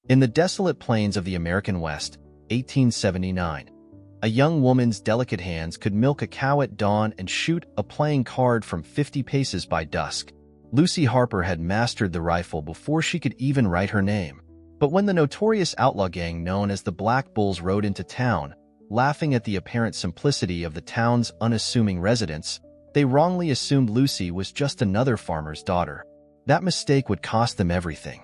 In the desolate plains of the American West, 1879, a young woman's delicate hands could milk a cow at dawn and shoot a playing card from 50 paces by dusk. Lucy Harper had mastered the rifle before she could even write her name. But when the notorious outlaw gang known as the Black Bulls rode into town, laughing at the apparent simplicity of the town's unassuming residents, they wrongly assumed Lucy was just another farmer's daughter. That mistake would cost them everything.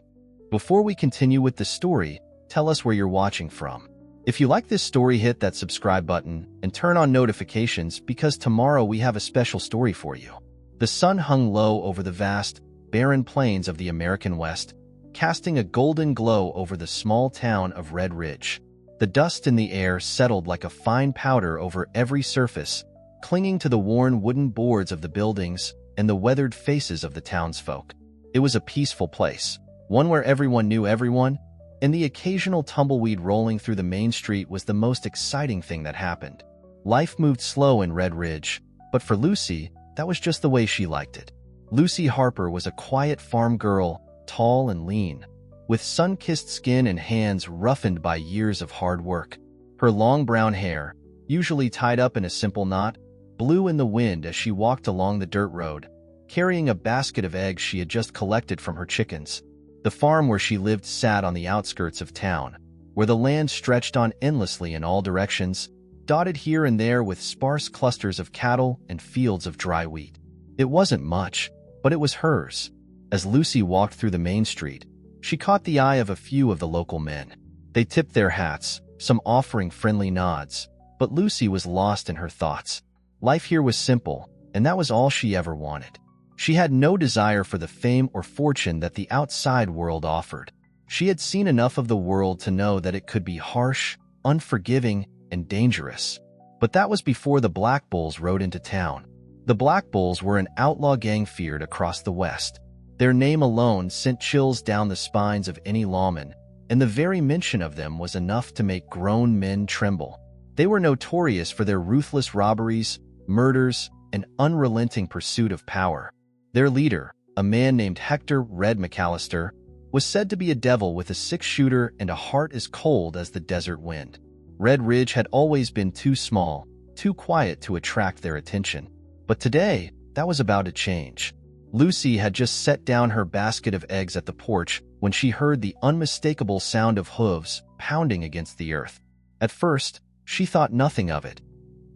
Before we continue with the story, tell us where you're watching from. If you like this story, hit that subscribe button and turn on notifications because tomorrow we have a special story for you. The sun hung low over the vast, barren plains of the American West, casting a golden glow over the small town of Red Ridge. The dust in the air settled like a fine powder over every surface, clinging to the worn wooden boards of the buildings and the weathered faces of the townsfolk. It was a peaceful place, one where everyone knew everyone, and the occasional tumbleweed rolling through the main street was the most exciting thing that happened. Life moved slow in Red Ridge, but for Lucy, that was just the way she liked it. Lucy Harper was a quiet farm girl, tall and lean, with sun-kissed skin and hands roughened by years of hard work. Her long brown hair, usually tied up in a simple knot, blew in the wind as she walked along the dirt road, carrying a basket of eggs she had just collected from her chickens. The farm where she lived sat on the outskirts of town, where the land stretched on endlessly in all directions, dotted here and there with sparse clusters of cattle and fields of dry wheat. It wasn't much, but it was hers. As Lucy walked through the main street, she caught the eye of a few of the local men. They tipped their hats, some offering friendly nods, but Lucy was lost in her thoughts. Life here was simple, and that was all she ever wanted. She had no desire for the fame or fortune that the outside world offered. She had seen enough of the world to know that it could be harsh, unforgiving, and dangerous. But that was before the Black Bulls rode into town. The Black Bulls were an outlaw gang feared across the West. Their name alone sent chills down the spines of any lawman, and the very mention of them was enough to make grown men tremble. They were notorious for their ruthless robberies, murders, and unrelenting pursuit of power. Their leader, a man named Hector "Red" McAllister, was said to be a devil with a six-shooter and a heart as cold as the desert wind. Red Ridge had always been too small, too quiet to attract their attention. But today, that was about to change. Lucy had just set down her basket of eggs at the porch when she heard the unmistakable sound of hooves pounding against the earth. At first, she thought nothing of it.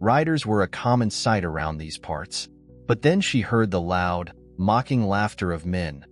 Riders were a common sight around these parts. But then she heard the loud, mocking laughter of men,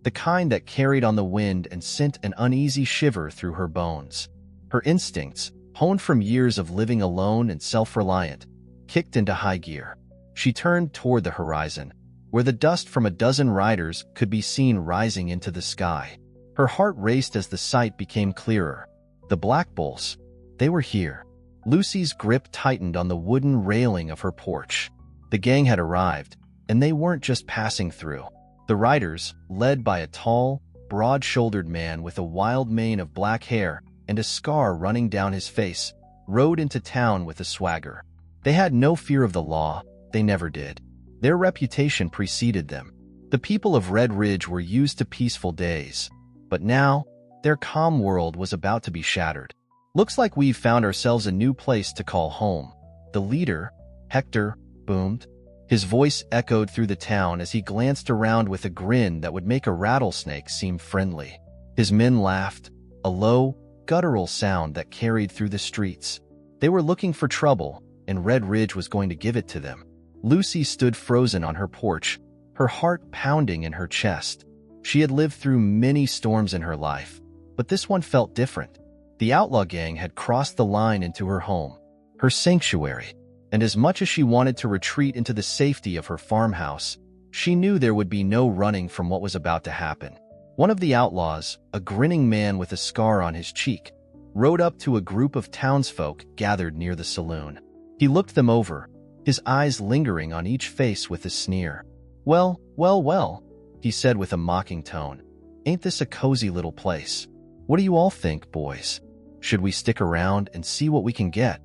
the kind that carried on the wind and sent an uneasy shiver through her bones. Her instincts, honed from years of living alone and self-reliant, kicked into high gear. She turned toward the horizon, where the dust from a dozen riders could be seen rising into the sky. Her heart raced as the sight became clearer. The Black Bulls, they were here. Lucy's grip tightened on the wooden railing of her porch. The gang had arrived, and they weren't just passing through. The riders, led by a tall, broad-shouldered man with a wild mane of black hair and a scar running down his face, rode into town with a swagger. They had no fear of the law. They never did. Their reputation preceded them. The people of Red Ridge were used to peaceful days. But now, their calm world was about to be shattered. "Looks like we've found ourselves a new place to call home," the leader, Hector, boomed. His voice echoed through the town as he glanced around with a grin that would make a rattlesnake seem friendly. His men laughed, a low, guttural sound that carried through the streets. They were looking for trouble, and Red Ridge was going to give it to them. Lucy stood frozen on her porch, her heart pounding in her chest. She had lived through many storms in her life, but this one felt different. The outlaw gang had crossed the line into her home, her sanctuary, and as much as she wanted to retreat into the safety of her farmhouse, she knew there would be no running from what was about to happen. One of the outlaws, a grinning man with a scar on his cheek, rode up to a group of townsfolk gathered near the saloon. He looked them over, his eyes lingering on each face with a sneer. Well, he said with a mocking tone. "Ain't this a cozy little place? What do you all think, boys? Should we stick around and see what we can get?"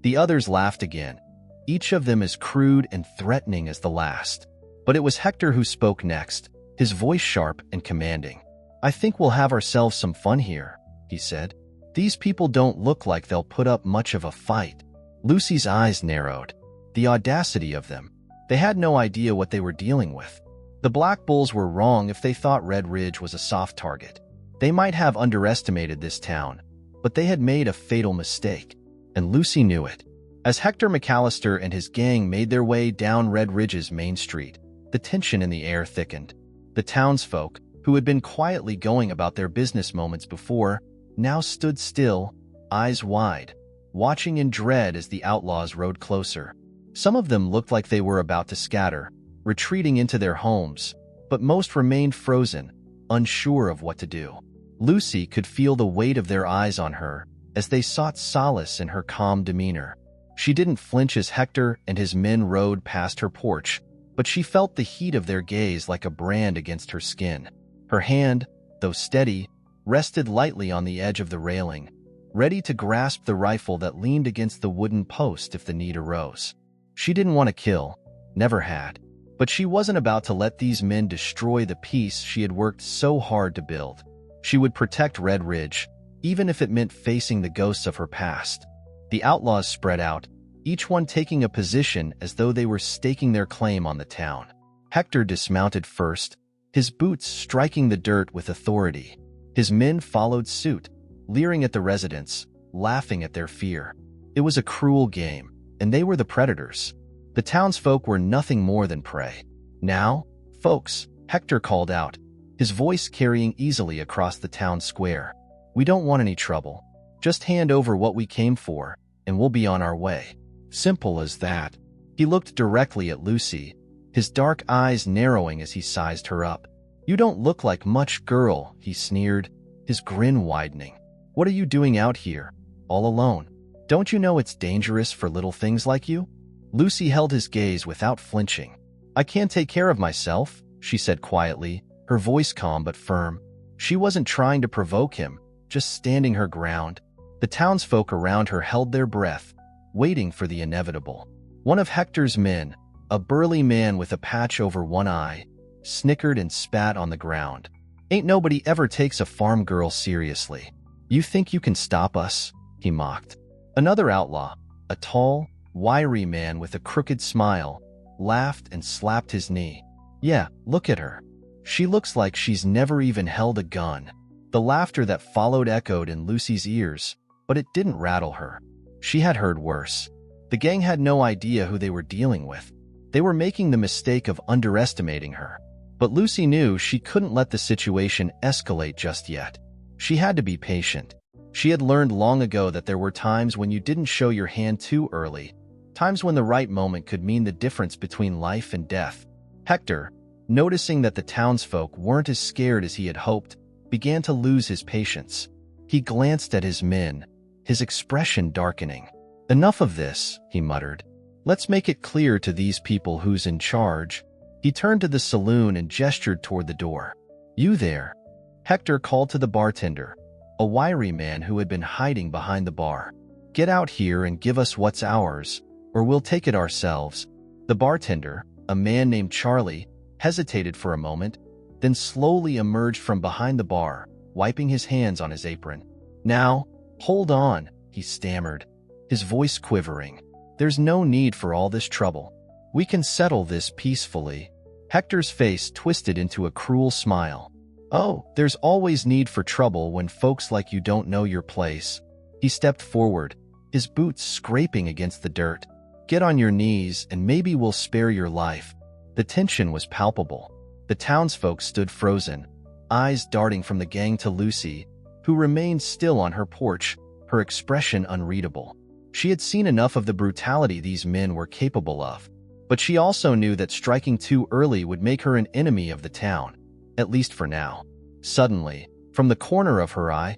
The others laughed again, each of them as crude and threatening as the last. But it was Hector who spoke next, his voice sharp and commanding. "I think we'll have ourselves some fun here. he said. "These people don't look like they'll put up much of a fight." Lucy's eyes narrowed. The audacity of them. They had no idea what they were dealing with. The Black Bulls were wrong if they thought Red Ridge was a soft target. They might have underestimated this town, but they had made a fatal mistake, and Lucy knew it. As Hector McAllister and his gang made their way down Red Ridge's main street, the tension in the air thickened. The townsfolk, who had been quietly going about their business moments before, now stood still, eyes wide, watching in dread as the outlaws rode closer. Some of them looked like they were about to scatter, retreating into their homes, but most remained frozen, unsure of what to do. Lucy could feel the weight of their eyes on her as they sought solace in her calm demeanor. She didn't flinch as Hector and his men rode past her porch, but she felt the heat of their gaze like a brand against her skin. Her hand, though steady, rested lightly on the edge of the railing, ready to grasp the rifle that leaned against the wooden post if the need arose. She didn't want to kill, never had, but she wasn't about to let these men destroy the peace she had worked so hard to build. She would protect Red Ridge, even if it meant facing the ghosts of her past. The outlaws spread out, each one taking a position as though they were staking their claim on the town. Hector dismounted first, his boots striking the dirt with authority. His men followed suit, leering at the residents, laughing at their fear. It was a cruel game, and they were the predators. The townsfolk were nothing more than prey. "Now, folks," Hector called out, his voice carrying easily across the town square. "We don't want any trouble. Just hand over what we came for, and we'll be on our way." Simple as that. He looked directly at Lucy, his dark eyes narrowing as he sized her up. "You don't look like much, girl," he sneered, his grin widening. "What are you doing out here, all alone? Don't you know it's dangerous for little things like you?" Lucy held his gaze without flinching. "I can't take care of myself," she said quietly, her voice calm but firm. She wasn't trying to provoke him, just standing her ground. The townsfolk around her held their breath, waiting for the inevitable. One of Hector's men, a burly man with a patch over one eye, snickered and spat on the ground. "Ain't nobody ever takes a farm girl seriously. You think you can stop us?" he mocked. Another outlaw, a tall, wiry man with a crooked smile, laughed and slapped his knee. "Yeah, look at her. She looks like she's never even held a gun." The laughter that followed echoed in Lucy's ears, but it didn't rattle her. She had heard worse. The gang had no idea who they were dealing with. They were making the mistake of underestimating her. But Lucy knew she couldn't let the situation escalate just yet. She had to be patient. She had learned long ago that there were times when you didn't show your hand too early, times when the right moment could mean the difference between life and death. Hector, noticing that the townsfolk weren't as scared as he had hoped, began to lose his patience. He glanced at his men, his expression darkening. "Enough of this," he muttered. "Let's make it clear to these people who's in charge." He turned to the saloon and gestured toward the door. "You there?" Hector called to the bartender, a wiry man who had been hiding behind the bar. "Get out here and give us what's ours, or we'll take it ourselves." The bartender, a man named Charlie, hesitated for a moment, then slowly emerged from behind the bar, wiping his hands on his apron. "Now, hold on," he stammered, his voice quivering. "There's no need for all this trouble. We can settle this peacefully." Hector's face twisted into a cruel smile. "Oh, there's always need for trouble when folks like you don't know your place." He stepped forward, his boots scraping against the dirt. "Get on your knees and maybe we'll spare your life." The tension was palpable. The townsfolk stood frozen, eyes darting from the gang to Lucy, who remained still on her porch, her expression unreadable. She had seen enough of the brutality these men were capable of, but she also knew that striking too early would make her an enemy of the town, at least for now. Suddenly, from the corner of her eye,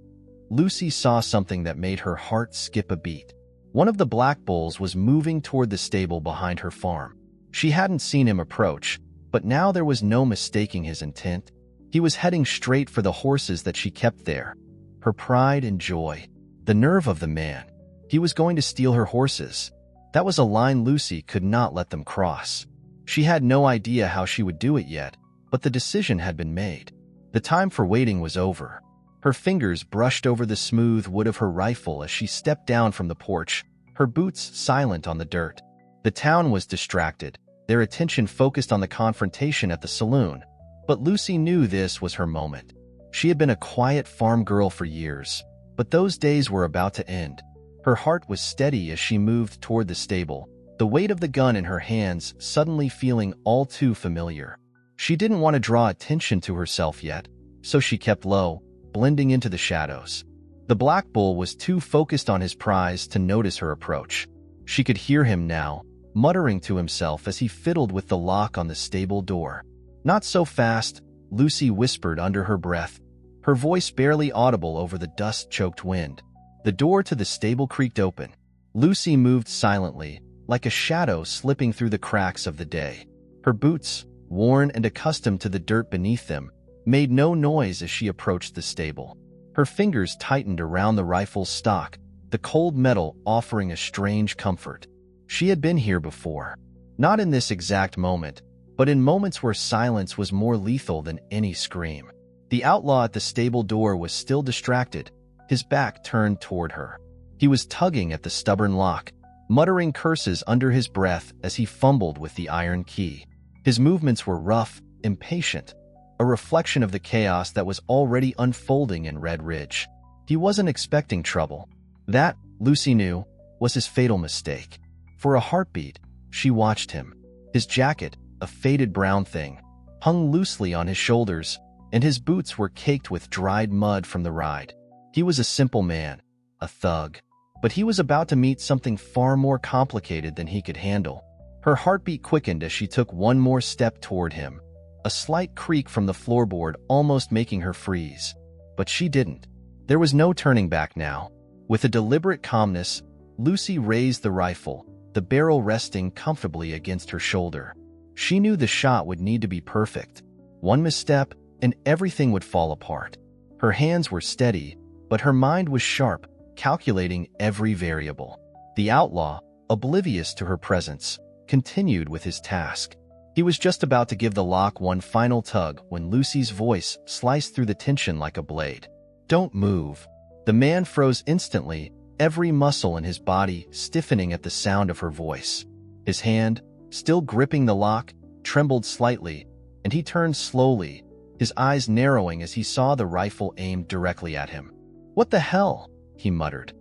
Lucy saw something that made her heart skip a beat. One of the Black Bulls was moving toward the stable behind her farm. She hadn't seen him approach, but now there was no mistaking his intent. He was heading straight for the horses that she kept there. Her pride and joy. The nerve of the man. He was going to steal her horses. That was a line Lucy could not let them cross. She had no idea how she would do it yet, but the decision had been made. The time for waiting was over. Her fingers brushed over the smooth wood of her rifle as she stepped down from the porch, her boots silent on the dirt. The town was distracted, their attention focused on the confrontation at the saloon. But Lucy knew this was her moment. She had been a quiet farm girl for years, but those days were about to end. Her heart was steady as she moved toward the stable, the weight of the gun in her hands suddenly feeling all too familiar. She didn't want to draw attention to herself yet, so she kept low, blending into the shadows. The black bull was too focused on his prize to notice her approach. She could hear him now, muttering to himself as he fiddled with the lock on the stable door. "Not so fast," Lucy whispered under her breath, her voice barely audible over the dust-choked wind. The door to the stable creaked open. Lucy moved silently, like a shadow slipping through the cracks of the day. Her boots, worn and accustomed to the dirt beneath them, made no noise as she approached the stable. Her fingers tightened around the rifle's stock, the cold metal offering a strange comfort. She had been here before. Not in this exact moment, but in moments where silence was more lethal than any scream. The outlaw at the stable door was still distracted, his back turned toward her. He was tugging at the stubborn lock, muttering curses under his breath as he fumbled with the iron key. His movements were rough, impatient, a reflection of the chaos that was already unfolding in Red Ridge. He wasn't expecting trouble. That, Lucy knew, was his fatal mistake. For a heartbeat, she watched him. His jacket, a faded brown thing, hung loosely on his shoulders, and his boots were caked with dried mud from the ride. He was a simple man, a thug, but he was about to meet something far more complicated than he could handle. Her heartbeat quickened as she took one more step toward him, a slight creak from the floorboard almost making her freeze. But she didn't. There was no turning back now. With a deliberate calmness, Lucy raised the rifle, the barrel resting comfortably against her shoulder. She knew the shot would need to be perfect. One misstep, and everything would fall apart. Her hands were steady, but her mind was sharp, calculating every variable. The outlaw, oblivious to her presence, continued with his task. He was just about to give the lock one final tug when Lucy's voice sliced through the tension like a blade. "Don't move." The man froze instantly, every muscle in his body stiffening at the sound of her voice. His hand, still gripping the lock, trembled slightly, and he turned slowly, his eyes narrowing as he saw the rifle aimed directly at him. "What the hell?" he muttered,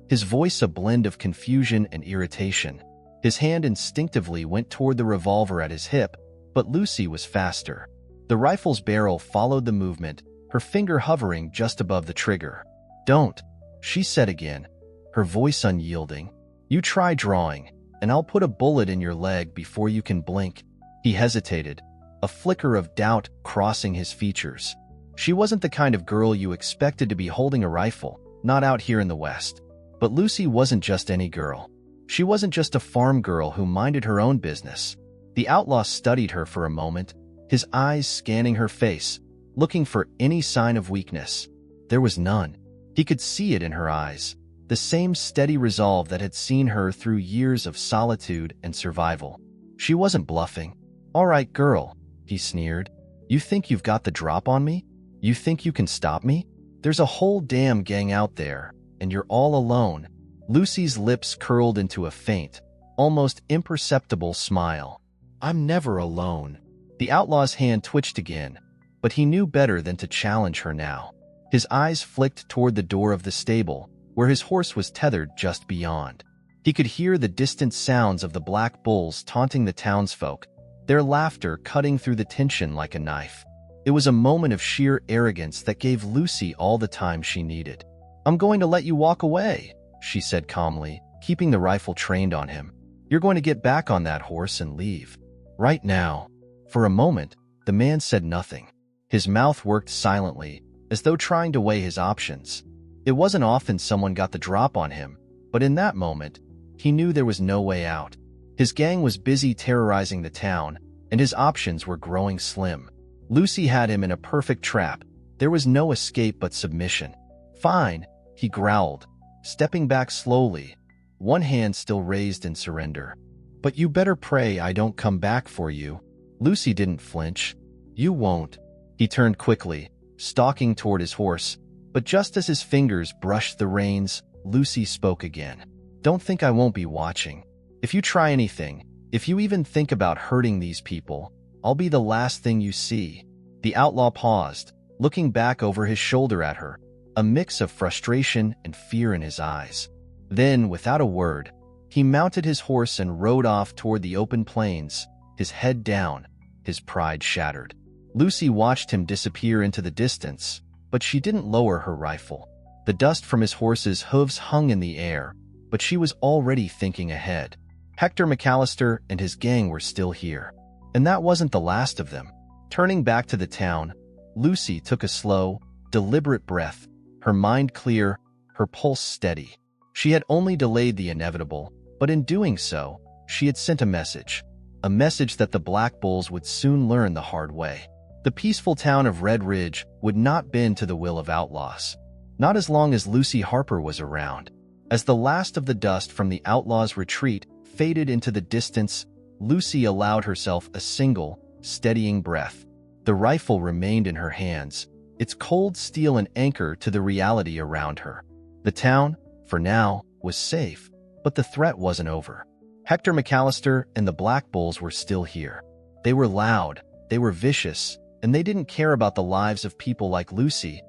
his voice a blend of confusion and irritation. His hand instinctively went toward the revolver at his hip, but Lucy was faster. The rifle's barrel followed the movement, her finger hovering just above the trigger. "Don't," she said again, her voice unyielding. "You try drawing, and I'll put a bullet in your leg before you can blink." He hesitated, a flicker of doubt crossing his features. She wasn't the kind of girl you expected to be holding a rifle, not out here in the West. But Lucy wasn't just any girl. She wasn't just a farm girl who minded her own business. The outlaw studied her for a moment, his eyes scanning her face, looking for any sign of weakness. There was none. He could see it in her eyes, the same steady resolve that had seen her through years of solitude and survival. She wasn't bluffing. "All right, girl," he sneered. "You think you've got the drop on me? You think you can stop me? There's a whole damn gang out there, and you're all alone." Lucy's lips curled into a faint, almost imperceptible smile. "I'm never alone." The outlaw's hand twitched again, but he knew better than to challenge her now. His eyes flicked toward the door of the stable, where his horse was tethered just beyond. He could hear the distant sounds of the black bulls taunting the townsfolk, their laughter cutting through the tension like a knife. It was a moment of sheer arrogance that gave Lucy all the time she needed. "I'm going to let you walk away," she said calmly, keeping the rifle trained on him. "You're going to get back on that horse and leave. Right now." For a moment, the man said nothing. His mouth worked silently, as though trying to weigh his options. It wasn't often someone got the drop on him, but in that moment, he knew there was no way out. His gang was busy terrorizing the town, and his options were growing slim. Lucy had him in a perfect trap. There was no escape but submission. "Fine," he growled, stepping back slowly, one hand still raised in surrender. "But you better pray I don't come back for you." Lucy didn't flinch. "You won't." He turned quickly, stalking toward his horse, But just as his fingers brushed the reins, Lucy spoke again. "Don't think I won't be watching. If you try anything, if you even think about hurting these people, I'll be the last thing you see." The outlaw paused, looking back over his shoulder at her, a mix of frustration and fear in his eyes. Then, without a word, he mounted his horse and rode off toward the open plains, his head down, his pride shattered. Lucy watched him disappear into the distance, but she didn't lower her rifle. The dust from his horse's hooves hung in the air, but she was already thinking ahead. Hector McAllister and his gang were still here. And that wasn't the last of them. Turning back to the town, Lucy took a slow, deliberate breath, her mind clear, her pulse steady. She had only delayed the inevitable, but in doing so, she had sent a message that the Black Bulls would soon learn the hard way. The peaceful town of Red Ridge would not bend to the will of outlaws. Not as long as Lucy Harper was around. As the last of the dust from the outlaws' retreat faded into the distance, Lucy allowed herself a single, steadying breath. The rifle remained in her hands, its cold steel an anchor to the reality around her. The town, for now, was safe, but the threat wasn't over. Hector McAllister and the Black Bulls were still here. They were loud, they were vicious, and they didn't care about the lives of people like Lucy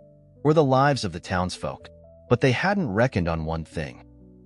or the lives of the townsfolk. But they hadn't reckoned on one thing.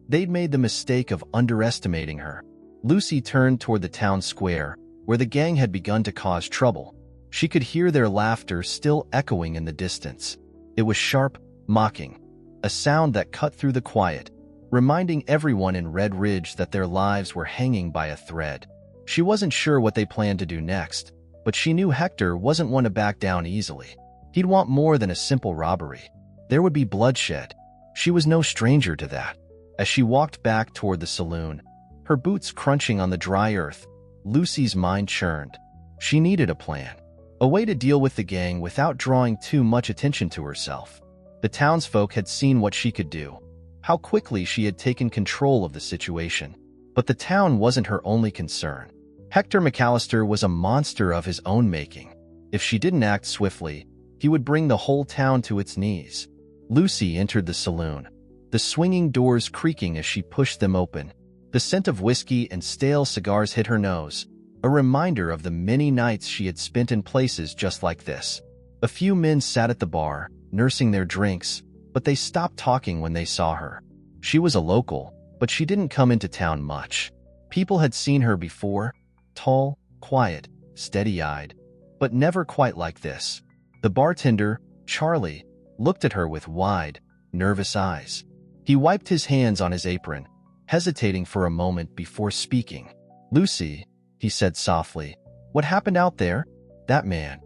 They'd made the mistake of underestimating her. Lucy turned toward the town square, where the gang had begun to cause trouble. She could hear their laughter still echoing in the distance. It was sharp, mocking, a sound that cut through the quiet, reminding everyone in Red Ridge that their lives were hanging by a thread. She wasn't sure what they planned to do next, but she knew Hector wasn't one to back down easily. He'd want more than a simple robbery. There would be bloodshed. She was no stranger to that. As she walked back toward the saloon, her boots crunching on the dry earth, Lucy's mind churned. She needed a plan, a way to deal with the gang without drawing too much attention to herself. The townsfolk had seen what she could do, how quickly she had taken control of the situation. But the town wasn't her only concern. Hector McAllister was a monster of his own making. If she didn't act swiftly, he would bring the whole town to its knees. Lucy entered the saloon, the swinging doors creaking as she pushed them open. The scent of whiskey and stale cigars hit her nose, a reminder of the many nights she had spent in places just like this. A few men sat at the bar, nursing their drinks, but they stopped talking when they saw her. She was a local, but she didn't come into town much. People had seen her before, tall, quiet, steady-eyed, but never quite like this. The bartender, Charlie, looked at her with wide, nervous eyes. He wiped his hands on his apron, hesitating for a moment before speaking. "Lucy," he said softly, "what happened out there? That man.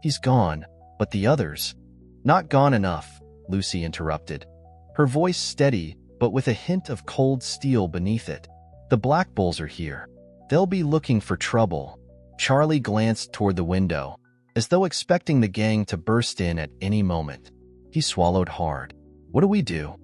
He's gone, but the others." "Not gone enough," Lucy interrupted, her voice steady but with a hint of cold steel beneath it. "The Black Bulls are here. They'll be looking for trouble." Charlie glanced toward the window, as though expecting the gang to burst in at any moment. He swallowed hard. "What do we do?"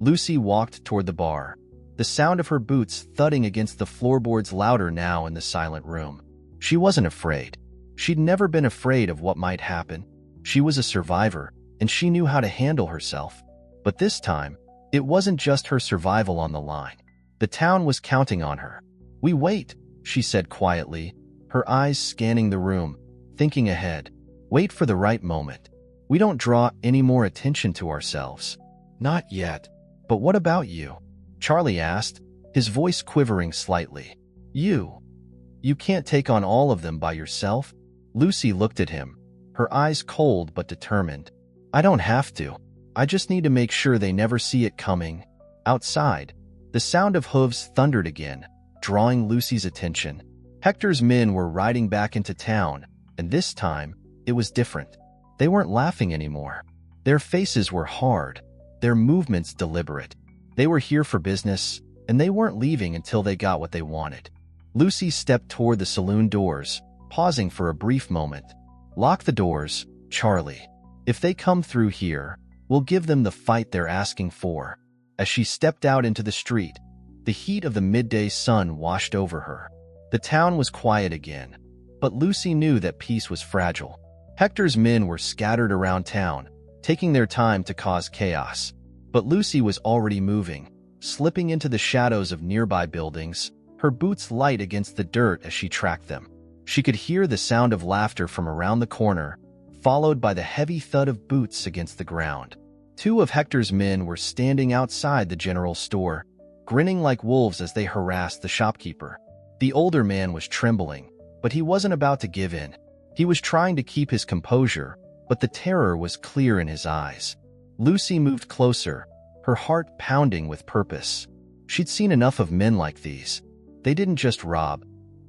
Lucy walked toward the bar, the sound of her boots thudding against the floorboards louder now in the silent room. She wasn't afraid. She'd never been afraid of what might happen. She was a survivor, and she knew how to handle herself. But this time, it wasn't just her survival on the line. The town was counting on her. "We wait," she said quietly, her eyes scanning the room, thinking ahead. "Wait for the right moment. We don't draw any more attention to ourselves." "Not yet. But what about you?" Charlie asked, his voice quivering slightly. You can't take on all of them by yourself?" Lucy looked at him, her eyes cold but determined. "I don't have to. I just need to make sure they never see it coming." Outside, the sound of hooves thundered again, drawing Lucy's attention. Hector's men were riding back into town, and this time, it was different. They weren't laughing anymore. Their faces were hard, their movements deliberate. They were here for business, and they weren't leaving until they got what they wanted. Lucy stepped toward the saloon doors, pausing for a brief moment. "Lock the doors, Charlie. If they come through here, we'll give them the fight they're asking for." As she stepped out into the street, the heat of the midday sun washed over her. The town was quiet again, but Lucy knew that peace was fragile. Hector's men were scattered around town, taking their time to cause chaos. But Lucy was already moving, slipping into the shadows of nearby buildings, her boots light against the dirt as she tracked them. She could hear the sound of laughter from around the corner, followed by the heavy thud of boots against the ground. Two of Hector's men were standing outside the general store, grinning like wolves as they harassed the shopkeeper. The older man was trembling, but he wasn't about to give in. He was trying to keep his composure, but the terror was clear in his eyes. Lucy moved closer, her heart pounding with purpose. She'd seen enough of men like these. They didn't just rob.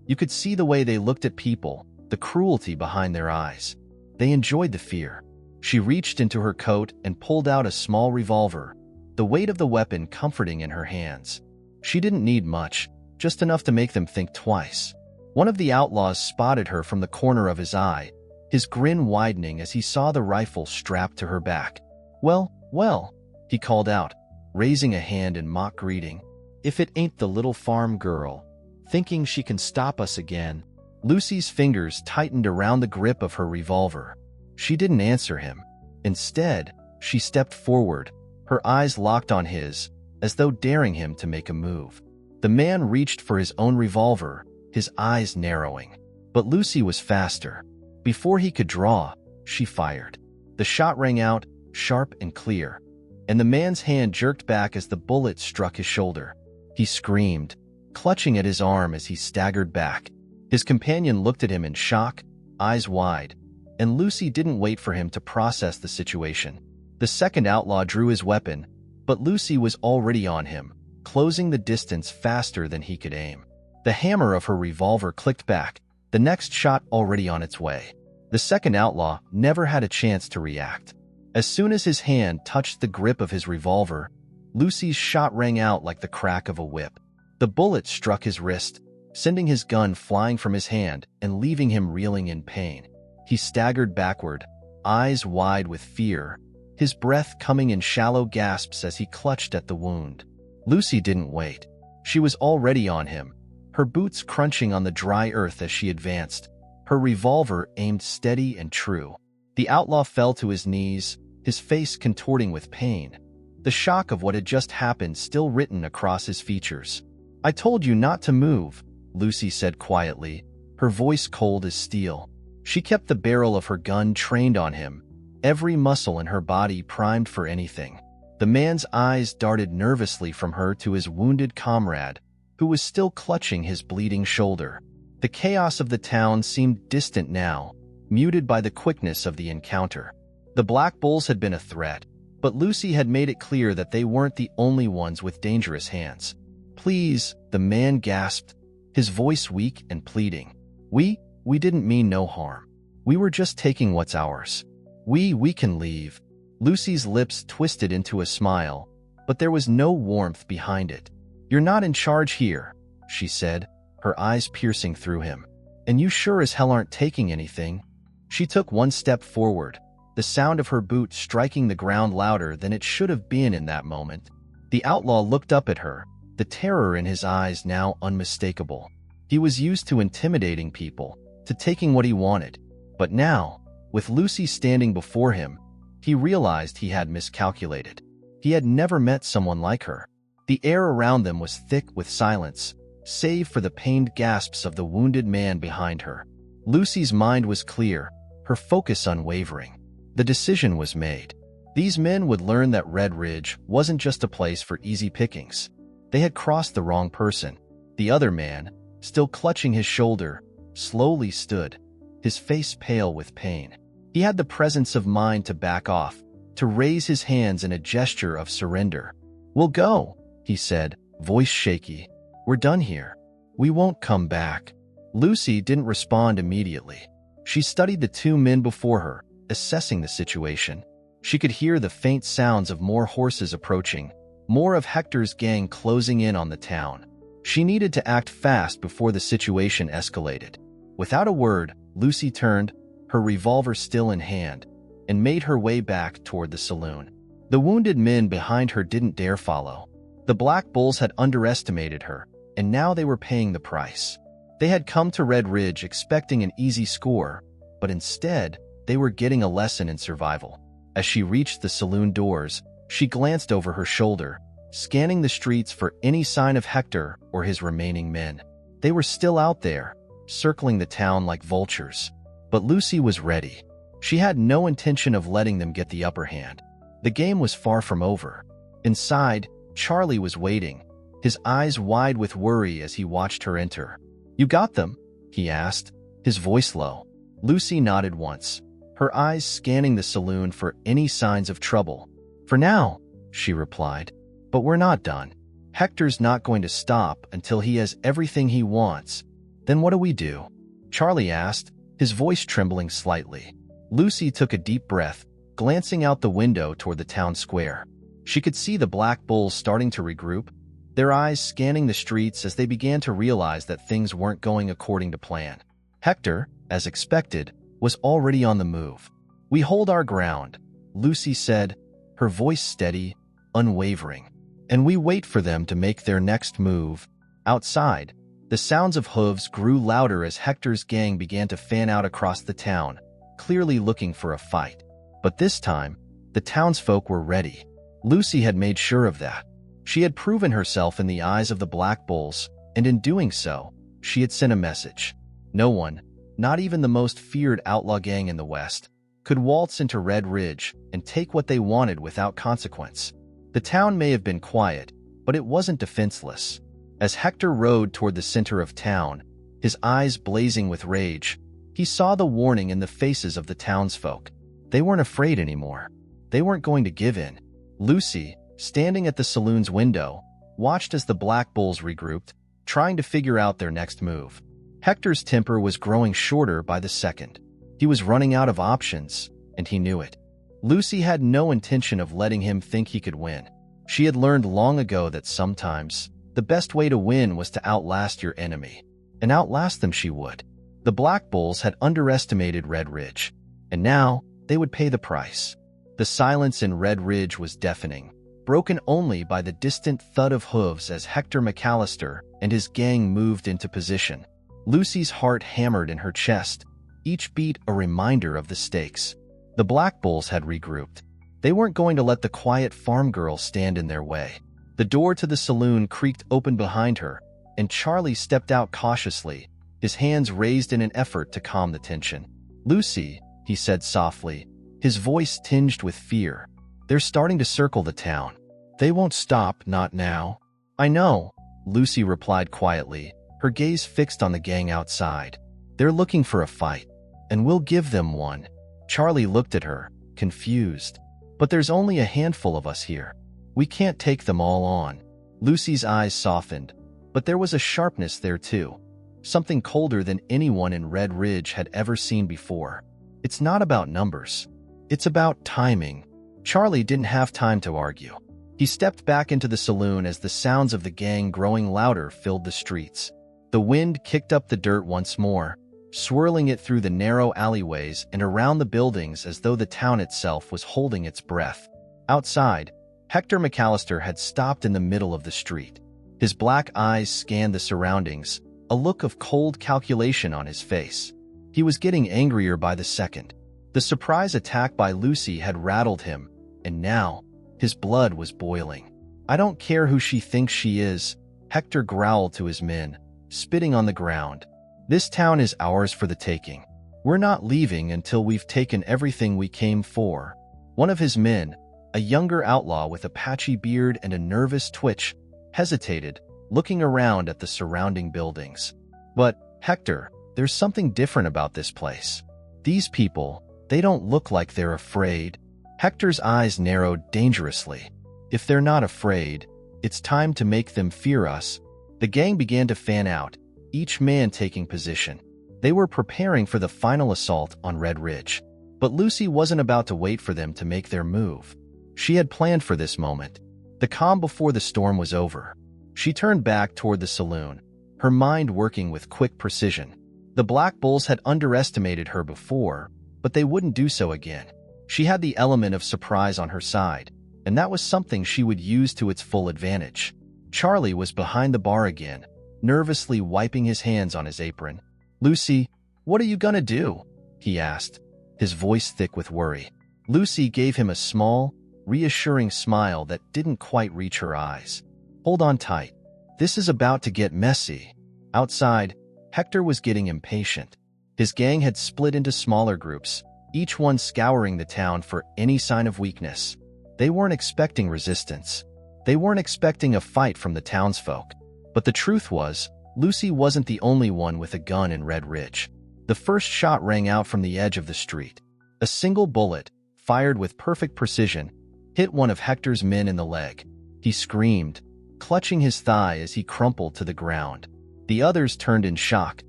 You could see the way they looked at people, the cruelty behind their eyes. They enjoyed the fear. She reached into her coat and pulled out a small revolver, the weight of the weapon comforting in her hands. She didn't need much, just enough to make them think twice. One of the outlaws spotted her from the corner of his eye, his grin widening as he saw the rifle strapped to her back. "Well, well," he called out, raising a hand in mock greeting. "If it ain't the little farm girl, thinking she can stop us again." Lucy's fingers tightened around the grip of her revolver. She didn't answer him. Instead, she stepped forward, her eyes locked on his, as though daring him to make a move. The man reached for his own revolver, his eyes narrowing. But Lucy was faster. Before he could draw, she fired. The shot rang out, sharp and clear, and the man's hand jerked back as the bullet struck his shoulder. He screamed, clutching at his arm as he staggered back. His companion looked at him in shock, eyes wide, and Lucy didn't wait for him to process the situation. The second outlaw drew his weapon, but Lucy was already on him, closing the distance faster than he could aim. The hammer of her revolver clicked back, the next shot already on its way. The second outlaw never had a chance to react. As soon as his hand touched the grip of his revolver, Lucy's shot rang out like the crack of a whip. The bullet struck his wrist, sending his gun flying from his hand and leaving him reeling in pain. He staggered backward, eyes wide with fear, his breath coming in shallow gasps as he clutched at the wound. Lucy didn't wait. She was already on him, her boots crunching on the dry earth as she advanced, her revolver aimed steady and true. The outlaw fell to his knees, his face contorting with pain, the shock of what had just happened still written across his features. "I told you not to move," Lucy said quietly, her voice cold as steel. She kept the barrel of her gun trained on him, every muscle in her body primed for anything. The man's eyes darted nervously from her to his wounded comrade, who was still clutching his bleeding shoulder. The chaos of the town seemed distant now, muted by the quickness of the encounter. The Black Bulls had been a threat, but Lucy had made it clear that they weren't the only ones with dangerous hands. "Please," the man gasped, his voice weak and pleading. We didn't mean no harm. We were just taking what's ours. We can leave." Lucy's lips twisted into a smile, but there was no warmth behind it. "You're not in charge here," she said, her eyes piercing through him. "And you sure as hell aren't taking anything." She took one step forward, the sound of her boot striking the ground louder than it should have been in that moment. The outlaw looked up at her, the terror in his eyes now unmistakable. He was used to intimidating people, to taking what he wanted. But now, with Lucy standing before him, he realized he had miscalculated. He had never met someone like her. The air around them was thick with silence, save for the pained gasps of the wounded man behind her. Lucy's mind was clear, her focus unwavering. The decision was made. These men would learn that Red Ridge wasn't just a place for easy pickings. They had crossed the wrong person. The other man, still clutching his shoulder, slowly stood, his face pale with pain. He had the presence of mind to back off, to raise his hands in a gesture of surrender. "We'll go," he said, voice shaky. "We're done here. We won't come back." Lucy didn't respond immediately. She studied the two men before her, assessing the situation. She could hear the faint sounds of more horses approaching, more of Hector's gang closing in on the town. She needed to act fast before the situation escalated. Without a word, Lucy turned, her revolver still in hand, and made her way back toward the saloon. The wounded men behind her didn't dare follow. The Black Bulls had underestimated her, and now they were paying the price. They had come to Red Ridge expecting an easy score, but instead, they were getting a lesson in survival. As she reached the saloon doors, she glanced over her shoulder, scanning the streets for any sign of Hector or his remaining men. They were still out there, circling the town like vultures. But Lucy was ready. She had no intention of letting them get the upper hand. The game was far from over. Inside, Charlie was waiting, his eyes wide with worry as he watched her enter. "You got them?" he asked, his voice low. Lucy nodded once, her eyes scanning the saloon for any signs of trouble. "For now," she replied. "But we're not done. Hector's not going to stop until he has everything he wants." "Then what do we do?" Charlie asked, his voice trembling slightly. Lucy took a deep breath, glancing out the window toward the town square. She could see the Black Bulls starting to regroup, their eyes scanning the streets as they began to realize that things weren't going according to plan. Hector, as expected, was already on the move. "We hold our ground," Lucy said, her voice steady, unwavering. "And we wait for them to make their next move." Outside, the sounds of hooves grew louder as Hector's gang began to fan out across the town, clearly looking for a fight. But this time, the townsfolk were ready. Lucy had made sure of that. She had proven herself in the eyes of the Black Bulls, and in doing so, she had sent a message. No one, not even the most feared outlaw gang in the West, could waltz into Red Ridge and take what they wanted without consequence. The town may have been quiet, but it wasn't defenseless. As Hector rode toward the center of town, his eyes blazing with rage, he saw the warning in the faces of the townsfolk. They weren't afraid anymore. They weren't going to give in. Lucy, standing at the saloon's window, watched as the Black Bulls regrouped, trying to figure out their next move. Hector's temper was growing shorter by the second. He was running out of options, and he knew it. Lucy had no intention of letting him think he could win. She had learned long ago that sometimes the best way to win was to outlast your enemy. And outlast them she would. The Black Bulls had underestimated Red Ridge, and now they would pay the price. The silence in Red Ridge was deafening, broken only by the distant thud of hooves as Hector McAllister and his gang moved into position. Lucy's heart hammered in her chest, each beat a reminder of the stakes. The Black Bulls had regrouped. They weren't going to let the quiet farm girl stand in their way. The door to the saloon creaked open behind her, and Charlie stepped out cautiously, his hands raised in an effort to calm the tension. "Lucy," he said softly, his voice tinged with fear. "They're starting to circle the town. They won't stop, not now." "I know," Lucy replied quietly, her gaze fixed on the gang outside. "They're looking for a fight, and we'll give them one." Charlie looked at her, confused. "But there's only a handful of us here. We can't take them all on." Lucy's eyes softened, but there was a sharpness there too, something colder than anyone in Red Ridge had ever seen before. "It's not about numbers. It's about timing." Charlie didn't have time to argue. He stepped back into the saloon as the sounds of the gang growing louder filled the streets. The wind kicked up the dirt once more, swirling it through the narrow alleyways and around the buildings as though the town itself was holding its breath. Outside, Hector McAllister had stopped in the middle of the street. His black eyes scanned the surroundings, a look of cold calculation on his face. He was getting angrier by the second. The surprise attack by Lucy had rattled him, and now his blood was boiling. "I don't care who she thinks she is," Hector growled to his men, spitting on the ground. "This town is ours for the taking. We're not leaving until we've taken everything we came for." One of his men, a younger outlaw with a patchy beard and a nervous twitch, hesitated, looking around at the surrounding buildings. "But, Hector, there's something different about this place. These people, they don't look like they're afraid." Hector's eyes narrowed dangerously. "If they're not afraid, it's time to make them fear us." The gang began to fan out, each man taking position. They were preparing for the final assault on Red Ridge. But Lucy wasn't about to wait for them to make their move. She had planned for this moment. The calm before the storm was over. She turned back toward the saloon, her mind working with quick precision. The Black Bulls had underestimated her before, but they wouldn't do so again. She had the element of surprise on her side, and that was something she would use to its full advantage. Charlie was behind the bar again, nervously wiping his hands on his apron. "Lucy, what are you gonna do?" he asked, his voice thick with worry. Lucy gave him a small, reassuring smile that didn't quite reach her eyes. "Hold on tight. This is about to get messy." Outside, Hector was getting impatient. His gang had split into smaller groups, each one scouring the town for any sign of weakness. They weren't expecting resistance. They weren't expecting a fight from the townsfolk. But the truth was, Lucy wasn't the only one with a gun in Red Ridge. The first shot rang out from the edge of the street. A single bullet, fired with perfect precision, hit one of Hector's men in the leg. He screamed, clutching his thigh as he crumpled to the ground. The others turned in shock,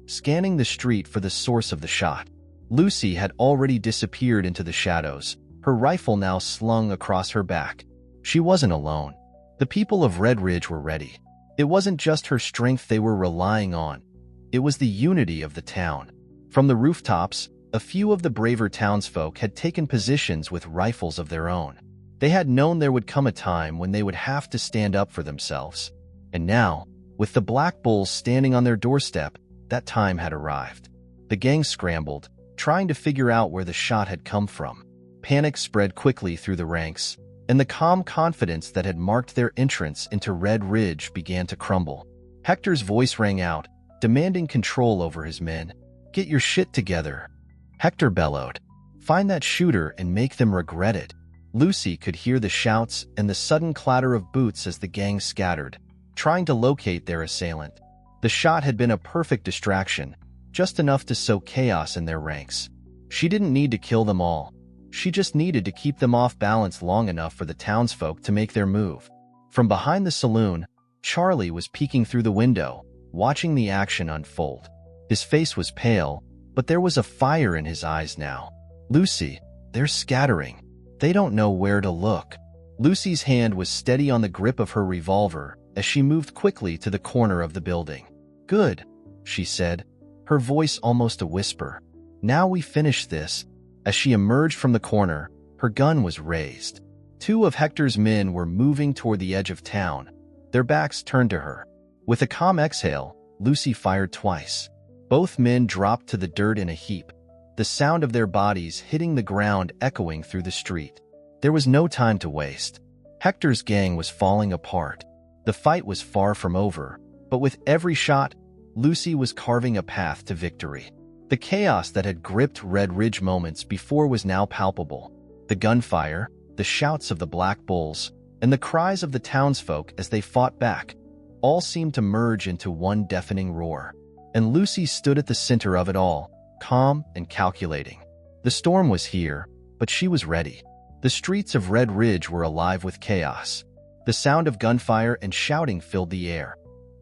scanning the street for the source of the shot. Lucy had already disappeared into the shadows, her rifle now slung across her back. She wasn't alone. The people of Red Ridge were ready. It wasn't just her strength they were relying on. It was the unity of the town. From the rooftops, a few of the braver townsfolk had taken positions with rifles of their own. They had known there would come a time when they would have to stand up for themselves. And now, with the Black Bulls standing on their doorstep, that time had arrived. The gang scrambled, trying to figure out where the shot had come from. Panic spread quickly through the ranks, and the calm confidence that had marked their entrance into Red Ridge began to crumble. Hector's voice rang out, demanding control over his men. "Get your shit together," Hector bellowed. "Find that shooter and make them regret it." Lucy could hear the shouts and the sudden clatter of boots as the gang scattered, trying to locate their assailant. The shot had been a perfect distraction, just enough to sow chaos in their ranks. She didn't need to kill them all. She just needed to keep them off balance long enough for the townsfolk to make their move. From behind the saloon, Charlie was peeking through the window, watching the action unfold. His face was pale, but there was a fire in his eyes now. "Lucy, they're scattering. They don't know where to look." Lucy's hand was steady on the grip of her revolver as she moved quickly to the corner of the building. "Good," she said, her voice almost a whisper. "Now we finish this." As she emerged from the corner, her gun was raised. Two of Hector's men were moving toward the edge of town, their backs turned to her. With a calm exhale, Lucy fired twice. Both men dropped to the dirt in a heap, the sound of their bodies hitting the ground echoing through the street. There was no time to waste. Hector's gang was falling apart. The fight was far from over, but with every shot, Lucy was carving a path to victory. The chaos that had gripped Red Ridge moments before was now palpable. The gunfire, the shouts of the Black Bulls, and the cries of the townsfolk as they fought back, all seemed to merge into one deafening roar. And Lucy stood at the center of it all, calm and calculating. The storm was here, but she was ready. The streets of Red Ridge were alive with chaos. The sound of gunfire and shouting filled the air,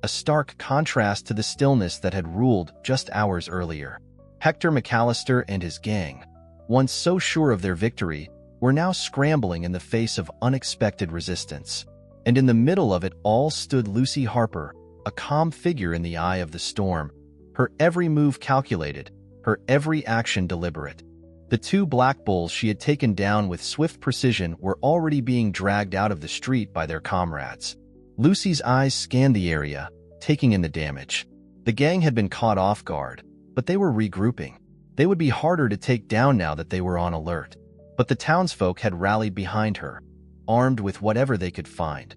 a stark contrast to the stillness that had ruled just hours earlier. Hector McAllister and his gang, once so sure of their victory, were now scrambling in the face of unexpected resistance. And in the middle of it all stood Lucy Harper, a calm figure in the eye of the storm, her every move calculated, her every action deliberate. The two Black Bulls she had taken down with swift precision were already being dragged out of the street by their comrades. Lucy's eyes scanned the area, taking in the damage. The gang had been caught off guard, but they were regrouping. They would be harder to take down now that they were on alert. But the townsfolk had rallied behind her, armed with whatever they could find.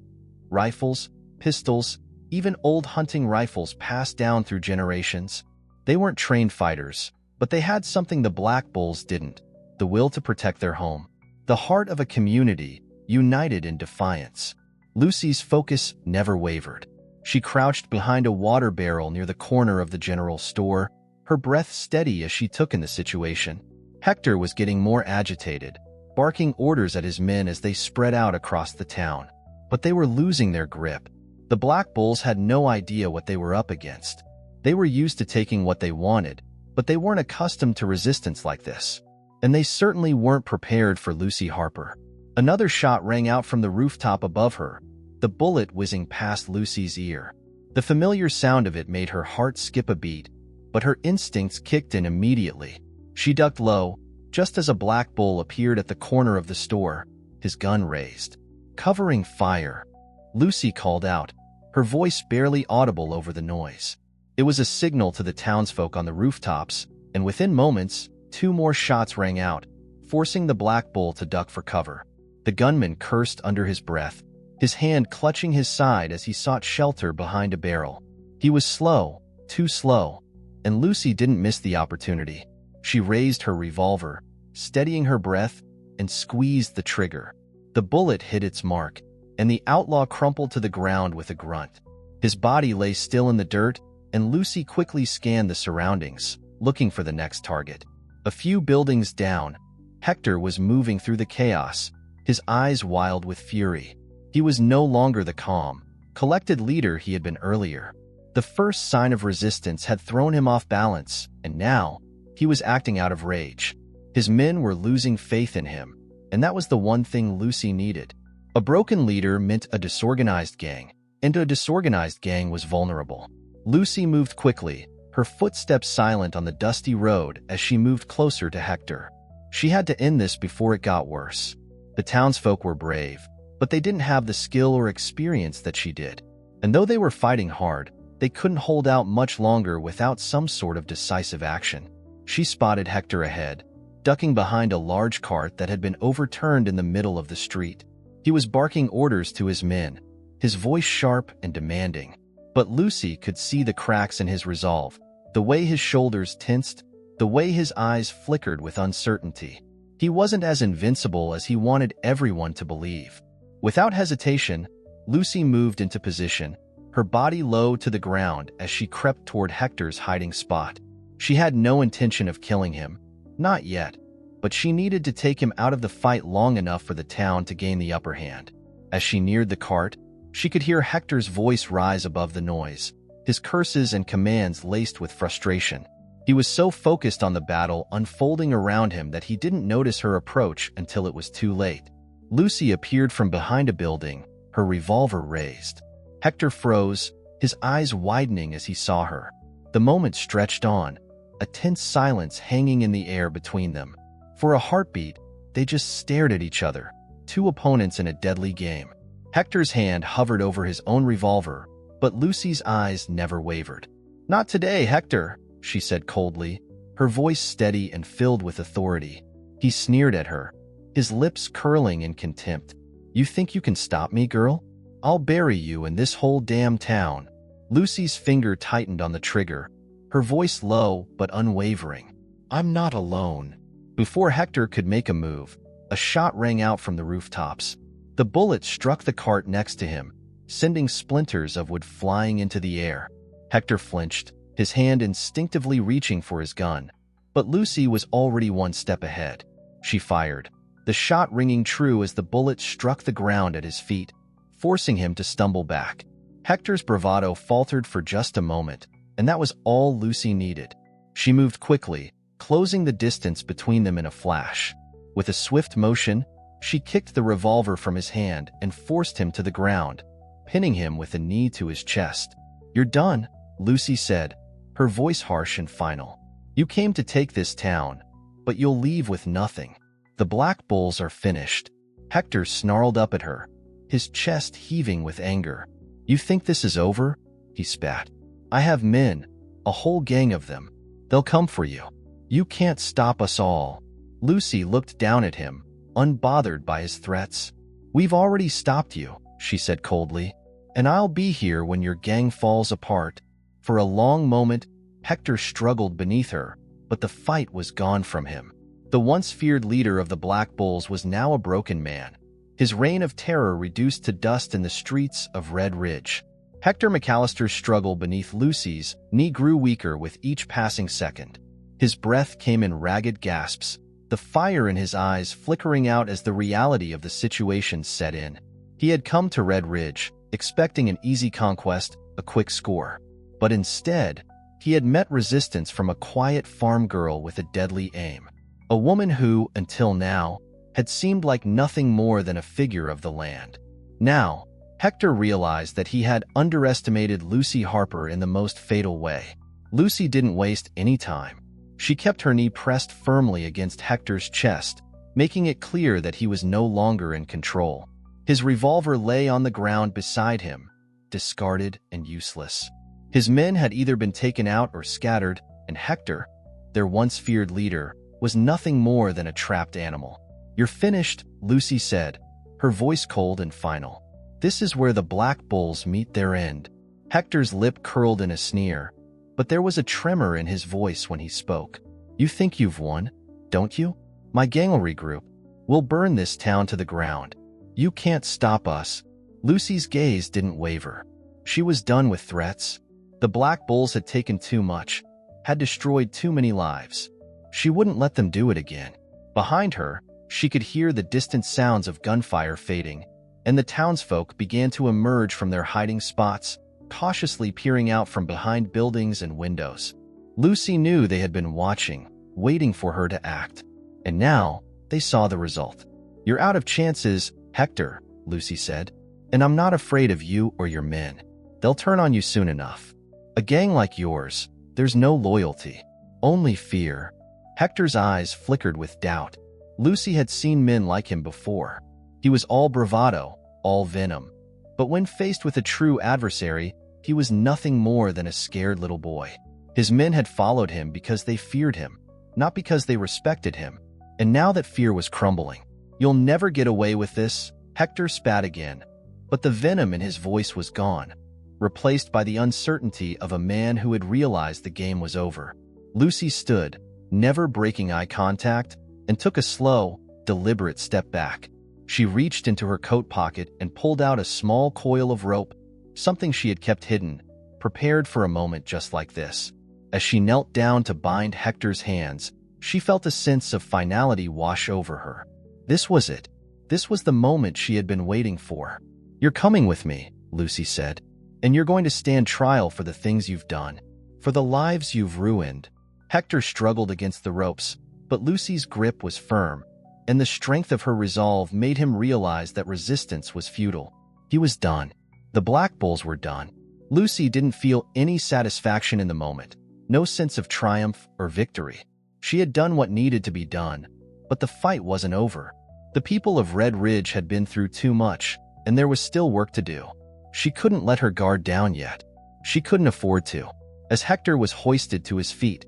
Rifles, pistols, even old hunting rifles passed down through generations. They weren't trained fighters, but they had something the Black Bulls didn't: the will to protect their home. The heart of a community, united in defiance. Lucy's focus never wavered. She crouched behind a water barrel near the corner of the general store, her breath steady as she took in the situation. Hector was getting more agitated, barking orders at his men as they spread out across the town. But they were losing their grip. The Black Bulls had no idea what they were up against. They were used to taking what they wanted, but they weren't accustomed to resistance like this. And they certainly weren't prepared for Lucy Harper. Another shot rang out from the rooftop above her, the bullet whizzing past Lucy's ear. The familiar sound of it made her heart skip a beat, but her instincts kicked in immediately. She ducked low, just as a Black Bull appeared at the corner of the store, his gun raised. "Covering fire," Lucy called out, her voice barely audible over the noise. It was a signal to the townsfolk on the rooftops, and within moments, two more shots rang out, forcing the black bull to duck for cover. The gunman cursed under his breath, his hand clutching his side as he sought shelter behind a barrel. He was slow, too slow, and Lucy didn't miss the opportunity. She raised her revolver, steadying her breath, and squeezed the trigger. The bullet hit its mark, and the outlaw crumpled to the ground with a grunt. His body lay still in the dirt, and Lucy quickly scanned the surroundings, looking for the next target. A few buildings down, Hector was moving through the chaos, his eyes wild with fury. He was no longer the calm, collected leader he had been earlier. The first sign of resistance had thrown him off balance, and now he was acting out of rage. His men were losing faith in him, and that was the one thing Lucy needed. A broken leader meant a disorganized gang, and a disorganized gang was vulnerable. Lucy moved quickly, her footsteps silent on the dusty road as she moved closer to Hector. She had to end this before it got worse. The townsfolk were brave, but they didn't have the skill or experience that she did. And though they were fighting hard, they couldn't hold out much longer without some sort of decisive action. She spotted Hector ahead, ducking behind a large cart that had been overturned in the middle of the street. He was barking orders to his men, his voice sharp and demanding. But Lucy could see the cracks in his resolve, the way his shoulders tensed, the way his eyes flickered with uncertainty. He wasn't as invincible as he wanted everyone to believe. Without hesitation, Lucy moved into position, her body low to the ground as she crept toward Hector's hiding spot. She had no intention of killing him, not yet, but she needed to take him out of the fight long enough for the town to gain the upper hand. As she neared the cart, she could hear Hector's voice rise above the noise, his curses and commands laced with frustration. He was so focused on the battle unfolding around him that he didn't notice her approach until it was too late. Lucy appeared from behind a building, her revolver raised. Hector froze, his eyes widening as he saw her. The moment stretched on, a tense silence hanging in the air between them. For a heartbeat, they just stared at each other, two opponents in a deadly game. Hector's hand hovered over his own revolver, but Lucy's eyes never wavered. "Not today, Hector," she said coldly, her voice steady and filled with authority. He sneered at her, his lips curling in contempt. "You think you can stop me, girl? I'll bury you in this whole damn town." Lucy's finger tightened on the trigger, her voice low but unwavering. "I'm not alone." Before Hector could make a move, a shot rang out from the rooftops. The bullet struck the cart next to him, sending splinters of wood flying into the air. Hector flinched, his hand instinctively reaching for his gun. But Lucy was already one step ahead. She fired, the shot ringing true as the bullet struck the ground at his feet, forcing him to stumble back. Hector's bravado faltered for just a moment, and that was all Lucy needed. She moved quickly, closing the distance between them in a flash. With a swift motion, she kicked the revolver from his hand and forced him to the ground, pinning him with a knee to his chest. "You're done," Lucy said, her voice harsh and final. "You came to take this town, but you'll leave with nothing. The Black Bulls are finished." Hector snarled up at her, his chest heaving with anger. "You think this is over?" he spat. "I have men, a whole gang of them. They'll come for you. You can't stop us all." Lucy looked down at him, unbothered by his threats. "We've already stopped you," she said coldly, "and I'll be here when your gang falls apart." For a long moment, Hector struggled beneath her, but the fight was gone from him. The once feared leader of the Black Bulls was now a broken man, his reign of terror reduced to dust in the streets of Red Ridge. Hector McAllister's struggle beneath Lucy's knee grew weaker with each passing second. His breath came in ragged gasps, the fire in his eyes flickering out as the reality of the situation set in. He had come to Red Ridge, expecting an easy conquest, a quick score. But instead, he had met resistance from a quiet farm girl with a deadly aim. A woman who, until now, had seemed like nothing more than a figure of the land. Now, Hector realized that he had underestimated Lucy Harper in the most fatal way. Lucy didn't waste any time. She kept her knee pressed firmly against Hector's chest, making it clear that he was no longer in control. His revolver lay on the ground beside him, discarded and useless. His men had either been taken out or scattered, and Hector, their once feared leader, was nothing more than a trapped animal. "You're finished," Lucy said, her voice cold and final. "This is where the black bulls meet their end." Hector's lip curled in a sneer, but there was a tremor in his voice when he spoke. "You think you've won, don't you? My gang will regroup. We'll burn this town to the ground. You can't stop us." Lucy's gaze didn't waver. She was done with threats. The black bulls had taken too much, had destroyed too many lives. She wouldn't let them do it again. Behind her, she could hear the distant sounds of gunfire fading, and the townsfolk began to emerge from their hiding spots, cautiously peering out from behind buildings and windows. Lucy knew they had been watching, waiting for her to act. And now, they saw the result. "You're out of chances, Hector," Lucy said. "And I'm not afraid of you or your men. They'll turn on you soon enough. A gang like yours, there's no loyalty, only fear." Hector's eyes flickered with doubt. Lucy had seen men like him before. He was all bravado, all venom. But when faced with a true adversary, he was nothing more than a scared little boy. His men had followed him because they feared him, not because they respected him. And now that fear was crumbling. "You'll never get away with this," Hector spat again. But the venom in his voice was gone, replaced by the uncertainty of a man who had realized the game was over. Lucy stood, never breaking eye contact, and took a slow, deliberate step back. She reached into her coat pocket and pulled out a small coil of rope, something she had kept hidden, prepared for a moment just like this. As she knelt down to bind Hector's hands, she felt a sense of finality wash over her. This was it. This was the moment she had been waiting for. "You're coming with me," Lucy said, "and you're going to stand trial for the things you've done, for the lives you've ruined." Hector struggled against the ropes, but Lucy's grip was firm, and the strength of her resolve made him realize that resistance was futile. He was done. The black bulls were done. Lucy didn't feel any satisfaction in the moment, no sense of triumph or victory. She had done what needed to be done, but the fight wasn't over. The people of Red Ridge had been through too much, and there was still work to do. She couldn't let her guard down yet. She couldn't afford to. As Hector was hoisted to his feet,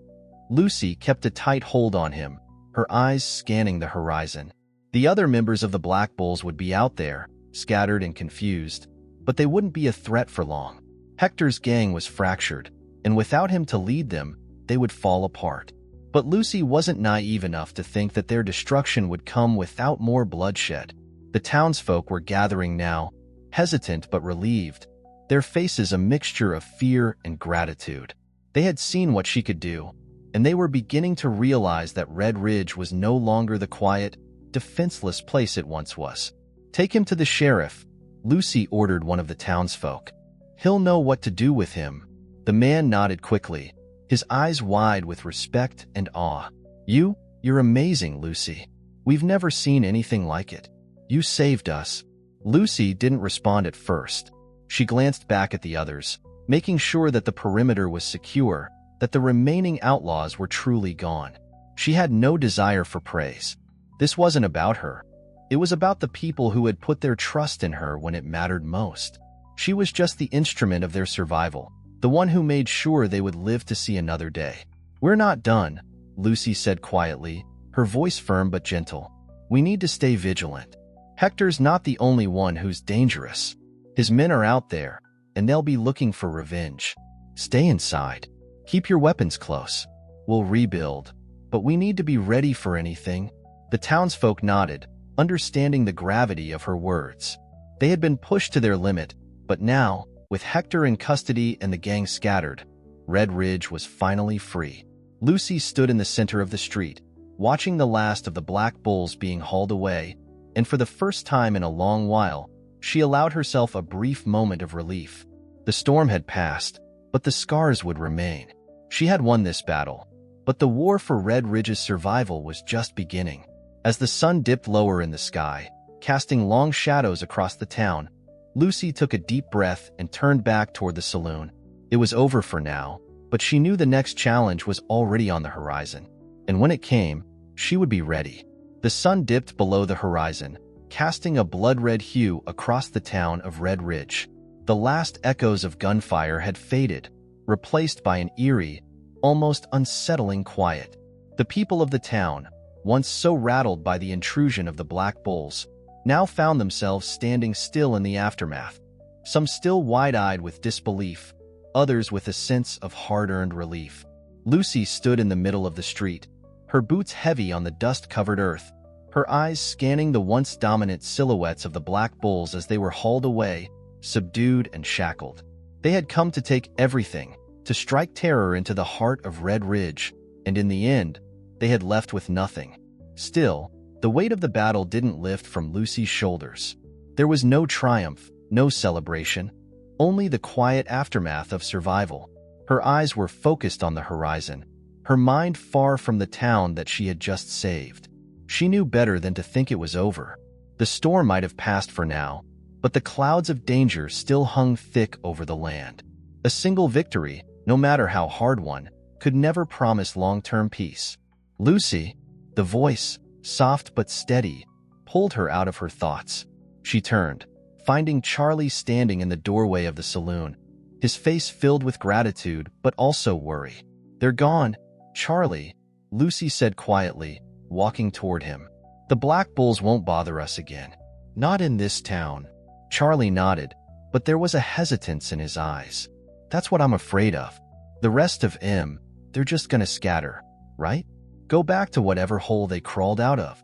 Lucy kept a tight hold on him, her eyes scanning the horizon. The other members of the Black Bulls would be out there, scattered and confused, but they wouldn't be a threat for long. Hector's gang was fractured, and without him to lead them, they would fall apart. But Lucy wasn't naive enough to think that their destruction would come without more bloodshed. The townsfolk were gathering now, hesitant but relieved, their faces a mixture of fear and gratitude. They had seen what she could do, and they were beginning to realize that Red Ridge was no longer the quiet, defenseless place it once was. "Take him to the sheriff," Lucy ordered one of the townsfolk. "He'll know what to do with him." The man nodded quickly, his eyes wide with respect and awe. You're amazing, Lucy. We've never seen anything like it. You saved us." Lucy didn't respond at first. She glanced back at the others, making sure that the perimeter was secure, that the remaining outlaws were truly gone. She had no desire for praise. This wasn't about her. It was about the people who had put their trust in her when it mattered most. She was just the instrument of their survival, the one who made sure they would live to see another day. "We're not done," Lucy said quietly, her voice firm but gentle. "We need to stay vigilant. Hector's not the only one who's dangerous. His men are out there, and they'll be looking for revenge. Stay inside. Keep your weapons close. We'll rebuild, but we need to be ready for anything." The townsfolk nodded, understanding the gravity of her words. They had been pushed to their limit, but now, with Hector in custody and the gang scattered, Red Ridge was finally free. Lucy stood in the center of the street, watching the last of the Black Bulls being hauled away, and for the first time in a long while, she allowed herself a brief moment of relief. The storm had passed, but the scars would remain. She had won this battle, but the war for Red Ridge's survival was just beginning. As the sun dipped lower in the sky, casting long shadows across the town, Lucy took a deep breath and turned back toward the saloon. It was over for now, but she knew the next challenge was already on the horizon. And when it came, she would be ready. The sun dipped below the horizon, casting a blood-red hue across the town of Red Ridge. The last echoes of gunfire had faded, replaced by an eerie, almost unsettling quiet. The people of the town, once so rattled by the intrusion of the Black Bulls, now found themselves standing still in the aftermath, some still wide-eyed with disbelief, others with a sense of hard-earned relief. Lucy stood in the middle of the street, her boots heavy on the dust-covered earth, her eyes scanning the once dominant silhouettes of the Black Bulls as they were hauled away, subdued and shackled. They had come to take everything, to strike terror into the heart of Red Ridge, and in the end, they had left with nothing. Still, the weight of the battle didn't lift from Lucy's shoulders. There was no triumph, no celebration, only the quiet aftermath of survival. Her eyes were focused on the horizon, her mind far from the town that she had just saved. She knew better than to think it was over. The storm might have passed for now, but the clouds of danger still hung thick over the land. A single victory, no matter how hard one, could never promise long-term peace. Lucy, the voice, soft but steady, pulled her out of her thoughts. She turned, finding Charlie standing in the doorway of the saloon, his face filled with gratitude but also worry. "They're gone, Charlie," Lucy said quietly, walking toward him. "The Black Bulls won't bother us again. Not in this town." Charlie nodded, but there was a hesitance in his eyes. "That's what I'm afraid of. The rest of them, they're just gonna scatter, right? Go back to whatever hole they crawled out of."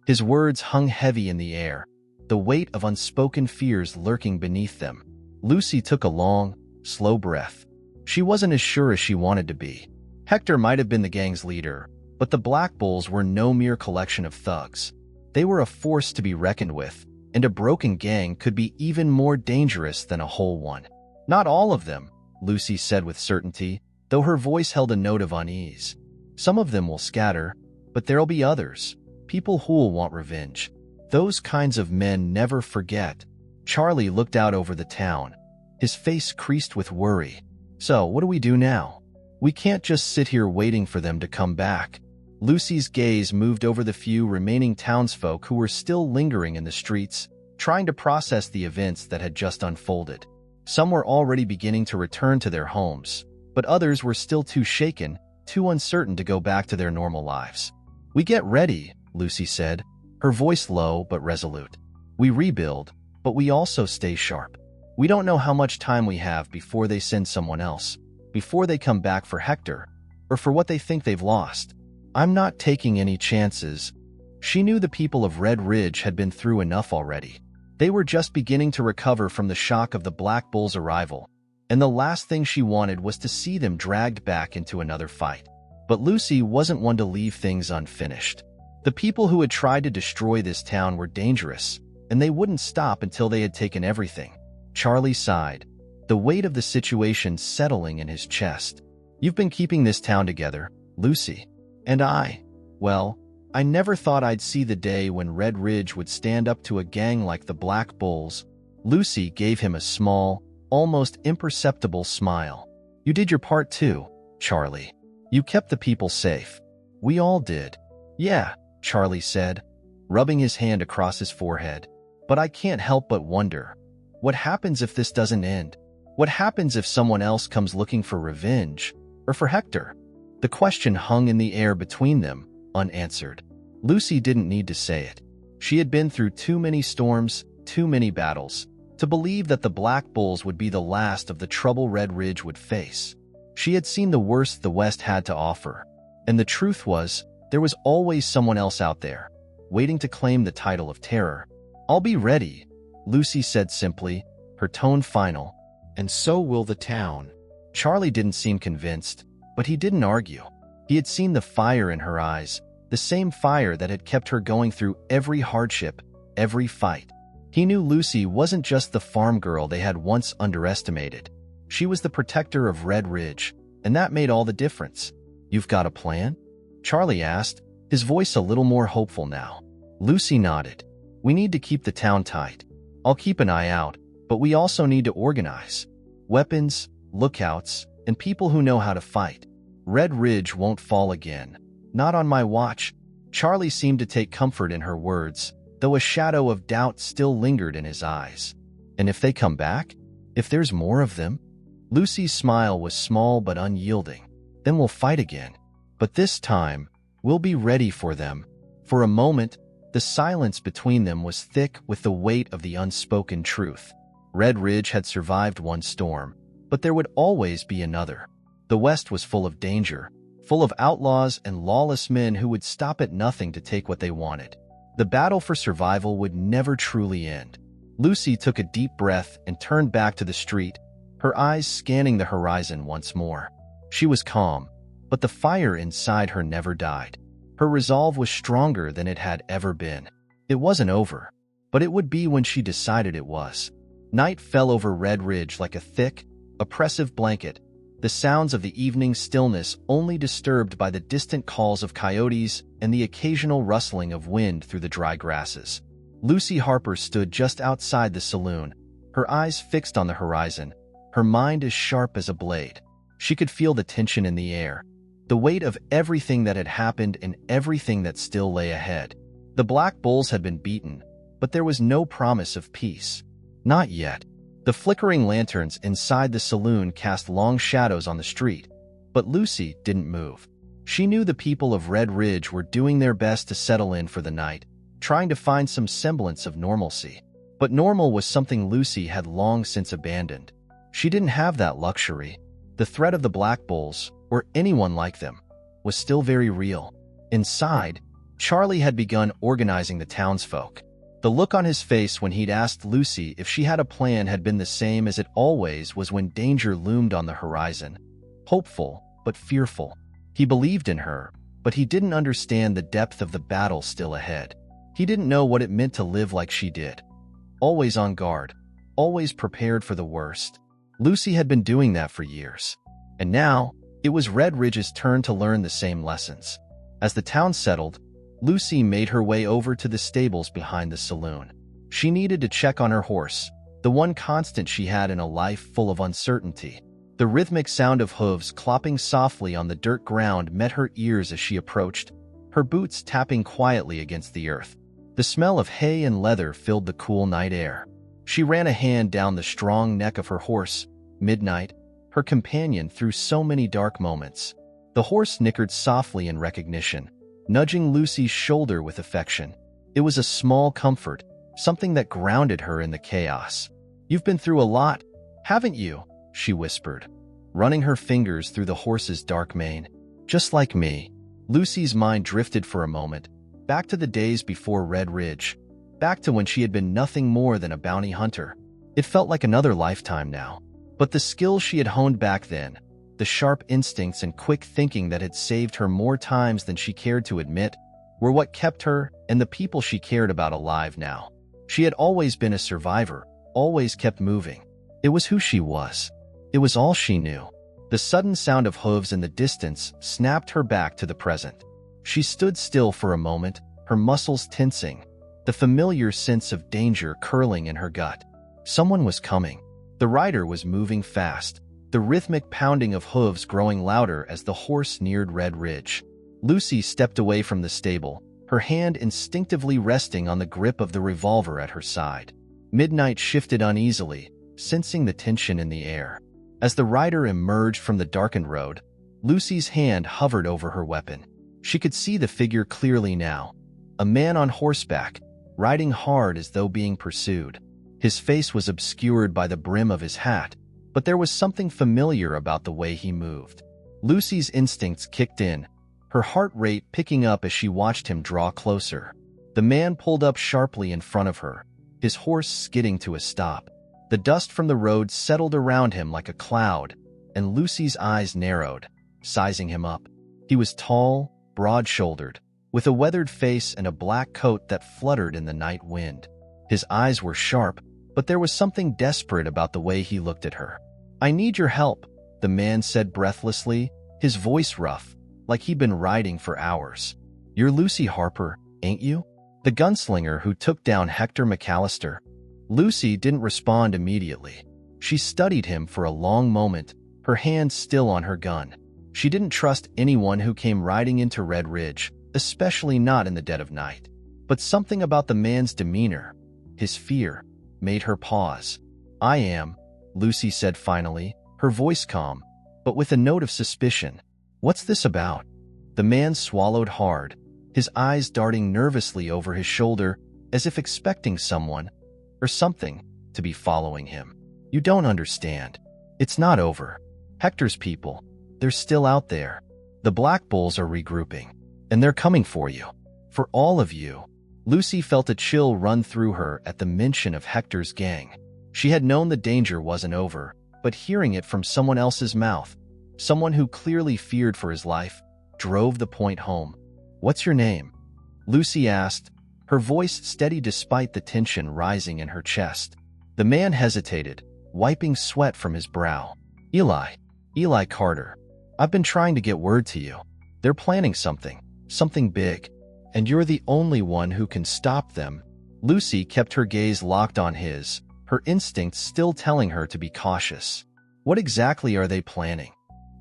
His words hung heavy in the air, the weight of unspoken fears lurking beneath them. Lucy took a long, slow breath. She wasn't as sure as she wanted to be. Hector might have been the gang's leader, but the Black Bulls were no mere collection of thugs. They were a force to be reckoned with, and a broken gang could be even more dangerous than a whole one. "Not all of them," Lucy said with certainty, though her voice held a note of unease. "Some of them will scatter, but there'll be others, people who'll want revenge. Those kinds of men never forget." Charlie looked out over the town, his face creased with worry. "So, what do we do now? We can't just sit here waiting for them to come back." Lucy's gaze moved over the few remaining townsfolk who were still lingering in the streets, trying to process the events that had just unfolded. Some were already beginning to return to their homes, but others were still too shaken, too uncertain to go back to their normal lives. "We get ready," Lucy said, her voice low but resolute. "We rebuild, but we also stay sharp. We don't know how much time we have before they send someone else, before they come back for Hector, or for what they think they've lost. I'm not taking any chances." She knew the people of Red Ridge had been through enough already. They were just beginning to recover from the shock of the Black Bulls' arrival, and the last thing she wanted was to see them dragged back into another fight. But Lucy wasn't one to leave things unfinished. The people who had tried to destroy this town were dangerous, and they wouldn't stop until they had taken everything. Charlie sighed, the weight of the situation settling in his chest. "You've been keeping this town together, Lucy. And well, I never thought I'd see the day when Red Ridge would stand up to a gang like the Black Bulls." Lucy gave him a small, almost imperceptible smile. "You did your part too, Charlie. You kept the people safe. We all did." "Yeah," Charlie said, rubbing his hand across his forehead. "But I can't help but wonder, what happens if this doesn't end? What happens if someone else comes looking for revenge, or for Hector?" The question hung in the air between them, unanswered. Lucy didn't need to say it. She had been through too many storms, too many battles, to believe that the Black Bulls would be the last of the trouble Red Ridge would face. She had seen the worst the West had to offer, and the truth was, there was always someone else out there, waiting to claim the title of terror. "I'll be ready," Lucy said simply, her tone final. "And so will the town." Charlie didn't seem convinced, but he didn't argue. He had seen the fire in her eyes, the same fire that had kept her going through every hardship, every fight. He knew Lucy wasn't just the farm girl they had once underestimated. She was the protector of Red Ridge, and that made all the difference. "You've got a plan?" Charlie asked, his voice a little more hopeful now. Lucy nodded. "We need to keep the town tight. I'll keep an eye out, but we also need to organize. Weapons, lookouts, and people who know how to fight. Red Ridge won't fall again. Not on my watch." Charlie seemed to take comfort in her words, though a shadow of doubt still lingered in his eyes. "And if they come back? If there's more of them?" Lucy's smile was small but unyielding. "Then we'll fight again. But this time, We'll be ready for them." For a moment, the silence between them was thick with the weight of the unspoken truth. Red Ridge had survived one storm, but there would always be another. The West was full of danger, full of outlaws and lawless men who would stop at nothing to take what they wanted. The battle for survival would never truly end. Lucy took a deep breath and turned back to the street, her eyes scanning the horizon once more. She was calm, but the fire inside her never died. Her resolve was stronger than it had ever been. It wasn't over, but it would be when she decided it was. Night fell over Red Ridge like a thick, oppressive blanket, the sounds of the evening stillness only disturbed by the distant calls of coyotes and the occasional rustling of wind through the dry grasses. Lucy Harper stood just outside the saloon, her eyes fixed on the horizon, her mind as sharp as a blade. She could feel the tension in the air, the weight of everything that had happened and everything that still lay ahead. The Black Bulls had been beaten, but there was no promise of peace. Not yet. The flickering lanterns inside the saloon cast long shadows on the street, but Lucy didn't move. She knew the people of Red Ridge were doing their best to settle in for the night, trying to find some semblance of normalcy. But normal was something Lucy had long since abandoned. She didn't have that luxury. The threat of the Black Bulls, or anyone like them, was still very real. Inside, Charlie had begun organizing the townsfolk. The look on his face when he'd asked Lucy if she had a plan had been the same as it always was when danger loomed on the horizon. Hopeful, but fearful. He believed in her, but he didn't understand the depth of the battle still ahead. He didn't know what it meant to live like she did. Always on guard, always prepared for the worst. Lucy had been doing that for years. And now, it was Red Ridge's turn to learn the same lessons. As the town settled, Lucy made her way over to the stables behind the saloon. She needed to check on her horse, the one constant she had in a life full of uncertainty. The rhythmic sound of hooves clopping softly on the dirt ground met her ears as she approached, her boots tapping quietly against the earth. The smell of hay and leather filled the cool night air. She ran a hand down the strong neck of her horse, Midnight, her companion through so many dark moments. The horse nickered softly in recognition, nudging Lucy's shoulder with affection. It was a small comfort, something that grounded her in the chaos. "You've been through a lot, haven't you?" she whispered, running her fingers through the horse's dark mane. "Just like me." Lucy's mind drifted for a moment, back to the days before Red Ridge, back to when she had been nothing more than a bounty hunter. It felt like another lifetime now. But the skills she had honed back then, the sharp instincts and quick thinking that had saved her more times than she cared to admit, were what kept her and the people she cared about alive now. She had always been a survivor, always kept moving. It was who she was. It was all she knew. The sudden sound of hooves in the distance snapped her back to the present. She stood still for a moment, her muscles tensing, the familiar sense of danger curling in her gut. Someone was coming. The rider was moving fast, the rhythmic pounding of hooves growing louder as the horse neared Red Ridge. Lucy stepped away from the stable, her hand instinctively resting on the grip of the revolver at her side. Midnight shifted uneasily, sensing the tension in the air. As the rider emerged from the darkened road, Lucy's hand hovered over her weapon. She could see the figure clearly now. A man on horseback, riding hard as though being pursued. His face was obscured by the brim of his hat, but there was something familiar about the way he moved. Lucy's instincts kicked in, her heart rate picking up as she watched him draw closer. The man pulled up sharply in front of her, his horse skidding to a stop. The dust from the road settled around him like a cloud, and Lucy's eyes narrowed, sizing him up. He was tall, broad-shouldered, with a weathered face and a black coat that fluttered in the night wind. His eyes were sharp, but there was something desperate about the way he looked at her. "I need your help," the man said breathlessly, his voice rough, like he'd been riding for hours. "You're Lucy Harper, ain't you? The gunslinger who took down Hector McAllister?" Lucy didn't respond immediately. She studied him for a long moment, her hand still on her gun. She didn't trust anyone who came riding into Red Ridge, especially not in the dead of night. But something about the man's demeanor, his fear, made her pause. "I am," Lucy said finally, her voice calm, but with a note of suspicion. "What's this about?" The man swallowed hard, his eyes darting nervously over his shoulder as if expecting someone, or something, to be following him. You don't understand. It's not over. Hector's people, they're still out there. The Black Bulls are regrouping, and they're coming for you. For all of you. Lucy felt a chill run through her at the mention of Hector's gang. She had known the danger wasn't over, but hearing it from someone else's mouth, someone who clearly feared for his life, drove the point home. What's your name? Lucy asked, her voice steady despite the tension rising in her chest. The man hesitated, wiping sweat from his brow. Eli Carter. I've been trying to get word to you. They're planning something big, and you're the only one who can stop them. Lucy kept her gaze locked on his, her instincts still telling her to be cautious. What exactly are they planning?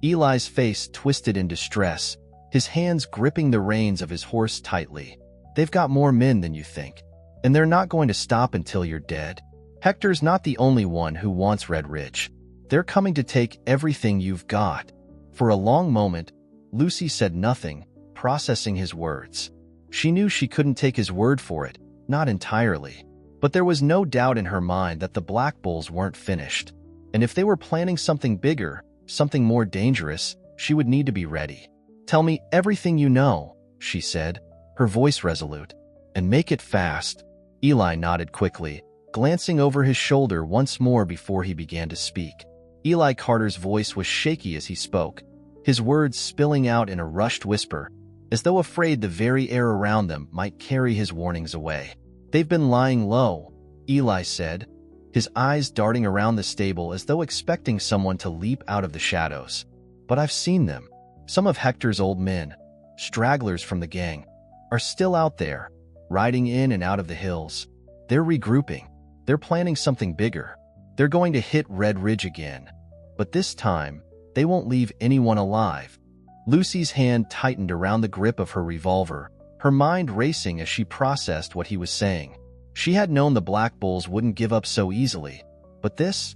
Eli's face twisted in distress, his hands gripping the reins of his horse tightly. They've got more men than you think, and they're not going to stop until you're dead. Hector's not the only one who wants Red Ridge. They're coming to take everything you've got. For a long moment, Lucy said nothing, processing his words. She knew she couldn't take his word for it, not entirely. But there was no doubt in her mind that the Black Bulls weren't finished. And if they were planning something bigger, something more dangerous, she would need to be ready. Tell me everything you know, she said, her voice resolute. And make it fast. Eli nodded quickly, glancing over his shoulder once more before he began to speak. Eli Carter's voice was shaky as he spoke, his words spilling out in a rushed whisper, as though afraid the very air around them might carry his warnings away. They've been lying low, Eli said, his eyes darting around the stable as though expecting someone to leap out of the shadows. But I've seen them. Some of Hector's old men, stragglers from the gang, are still out there, riding in and out of the hills. They're regrouping. They're planning something bigger. They're going to hit Red Ridge again. But this time, they won't leave anyone alive. Lucy's hand tightened around the grip of her revolver, her mind racing as she processed what he was saying. She had known the Black Bulls wouldn't give up so easily, but this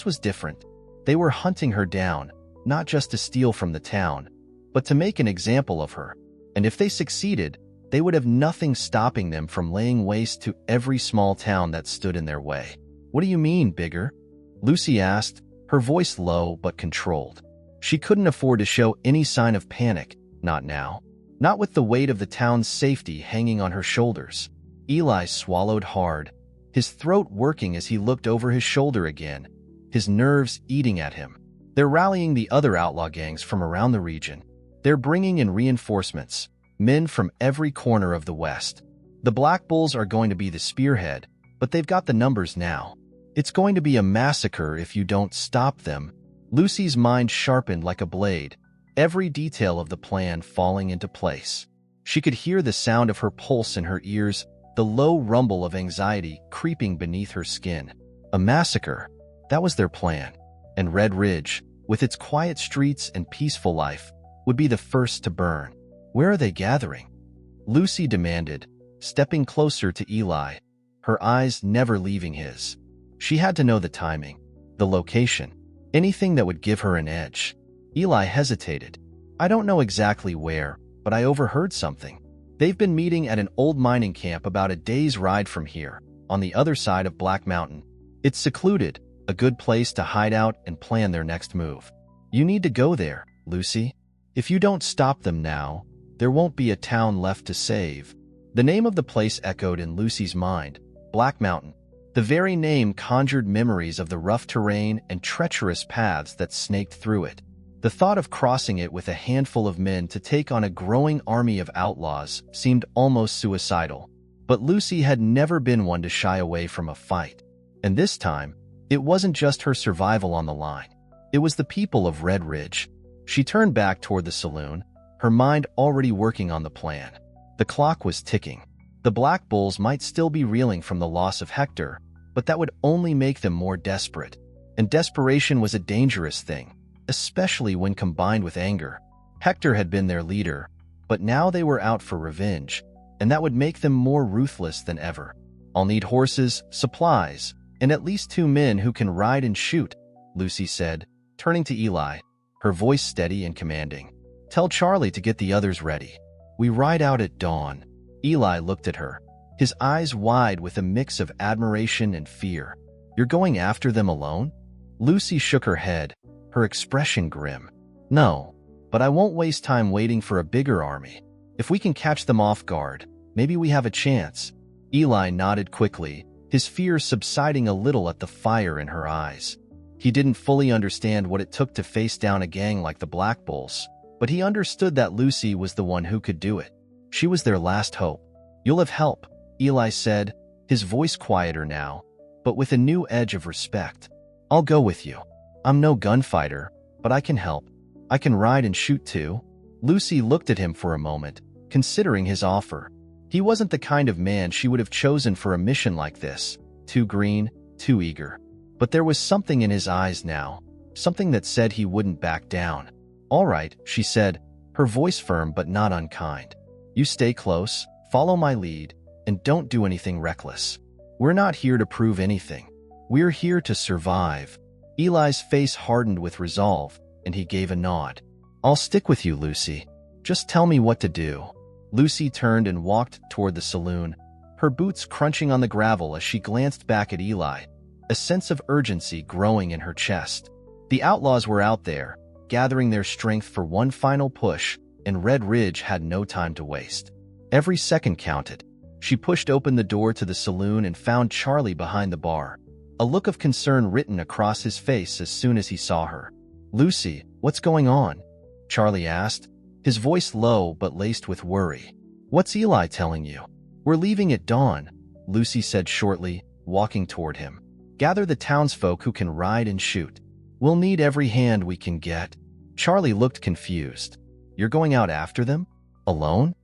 was different. They were hunting her down, not just to steal from the town, but to make an example of her. And if they succeeded, they would have nothing stopping them from laying waste to every small town that stood in their way. What do you mean, bigger? Lucy asked, her voice low but controlled. She couldn't afford to show any sign of panic, not now. Not with the weight of the town's safety hanging on her shoulders. Eli swallowed hard, his throat working as he looked over his shoulder again, his nerves eating at him. They're rallying the other outlaw gangs from around the region. They're bringing in reinforcements, men from every corner of the West. The Black Bulls are going to be the spearhead, but they've got the numbers now. It's going to be a massacre if you don't stop them. Lucy's mind sharpened like a blade, every detail of the plan falling into place. She could hear the sound of her pulse in her ears, the low rumble of anxiety creeping beneath her skin. A massacre. That was their plan. And Red Ridge, with its quiet streets and peaceful life, would be the first to burn. Where are they gathering? Lucy demanded, stepping closer to Eli, her eyes never leaving his. She had to know the timing, the location, anything that would give her an edge. Eli hesitated. I don't know exactly where, but I overheard something. They've been meeting at an old mining camp about a day's ride from here, on the other side of Black Mountain. It's secluded, a good place to hide out and plan their next move. You need to go there, Lucy. If you don't stop them now, there won't be a town left to save. The name of the place echoed in Lucy's mind, Black Mountain. The very name conjured memories of the rough terrain and treacherous paths that snaked through it. The thought of crossing it with a handful of men to take on a growing army of outlaws seemed almost suicidal. But Lucy had never been one to shy away from a fight. And this time, it wasn't just her survival on the line. It was the people of Red Ridge. She turned back toward the saloon, her mind already working on the plan. The clock was ticking. The Black Bulls might still be reeling from the loss of Hector, but that would only make them more desperate. And desperation was a dangerous thing, especially when combined with anger. Hector had been their leader, but now they were out for revenge, and that would make them more ruthless than ever. I'll need horses, supplies, and at least 2 men who can ride and shoot, Lucy said, turning to Eli, her voice steady and commanding. Tell Charlie to get the others ready. We ride out at dawn." Eli looked at her, his eyes wide with a mix of admiration and fear. "You're going after them alone?" Lucy shook her head, her expression grim. "No, but I won't waste time waiting for a bigger army. If we can catch them off guard, maybe we have a chance." Eli nodded quickly, his fear subsiding a little at the fire in her eyes. He didn't fully understand what it took to face down a gang like the Black Bulls, but he understood that Lucy was the one who could do it. She was their last hope. "You'll have help," Eli said, his voice quieter now, but with a new edge of respect. "I'll go with you. I'm no gunfighter, but I can help. I can ride and shoot too." Lucy looked at him for a moment, considering his offer. He wasn't the kind of man she would have chosen for a mission like this, too green, too eager. But there was something in his eyes now, something that said he wouldn't back down. "All right," she said, her voice firm but not unkind. "You stay close, follow my lead, and don't do anything reckless. We're not here to prove anything. We're here to survive." Eli's face hardened with resolve, and he gave a nod. "I'll stick with you, Lucy. Just tell me what to do." Lucy turned and walked toward the saloon, her boots crunching on the gravel as she glanced back at Eli, a sense of urgency growing in her chest. The outlaws were out there, gathering their strength for one final push, and Red Ridge had no time to waste. Every second counted. She pushed open the door to the saloon and found Charlie behind the bar, a look of concern written across his face as soon as he saw her. "Lucy, what's going on?" Charlie asked, his voice low but laced with worry. "What's Eli telling you?" "We're leaving at dawn," Lucy said shortly, walking toward him. "Gather the townsfolk who can ride and shoot. We'll need every hand we can get." Charlie looked confused. "You're going out after them? Alone?"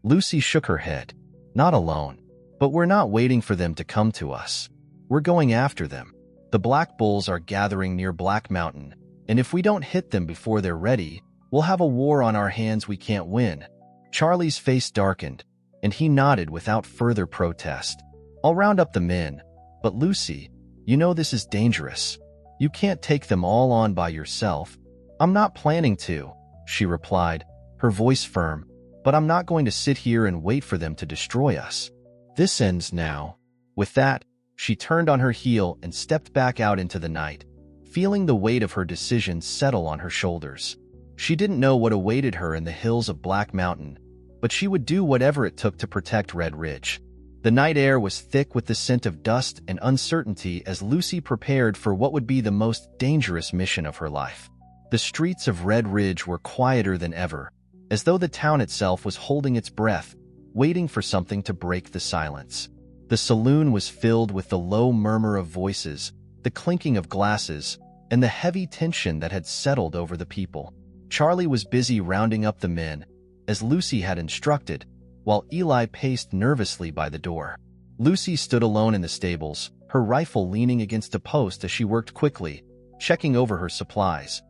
Lucy shook her head. "Not alone, but we're not waiting for them to come to us. We're going after them. The Black Bulls are gathering near Black Mountain, and if we don't hit them before they're ready, we'll have a war on our hands we can't win." Charlie's face darkened, and he nodded without further protest. "I'll round up the men, but Lucy, you know this is dangerous. You can't take them all on by yourself." "I'm not planning to," she replied, her voice firm, "but I'm not going to sit here and wait for them to destroy us. This ends now." With that, she turned on her heel and stepped back out into the night, feeling the weight of her decision settle on her shoulders. She didn't know what awaited her in the hills of Black Mountain, but she would do whatever it took to protect Red Ridge. The night air was thick with the scent of dust and uncertainty as Lucy prepared for what would be the most dangerous mission of her life. The streets of Red Ridge were quieter than ever, as though the town itself was holding its breath, waiting for something to break the silence. The saloon was filled with the low murmur of voices, the clinking of glasses, and the heavy tension that had settled over the people. Charlie was busy rounding up the men, as Lucy had instructed, while Eli paced nervously by the door. Lucy stood alone in the stables, her rifle leaning against a post as she worked quickly, checking over her supplies.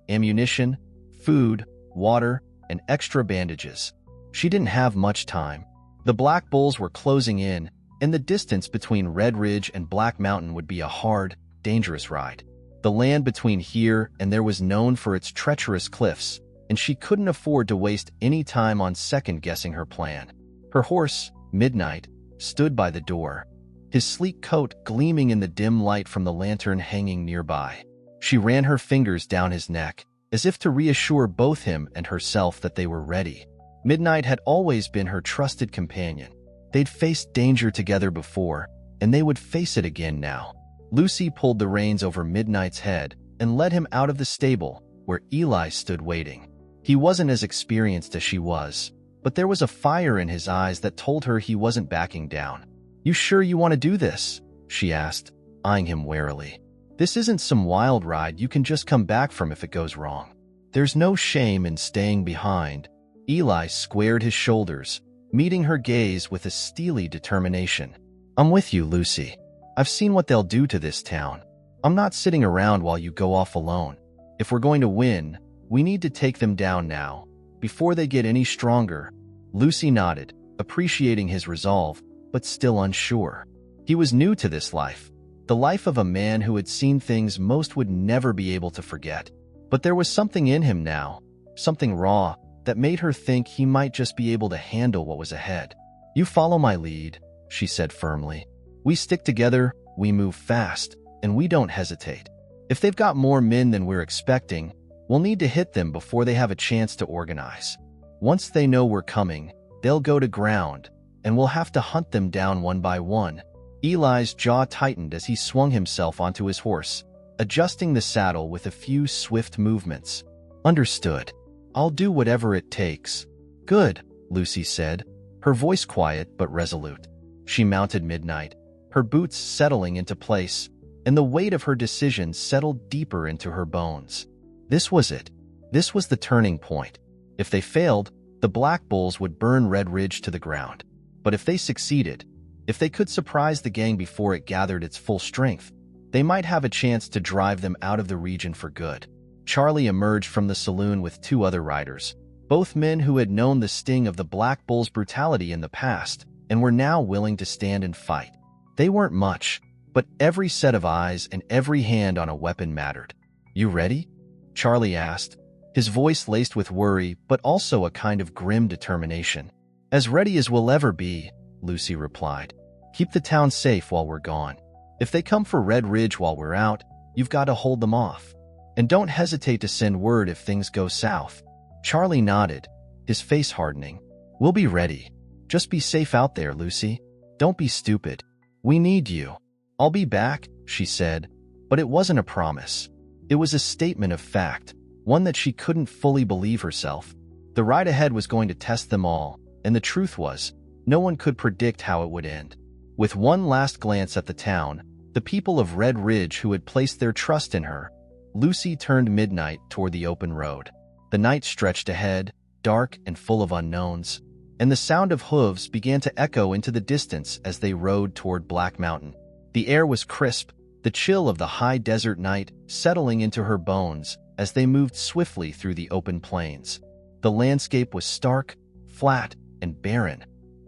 Ammunition, food, water, and extra bandages. She didn't have much time. The Black Bulls were closing in, and the distance between Red Ridge and Black Mountain would be a hard, dangerous ride. The land between here and there was known for its treacherous cliffs, and she couldn't afford to waste any time on second-guessing her plan. Her horse, Midnight, stood by the door, his sleek coat gleaming in the dim light from the lantern hanging nearby. She ran her fingers down his neck, as if to reassure both him and herself that they were ready. Midnight had always been her trusted companion. They'd faced danger together before, and they would face it again now. Lucy pulled the reins over Midnight's head and led him out of the stable, where Eli stood waiting. He wasn't as experienced as she was, but there was a fire in his eyes that told her he wasn't backing down. "You sure you want to do this?" she asked, eyeing him warily. "This isn't some wild ride you can just come back from if it goes wrong. There's no shame in staying behind." Eli squared his shoulders, meeting her gaze with a steely determination. "I'm with you, Lucy. I've seen what they'll do to this town. I'm not sitting around while you go off alone. If we're going to win, we need to take them down now, before they get any stronger." Lucy nodded, appreciating his resolve, but still unsure. He was new to this life, the life of a man who had seen things most would never be able to forget. But there was something in him now, something raw, that made her think he might just be able to handle what was ahead. "You follow my lead," she said firmly. "We stick together, we move fast, and we don't hesitate. If they've got more men than we're expecting, we'll need to hit them before they have a chance to organize. Once they know we're coming, they'll go to ground, and we'll have to hunt them down one by one." Eli's jaw tightened as he swung himself onto his horse, adjusting the saddle with a few swift movements. "Understood. I'll do whatever it takes." "Good," Lucy said, her voice quiet but resolute. She mounted Midnight, her boots settling into place, and the weight of her decision settled deeper into her bones. This was it. This was the turning point. If they failed, the Black Bulls would burn Red Ridge to the ground. But if they succeeded, if they could surprise the gang before it gathered its full strength, they might have a chance to drive them out of the region for good. Charlie emerged from the saloon with two other riders, both men who had known the sting of the Black Bull's brutality in the past and were now willing to stand and fight. They weren't much, but every set of eyes and every hand on a weapon mattered. "You ready?" Charlie asked, his voice laced with worry but also a kind of grim determination. "As ready as we'll ever be," Lucy replied. "Keep the town safe while we're gone. If they come for Red Ridge while we're out, you've got to hold them off. And don't hesitate to send word if things go south." Charlie nodded, his face hardening. "We'll be ready. Just be safe out there, Lucy. Don't be stupid. We need you." "I'll be back," she said, but it wasn't a promise. It was a statement of fact, one that she couldn't fully believe herself. The ride ahead was going to test them all, and the truth was, no one could predict how it would end. With one last glance at the town, the people of Red Ridge who had placed their trust in her, Lucy turned Midnight toward the open road. The night stretched ahead, dark and full of unknowns, and the sound of hooves began to echo into the distance as they rode toward Black Mountain. The air was crisp, the chill of the high desert night settling into her bones as they moved swiftly through the open plains. The landscape was stark, flat, and barren,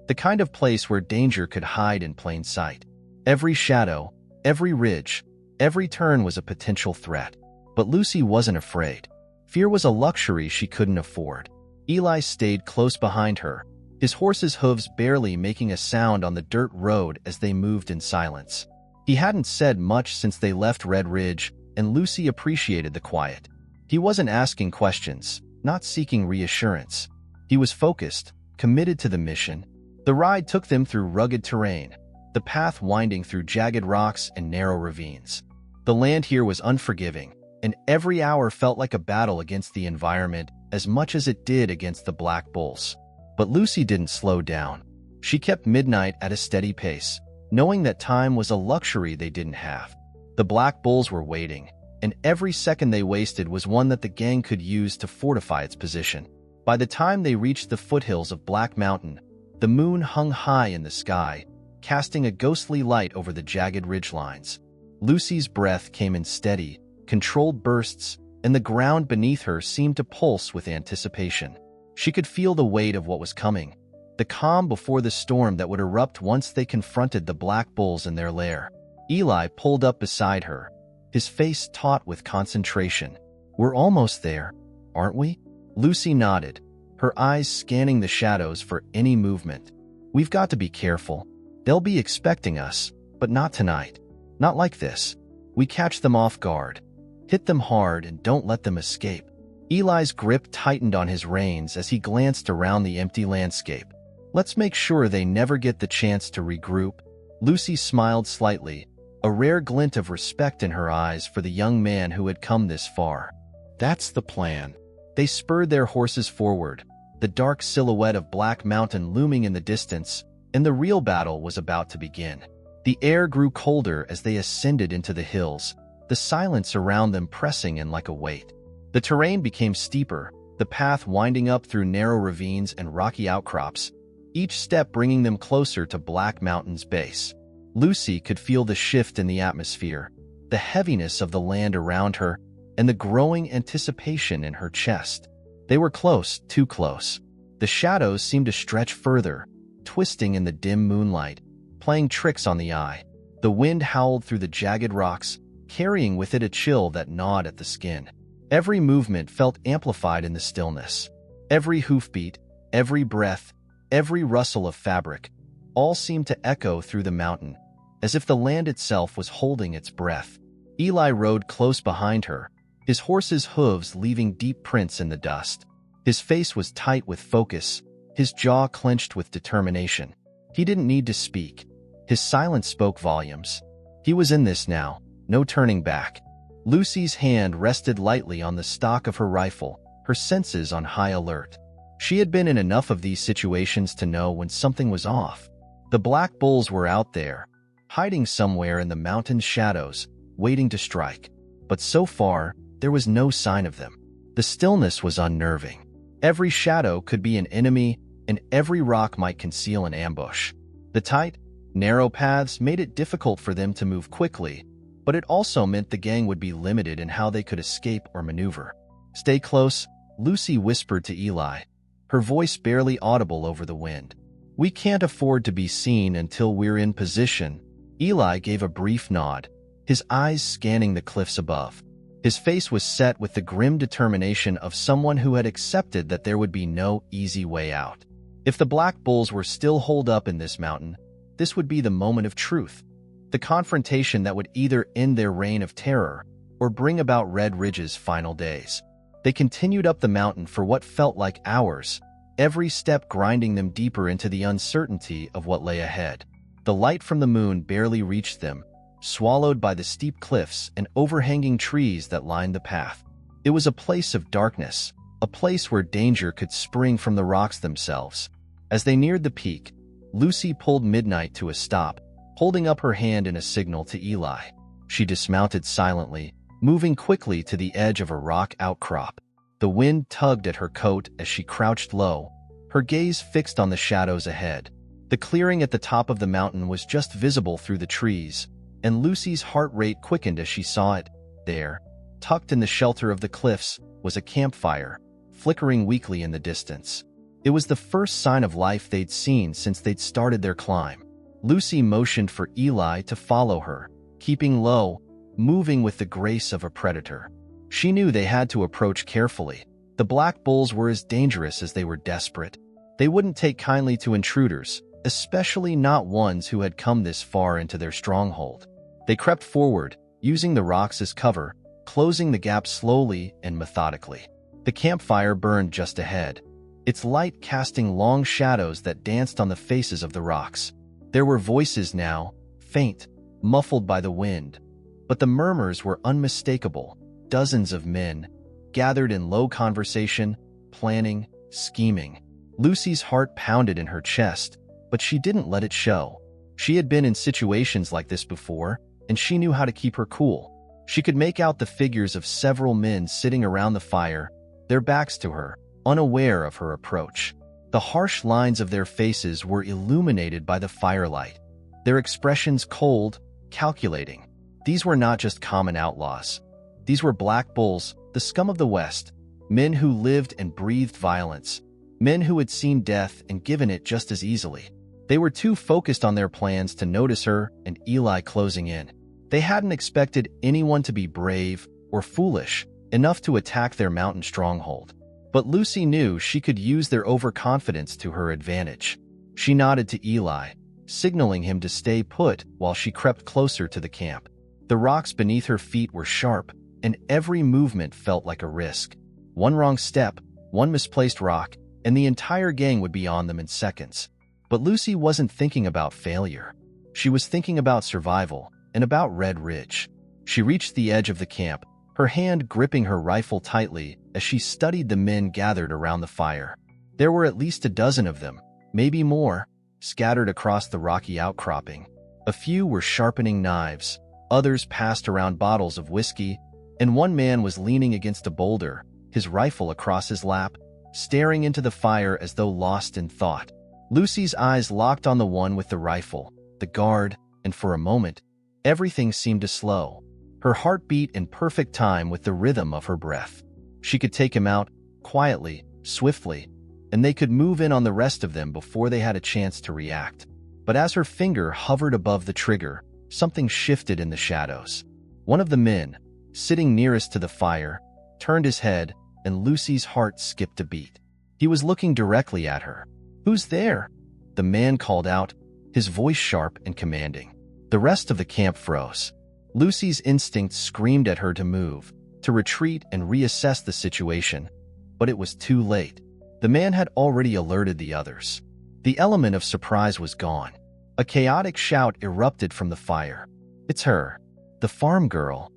the kind of place where danger could hide in plain sight. Every shadow, every ridge, every turn was a potential threat. But Lucy wasn't afraid. Fear was a luxury she couldn't afford. Eli stayed close behind her, his horse's hooves barely making a sound on the dirt road as they moved in silence. He hadn't said much since they left Red Ridge, and Lucy appreciated the quiet. He wasn't asking questions, not seeking reassurance. He was focused, committed to the mission. The ride took them through rugged terrain, the path winding through jagged rocks and narrow ravines. The land here was unforgiving, and every hour felt like a battle against the environment as much as it did against the Black Bulls. But Lucy didn't slow down. She kept Midnight at a steady pace, knowing that time was a luxury they didn't have. The Black Bulls were waiting, and every second they wasted was one that the gang could use to fortify its position. By the time they reached the foothills of Black Mountain, the moon hung high in the sky, casting a ghostly light over the jagged ridgelines. Lucy's breath came in steady, controlled bursts, and the ground beneath her seemed to pulse with anticipation. She could feel the weight of what was coming, the calm before the storm that would erupt once they confronted the Black Bulls in their lair. Eli pulled up beside her, his face taut with concentration. "We're almost there, aren't we?" Lucy nodded, her eyes scanning the shadows for any movement. "We've got to be careful. They'll be expecting us, but not tonight. Not like this. We catch them off guard. Hit them hard and don't let them escape." Eli's grip tightened on his reins as he glanced around the empty landscape. "Let's make sure they never get the chance to regroup." Lucy smiled slightly, a rare glint of respect in her eyes for the young man who had come this far. "That's the plan." They spurred their horses forward, the dark silhouette of Black Mountain looming in the distance, and the real battle was about to begin. The air grew colder as they ascended into the hills, the silence around them pressing in like a weight. The terrain became steeper, the path winding up through narrow ravines and rocky outcrops, each step bringing them closer to Black Mountain's base. Lucy could feel the shift in the atmosphere, the heaviness of the land around her, and the growing anticipation in her chest. They were close, too close. The shadows seemed to stretch further, twisting in the dim moonlight, playing tricks on the eye. The wind howled through the jagged rocks, carrying with it a chill that gnawed at the skin. Every movement felt amplified in the stillness. Every hoofbeat, every breath, every rustle of fabric, all seemed to echo through the mountain, as if the land itself was holding its breath. Eli rode close behind her, his horse's hooves leaving deep prints in the dust. His face was tight with focus, his jaw clenched with determination. He didn't need to speak. His silence spoke volumes. He was in this now, no turning back. Lucy's hand rested lightly on the stock of her rifle, her senses on high alert. She had been in enough of these situations to know when something was off. The black bulls were out there, hiding somewhere in the mountain's shadows, waiting to strike. But so far, there was no sign of them. The stillness was unnerving. Every shadow could be an enemy, and every rock might conceal an ambush. The tight, narrow paths made it difficult for them to move quickly, but it also meant the gang would be limited in how they could escape or maneuver. "Stay close," Lucy whispered to Eli, her voice barely audible over the wind. "We can't afford to be seen until we're in position." Eli gave a brief nod, his eyes scanning the cliffs above. His face was set with the grim determination of someone who had accepted that there would be no easy way out. If the black bulls were still holed up in this mountain, this would be the moment of truth, the confrontation that would either end their reign of terror or bring about Red Ridge's final days. They continued up the mountain for what felt like hours, every step grinding them deeper into the uncertainty of what lay ahead. The light from the moon barely reached them, swallowed by the steep cliffs and overhanging trees that lined the path. It was a place of darkness, a place where danger could spring from the rocks themselves. As they neared the peak, Lucy pulled Midnight to a stop, holding up her hand in a signal to Eli. She dismounted silently, moving quickly to the edge of a rock outcrop. The wind tugged at her coat as she crouched low, her gaze fixed on the shadows ahead. The clearing at the top of the mountain was just visible through the trees, and Lucy's heart rate quickened as she saw it. There, tucked in the shelter of the cliffs, was a campfire, flickering weakly in the distance. It was the first sign of life they'd seen since they'd started their climb. Lucy motioned for Eli to follow her, keeping low, moving with the grace of a predator. She knew they had to approach carefully. The black bulls were as dangerous as they were desperate. They wouldn't take kindly to intruders, especially not ones who had come this far into their stronghold. They crept forward, using the rocks as cover, closing the gap slowly and methodically. The campfire burned just ahead, its light casting long shadows that danced on the faces of the rocks. There were voices now, faint, muffled by the wind, but the murmurs were unmistakable. Dozens of men, gathered in low conversation, planning, scheming. Lucy's heart pounded in her chest, but she didn't let it show. She had been in situations like this before, and she knew how to keep her cool. She could make out the figures of several men sitting around the fire, their backs to her, unaware of her approach. The harsh lines of their faces were illuminated by the firelight, their expressions cold, calculating. These were not just common outlaws. These were black bulls, the scum of the West, men who lived and breathed violence, men who had seen death and given it just as easily. They were too focused on their plans to notice her and Eli closing in. They hadn't expected anyone to be brave or foolish enough to attack their mountain stronghold. But Lucy knew she could use their overconfidence to her advantage. She nodded to Eli, signaling him to stay put while she crept closer to the camp. The rocks beneath her feet were sharp, and every movement felt like a risk. One wrong step, one misplaced rock, and the entire gang would be on them in seconds. But Lucy wasn't thinking about failure. She was thinking about survival and about Red Ridge. She reached the edge of the camp, her hand gripping her rifle tightly as she studied the men gathered around the fire. There were at least a dozen of them, maybe more, scattered across the rocky outcropping. A few were sharpening knives, others passed around bottles of whiskey, and one man was leaning against a boulder, his rifle across his lap, staring into the fire as though lost in thought. Lucy's eyes locked on the one with the rifle, the guard, and for a moment, everything seemed to slow. Her heart beat in perfect time with the rhythm of her breath. She could take him out, quietly, swiftly, and they could move in on the rest of them before they had a chance to react. But as her finger hovered above the trigger, something shifted in the shadows. One of the men, sitting nearest to the fire, turned his head, and Lucy's heart skipped a beat. He was looking directly at her. "Who's there?" the man called out, his voice sharp and commanding. The rest of the camp froze. Lucy's instincts screamed at her to move, to retreat and reassess the situation, but it was too late. The man had already alerted the others. The element of surprise was gone. A chaotic shout erupted from the fire. "It's her, the farm girl."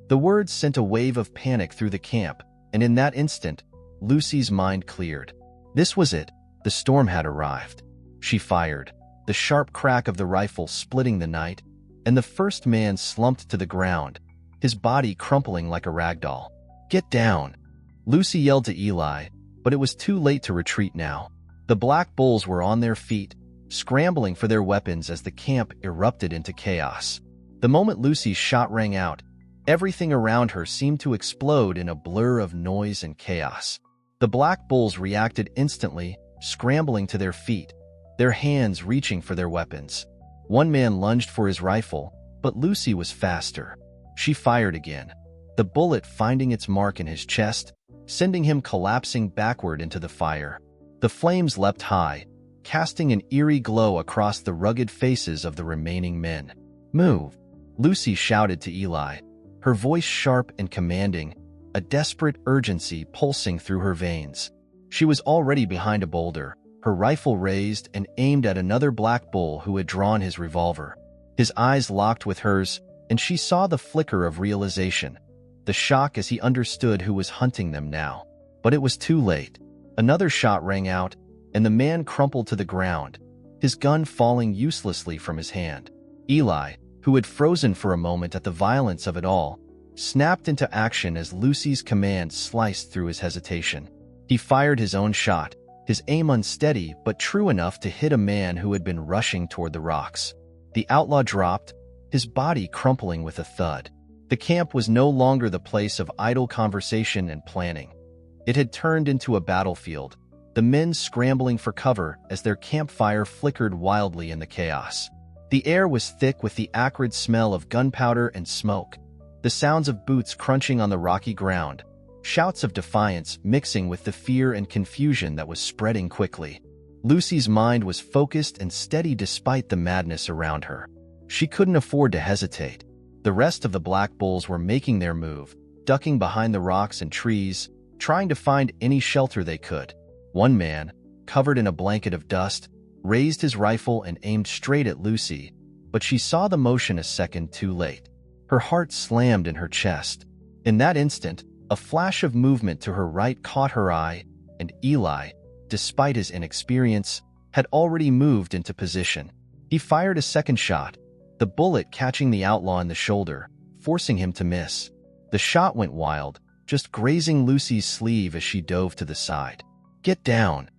The words sent a wave of panic through the camp, and in that instant, Lucy's mind cleared. This was it. The storm had arrived. She fired, the sharp crack of the rifle splitting the night, and the first man slumped to the ground, his body crumpling like a rag doll. "Get down!" Lucy yelled to Eli, but it was too late to retreat now. The Black Bulls were on their feet, scrambling for their weapons as the camp erupted into chaos. The moment Lucy's shot rang out, everything around her seemed to explode in a blur of noise and chaos. The Black Bulls reacted instantly, scrambling to their feet, their hands reaching for their weapons. One man lunged for his rifle, but Lucy was faster. She fired again, the bullet finding its mark in his chest, sending him collapsing backward into the fire. The flames leapt high, casting an eerie glow across the rugged faces of the remaining men. "Move!" Lucy shouted to Eli, her voice sharp and commanding, a desperate urgency pulsing through her veins. She was already behind a boulder, her rifle raised and aimed at another Black Bull who had drawn his revolver. His eyes locked with hers, and she saw the flicker of realization, the shock as he understood who was hunting them now. But it was too late. Another shot rang out, and the man crumpled to the ground, his gun falling uselessly from his hand. Eli, who had frozen for a moment at the violence of it all, snapped into action as Lucy's command sliced through his hesitation. He fired his own shot, his aim unsteady but true enough to hit a man who had been rushing toward the rocks. The outlaw dropped, his body crumpling with a thud. The camp was no longer the place of idle conversation and planning. It had turned into a battlefield, the men scrambling for cover as their campfire flickered wildly in the chaos. The air was thick with the acrid smell of gunpowder and smoke, the sounds of boots crunching on the rocky ground, shouts of defiance mixing with the fear and confusion that was spreading quickly. Lucy's mind was focused and steady despite the madness around her. She couldn't afford to hesitate. The rest of the Black Bulls were making their move, ducking behind the rocks and trees, trying to find any shelter they could. One man, covered in a blanket of dust, raised his rifle and aimed straight at Lucy, but she saw the motion a second too late. Her heart slammed in her chest. In that instant, a flash of movement to her right caught her eye, and Eli, despite his inexperience, had already moved into position. He fired a second shot, the bullet catching the outlaw in the shoulder, forcing him to miss. The shot went wild, just grazing Lucy's sleeve as she dove to the side. "Get down!"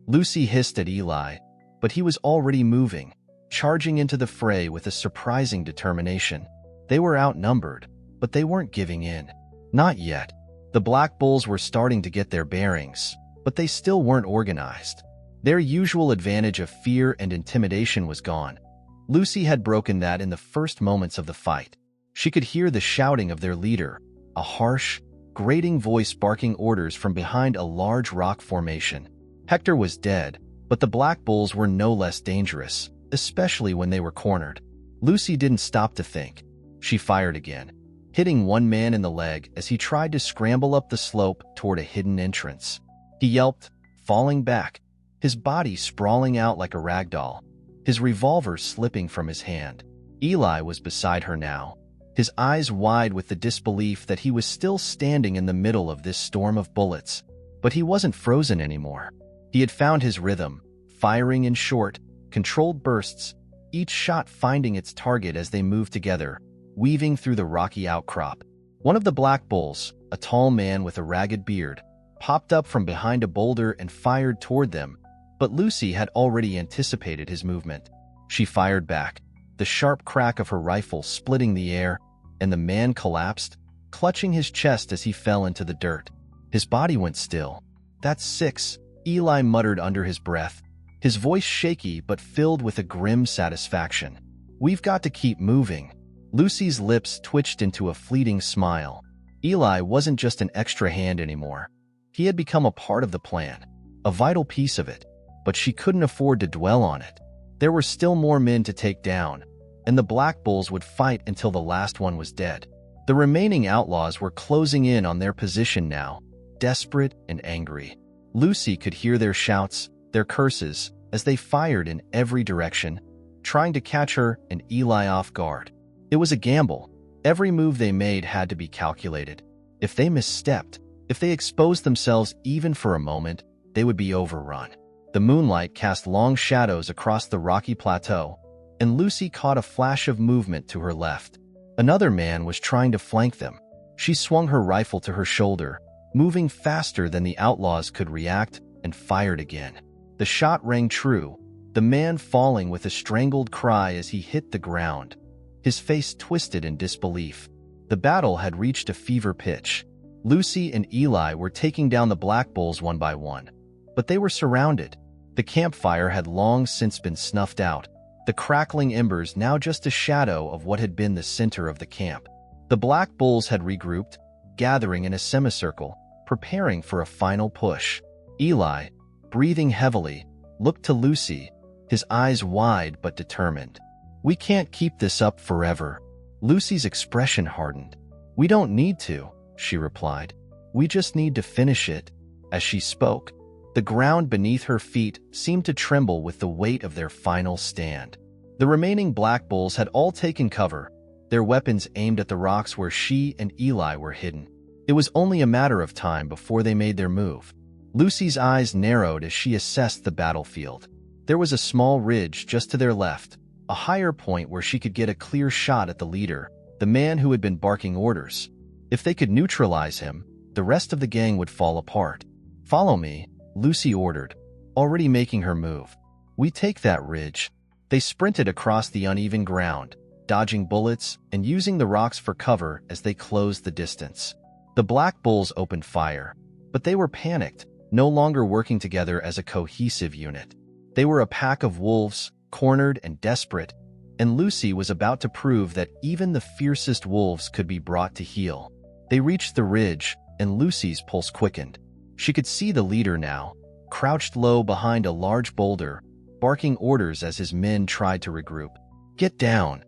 Lucy hissed at Eli, but he was already moving, charging into the fray with a surprising determination. They were outnumbered, but they weren't giving in. Not yet. The Black Bulls were starting to get their bearings, but they still weren't organized. Their usual advantage of fear and intimidation was gone. Lucy had broken that in the first moments of the fight. She could hear the shouting of their leader, a harsh, grating voice barking orders from behind a large rock formation. Hector was dead, but the Black Bulls were no less dangerous, especially when they were cornered. Lucy didn't stop to think. She fired again, hitting one man in the leg as he tried to scramble up the slope toward a hidden entrance. He yelped, falling back, his body sprawling out like a rag doll, his revolver slipping from his hand. Eli was beside her now, his eyes wide with the disbelief that he was still standing in the middle of this storm of bullets. But he wasn't frozen anymore. He had found his rhythm, firing in short, controlled bursts, each shot finding its target as they moved together, weaving through the rocky outcrop. One of the Black Bulls, a tall man with a ragged beard, popped up from behind a boulder and fired toward them, but Lucy had already anticipated his movement. She fired back, the sharp crack of her rifle splitting the air, and the man collapsed, clutching his chest as he fell into the dirt. His body went still. "That's 6, Eli muttered under his breath, his voice shaky but filled with a grim satisfaction. "We've got to keep moving." Lucy's lips twitched into a fleeting smile. Eli wasn't just an extra hand anymore. He had become a part of the plan. a vital piece of it, but she couldn't afford to dwell on it. There were still more men to take down, and the Black Bulls would fight until the last one was dead. The remaining outlaws were closing in on their position now, desperate and angry. Lucy could hear their shouts, their curses, as they fired in every direction, trying to catch her and Eli off guard. It was a gamble. Every move they made had to be calculated. If they misstepped, if they exposed themselves even for a moment, they would be overrun. The moonlight cast long shadows across the rocky plateau, and Lucy caught a flash of movement to her left. Another man was trying to flank them. She swung her rifle to her shoulder, moving faster than the outlaws could react, and fired again. The shot rang true, the man falling with a strangled cry as he hit the ground. His face twisted in disbelief. The battle had reached a fever pitch. Lucy and Eli were taking down the Black Bulls one by one. But they were surrounded. The campfire had long since been snuffed out, the crackling embers now just a shadow of what had been the center of the camp. The Black Bulls had regrouped, gathering in a semicircle, preparing for a final push. Eli, breathing heavily, looked to Lucy, his eyes wide but determined. "We can't keep this up forever." Lucy's expression hardened. "We don't need to," she replied. "We just need to finish it." As she spoke, the ground beneath her feet seemed to tremble with the weight of their final stand. The remaining Black Bulls had all taken cover, their weapons aimed at the rocks where she and Eli were hidden. It was only a matter of time before they made their move. Lucy's eyes narrowed as she assessed the battlefield. There was a small ridge just to their left, a higher point where she could get a clear shot at the leader, the man who had been barking orders. If they could neutralize him, the rest of the gang would fall apart. "Follow me," Lucy ordered, already making her move. "We take that ridge." They sprinted across the uneven ground, dodging bullets and using the rocks for cover as they closed the distance. The Black Bulls opened fire, but they were panicked, no longer working together as a cohesive unit. They were a pack of wolves, cornered and desperate, and Lucy was about to prove that even the fiercest wolves could be brought to heel. They reached the ridge, and Lucy's pulse quickened. She could see the leader now, crouched low behind a large boulder, barking orders as his men tried to regroup. "Get down,"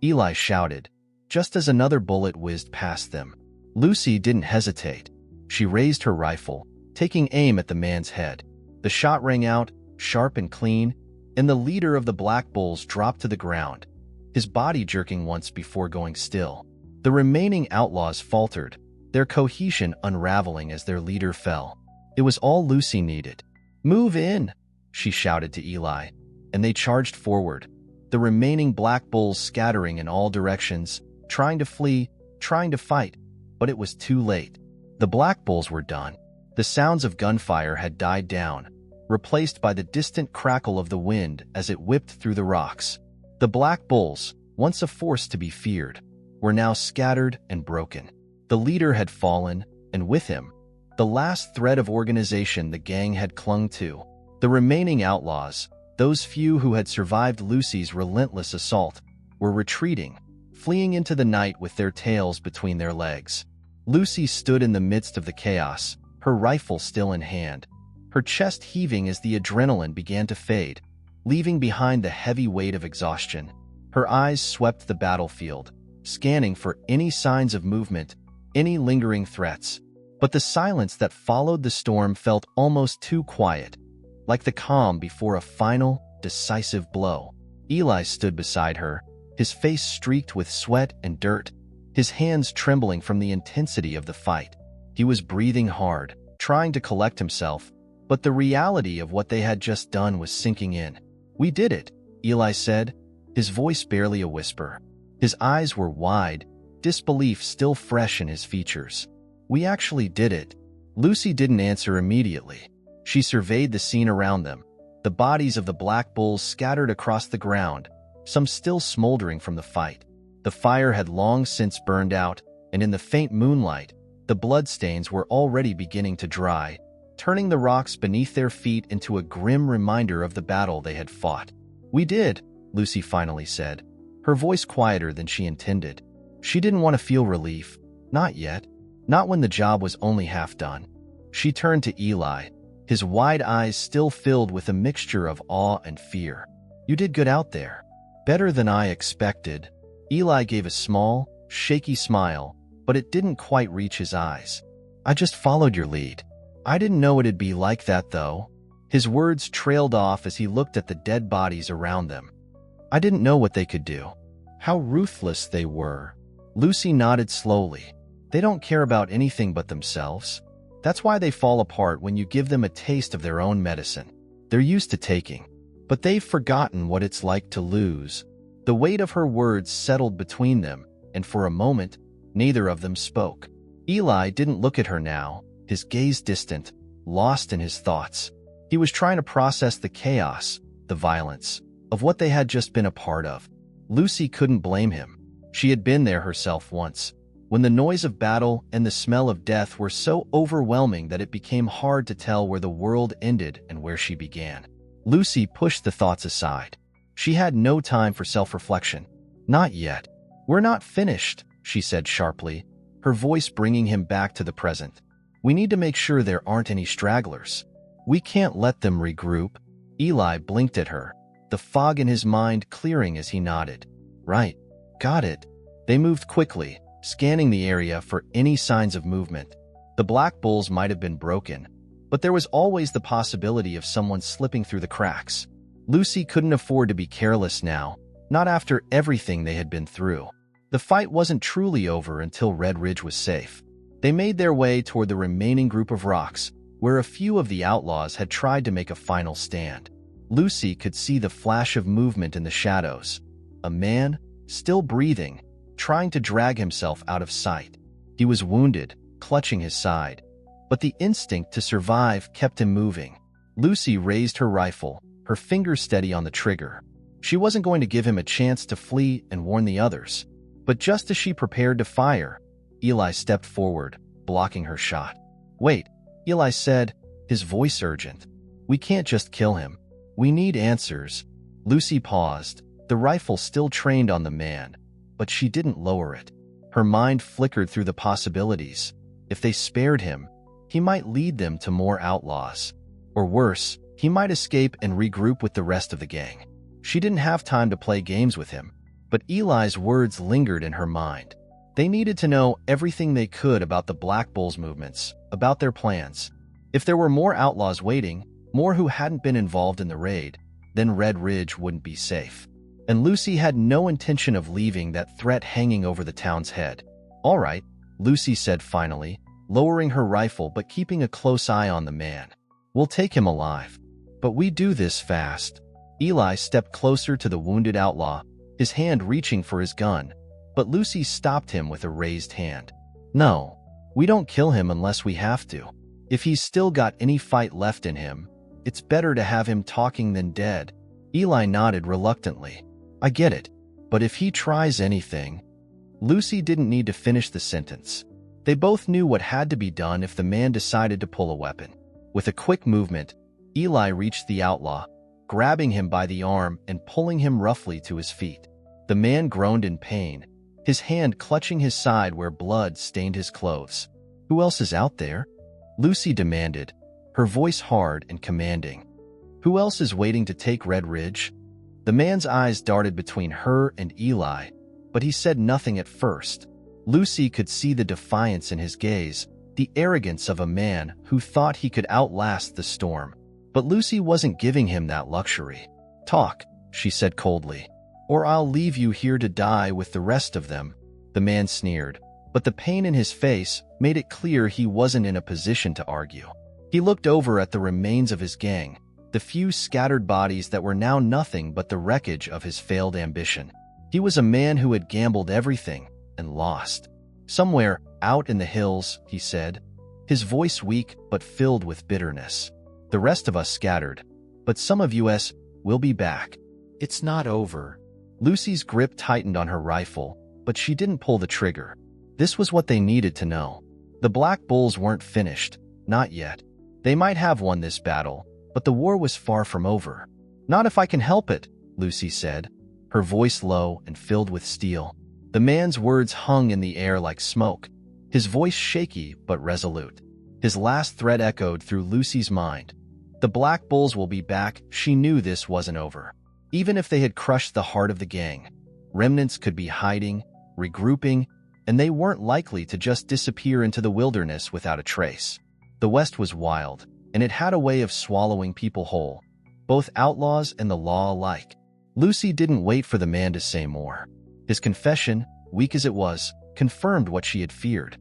Eli shouted, just as another bullet whizzed past them. Lucy didn't hesitate. She raised her rifle, taking aim at the man's head. The shot rang out, sharp and clean, and the leader of the Black Bulls dropped to the ground, his body jerking once before going still. The remaining outlaws faltered, their cohesion unraveling as their leader fell. It was all Lucy needed. "Move in," she shouted to Eli, and they charged forward, the remaining Black Bulls scattering in all directions, trying to flee, trying to fight, but it was too late. The Black Bulls were done. The sounds of gunfire had died down, replaced by the distant crackle of the wind as it whipped through the rocks. The Black Bulls, once a force to be feared, were now scattered and broken. The leader had fallen, and with him, the last thread of organization the gang had clung to. The remaining outlaws, those few who had survived Lucy's relentless assault, were retreating, fleeing into the night with their tails between their legs. Lucy stood in the midst of the chaos, her rifle still in hand, her chest heaving as the adrenaline began to fade, leaving behind the heavy weight of exhaustion. Her eyes swept the battlefield, scanning for any signs of movement, any lingering threats. But the silence that followed the storm felt almost too quiet, like the calm before a final, decisive blow. Eli stood beside her, his face streaked with sweat and dirt, his hands trembling from the intensity of the fight. He was breathing hard, trying to collect himself, but the reality of what they had just done was sinking in. "We did it," Eli said, his voice barely a whisper. His eyes were wide, disbelief still fresh in his features. "We actually did it." Lucy didn't answer immediately. She surveyed the scene around them, the bodies of the Black Bulls scattered across the ground, some still smoldering from the fight. The fire had long since burned out, and in the faint moonlight, the bloodstains were already beginning to dry, turning the rocks beneath their feet into a grim reminder of the battle they had fought. "We did," Lucy finally said, her voice quieter than she intended. She didn't want to feel relief. Not yet. Not when the job was only half done. She turned to Eli, his wide eyes still filled with a mixture of awe and fear. "You did good out there. Better than I expected." Eli gave a small, shaky smile, but it didn't quite reach his eyes. "I just followed your lead. I didn't know it'd be like that, though." His words trailed off as he looked at the dead bodies around them. "I didn't know what they could do. How ruthless they were." Lucy nodded slowly. "They don't care about anything but themselves. That's why they fall apart when you give them a taste of their own medicine. They're used to taking, but they've forgotten what it's like to lose." The weight of her words settled between them, and for a moment, neither of them spoke. Eli didn't look at her now, his gaze distant, lost in his thoughts. He was trying to process the chaos, the violence, of what they had just been a part of. Lucy couldn't blame him. She had been there herself once, when the noise of battle and the smell of death were so overwhelming that it became hard to tell where the world ended and where she began. Lucy pushed the thoughts aside. She had no time for self-reflection. "Not yet. We're not finished," she said sharply, her voice bringing him back to the present. "We need to make sure there aren't any stragglers. We can't let them regroup." Eli blinked at her, the fog in his mind clearing as he nodded. "Right. Got it." They moved quickly, scanning the area for any signs of movement. The black bulls might have been broken, but there was always the possibility of someone slipping through the cracks. Lucy couldn't afford to be careless now, not after everything they had been through. The fight wasn't truly over until Red Ridge was safe. They made their way toward the remaining group of rocks, where a few of the outlaws had tried to make a final stand. Lucy could see the flash of movement in the shadows. A man, still breathing, trying to drag himself out of sight. He was wounded, clutching his side, but the instinct to survive kept him moving. Lucy raised her rifle, her fingers steady on the trigger. She wasn't going to give him a chance to flee and warn the others. But just as she prepared to fire, Eli stepped forward, blocking her shot. "Wait," Eli said, his voice urgent. "We can't just kill him. We need answers." Lucy paused, the rifle still trained on the man, but she didn't lower it. Her mind flickered through the possibilities. If they spared him, he might lead them to more outlaws. Or worse, he might escape and regroup with the rest of the gang. She didn't have time to play games with him, but Eli's words lingered in her mind. They needed to know everything they could about the Black Bulls' movements, about their plans. If there were more outlaws waiting, more who hadn't been involved in the raid, then Red Ridge wouldn't be safe. And Lucy had no intention of leaving that threat hanging over the town's head. "All right," Lucy said finally, lowering her rifle but keeping a close eye on the man. "We'll take him alive. But we do this fast." Eli stepped closer to the wounded outlaw, his hand reaching for his gun, but Lucy stopped him with a raised hand. "No, we don't kill him unless we have to. If he's still got any fight left in him, it's better to have him talking than dead." Eli nodded reluctantly. "I get it, but if he tries anything..." Lucy didn't need to finish the sentence. They both knew what had to be done if the man decided to pull a weapon. With a quick movement, Eli reached the outlaw, grabbing him by the arm and pulling him roughly to his feet. The man groaned in pain, his hand clutching his side where blood stained his clothes. "Who else is out there?" Lucy demanded, her voice hard and commanding. "Who else is waiting to take Red Ridge?" The man's eyes darted between her and Eli, but he said nothing at first. Lucy could see the defiance in his gaze, the arrogance of a man who thought he could outlast the storm. But Lucy wasn't giving him that luxury. "Talk," she said coldly, "or I'll leave you here to die with the rest of them." The man sneered, but the pain in his face made it clear he wasn't in a position to argue. He looked over at the remains of his gang, the few scattered bodies that were now nothing but the wreckage of his failed ambition. He was a man who had gambled everything and lost. "Somewhere out in the hills," he said, his voice weak but filled with bitterness. "The rest of us scattered, but some of us will be back. It's not over." Lucy's grip tightened on her rifle, but she didn't pull the trigger. This was what they needed to know. The Black Bulls weren't finished, not yet. They might have won this battle, but the war was far from over. "Not if I can help it," Lucy said, her voice low and filled with steel. The man's words hung in the air like smoke, his voice shaky but resolute. His last threat echoed through Lucy's mind. The Black Bulls will be back. She knew this wasn't over. Even if they had crushed the heart of the gang, remnants could be hiding, regrouping, and they weren't likely to just disappear into the wilderness without a trace. The West was wild, and it had a way of swallowing people whole, both outlaws and the law alike. Lucy didn't wait for the man to say more. His confession, weak as it was, confirmed what she had feared.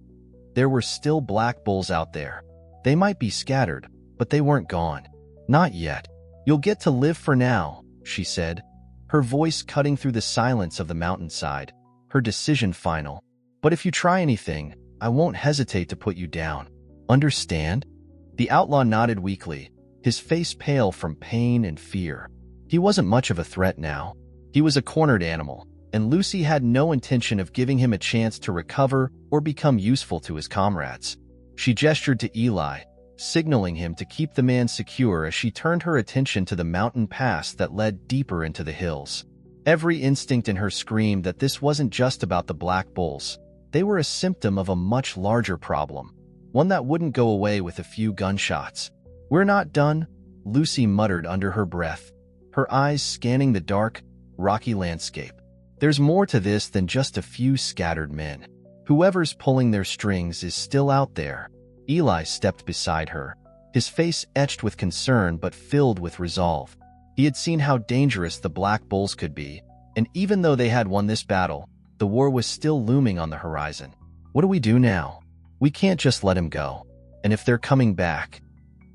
There were still Black Bulls out there. They might be scattered, but they weren't gone. Not yet. You'll get to live for now, she said, her voice cutting through the silence of the mountainside, her decision final. But if you try anything, I won't hesitate to put you down. Understand? The outlaw nodded weakly, his face pale from pain and fear. He wasn't much of a threat now. He was a cornered animal, and Lucy had no intention of giving him a chance to recover or become useful to his comrades. She gestured to Eli, signaling him to keep the man secure as she turned her attention to the mountain pass that led deeper into the hills. Every instinct in her screamed that this wasn't just about the Black Bulls. They were a symptom of a much larger problem, one that wouldn't go away with a few gunshots. "We're not done," Lucy muttered under her breath, her eyes scanning the dark, rocky landscape. "There's more to this than just a few scattered men. Whoever's pulling their strings is still out there." Eli stepped beside her, his face etched with concern but filled with resolve. He had seen how dangerous the Black Bulls could be, and even though they had won this battle, the war was still looming on the horizon. "What do we do now? We can't just let him go. And if they're coming back,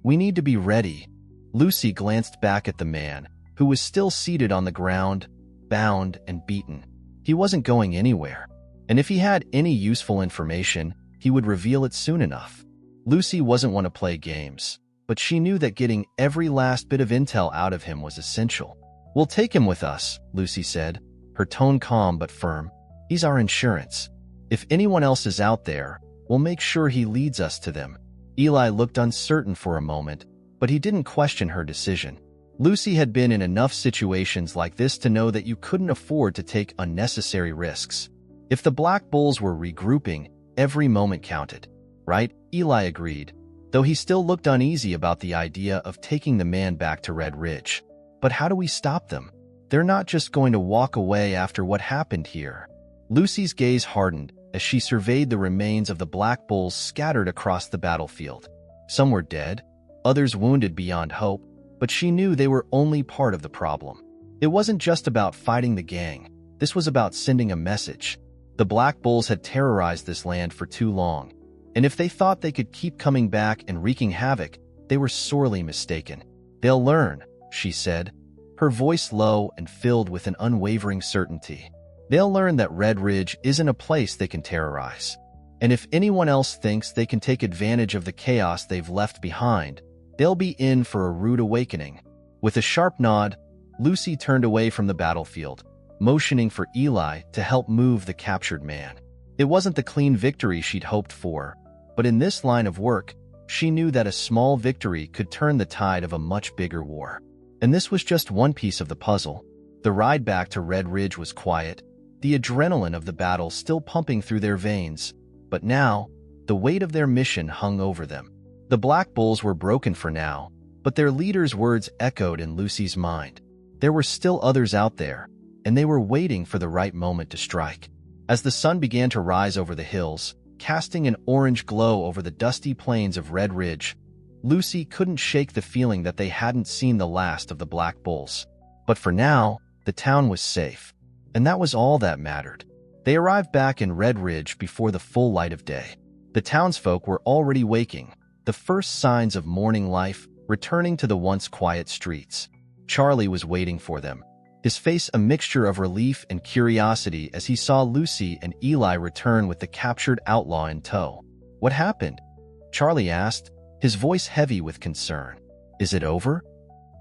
we need to be ready." Lucy glanced back at the man, who was still seated on the ground, bound and beaten. He wasn't going anywhere, and if he had any useful information, he would reveal it soon enough. Lucy wasn't one to play games, but she knew that getting every last bit of intel out of him was essential. "We'll take him with us," Lucy said, her tone calm but firm. "He's our insurance. If anyone else is out there, we'll make sure he leads us to them." Eli looked uncertain for a moment, but he didn't question her decision. Lucy had been in enough situations like this to know that you couldn't afford to take unnecessary risks. If the Black Bulls were regrouping, every moment counted. "Right?" Eli agreed, though he still looked uneasy about the idea of taking the man back to Red Ridge. "But how do we stop them? They're not just going to walk away after what happened here." Lucy's gaze hardened as she surveyed the remains of the Black Bulls scattered across the battlefield. Some were dead, others wounded beyond hope, but she knew they were only part of the problem. It wasn't just about fighting the gang. This was about sending a message. The Black Bulls had terrorized this land for too long, and if they thought they could keep coming back and wreaking havoc, they were sorely mistaken. "They'll learn," she said, her voice low and filled with an unwavering certainty. "They'll learn that Red Ridge isn't a place they can terrorize. And if anyone else thinks they can take advantage of the chaos they've left behind, they'll be in for a rude awakening." With a sharp nod, Lucy turned away from the battlefield, motioning for Eli to help move the captured man. It wasn't the clean victory she'd hoped for, but in this line of work, she knew that a small victory could turn the tide of a much bigger war. And this was just one piece of the puzzle. The ride back to Red Ridge was quiet, the adrenaline of the battle still pumping through their veins, but now, the weight of their mission hung over them. The Black Bulls were broken for now, but their leader's words echoed in Lucy's mind. There were still others out there, and they were waiting for the right moment to strike. As the sun began to rise over the hills, casting an orange glow over the dusty plains of Red Ridge, Lucy couldn't shake the feeling that they hadn't seen the last of the Black Bulls. But for now, the town was safe, and that was all that mattered. They arrived back in Red Ridge before the full light of day. The townsfolk were already waking, the first signs of morning life returning to the once quiet streets. Charlie was waiting for them, his face a mixture of relief and curiosity as he saw Lucy and Eli return with the captured outlaw in tow. "What happened?" Charlie asked, his voice heavy with concern. "Is it over?"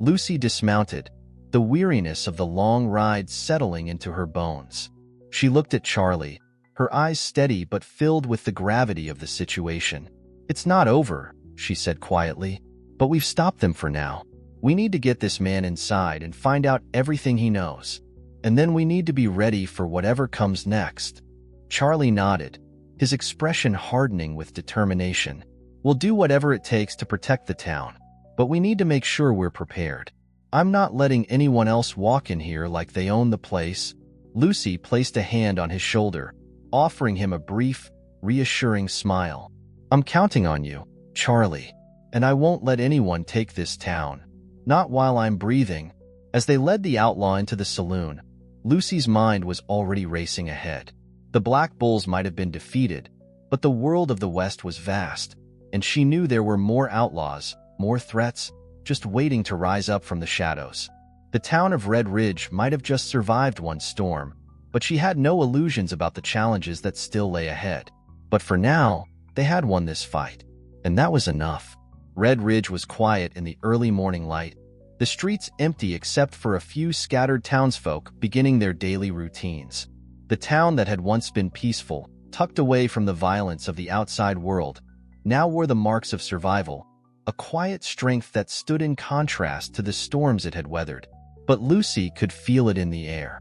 Lucy dismounted, the weariness of the long ride settling into her bones. She looked at Charlie, her eyes steady but filled with the gravity of the situation. "It's not over," she said quietly, "but we've stopped them for now. We need to get this man inside and find out everything he knows. And then we need to be ready for whatever comes next." Charlie nodded, his expression hardening with determination. We'll do whatever it takes to protect the town, but we need to make sure we're prepared. I'm not letting anyone else walk in here like they own the place." Lucy placed a hand on his shoulder, offering him a brief, reassuring smile. "I'm counting on you, Charlie, and I won't let anyone take this town. Not while I'm breathing." As they led the outlaw into the saloon, Lucy's mind was already racing ahead. The Black Bulls might have been defeated, but the world of the West was vast, and she knew there were more outlaws, more threats, just waiting to rise up from the shadows. The town of Red Ridge might have just survived one storm, but she had no illusions about the challenges that still lay ahead. But for now, they had won this fight, and that was enough. Red Ridge was quiet in the early morning light, the streets empty except for a few scattered townsfolk beginning their daily routines. The town that had once been peaceful, tucked away from the violence of the outside world, now wore the marks of survival, a quiet strength that stood in contrast to the storms it had weathered. But Lucy could feel it in the air,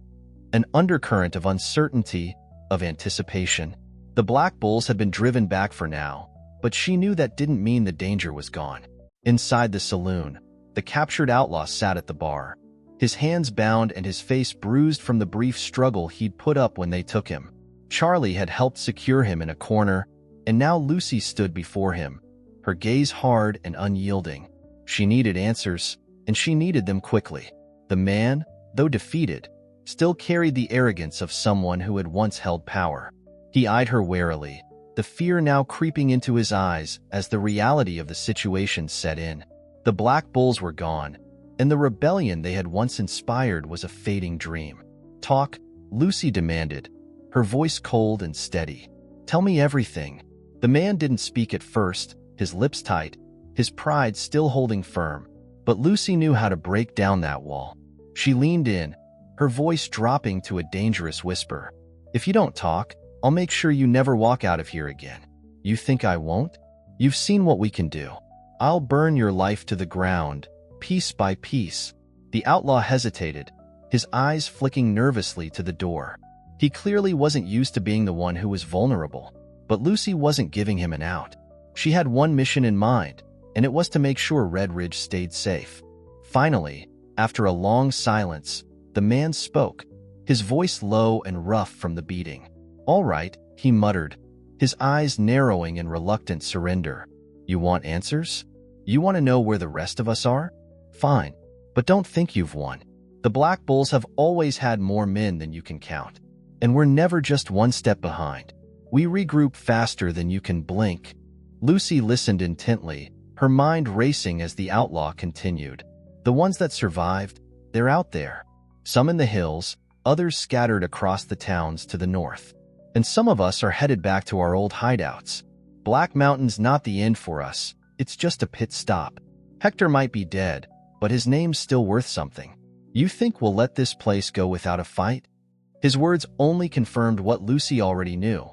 an undercurrent of uncertainty, of anticipation. The Black Bulls had been driven back for now, but she knew that didn't mean the danger was gone. Inside the saloon, the captured outlaw sat at the bar, his hands bound and his face bruised from the brief struggle he'd put up when they took him. Charlie had helped secure him in a corner, and now Lucy stood before him, her gaze hard and unyielding. She needed answers, and she needed them quickly. The man, though defeated, still carried the arrogance of someone who had once held power. He eyed her warily, the fear now creeping into his eyes as the reality of the situation set in. The Black Bulls were gone, and the rebellion they had once inspired was a fading dream. "Talk," Lucy demanded, her voice cold and steady. "Tell me everything." The man didn't speak at first, his lips tight, his pride still holding firm. But Lucy knew how to break down that wall. She leaned in, her voice dropping to a dangerous whisper. "If you don't talk, I'll make sure you never walk out of here again." "You think I won't? You've seen what we can do. I'll burn your life to the ground, piece by piece." The outlaw hesitated, his eyes flicking nervously to the door. He clearly wasn't used to being the one who was vulnerable, but Lucy wasn't giving him an out. She had one mission in mind, and it was to make sure Red Ridge stayed safe. Finally, after a long silence, the man spoke, his voice low and rough from the beating. "All right," he muttered, his eyes narrowing in reluctant surrender. "You want answers? You want to know where the rest of us are? Fine, but don't think you've won. The Black Bulls have always had more men than you can count, and we're never just one step behind. We regroup faster than you can blink." Lucy listened intently, her mind racing as the outlaw continued. "The ones that survived, they're out there. Some in the hills, others scattered across the towns to the north. And some of us are headed back to our old hideouts. Black Mountain's not the end for us, it's just a pit stop. Hector might be dead, but his name's still worth something. You think we'll let this place go without a fight?" His words only confirmed what Lucy already knew.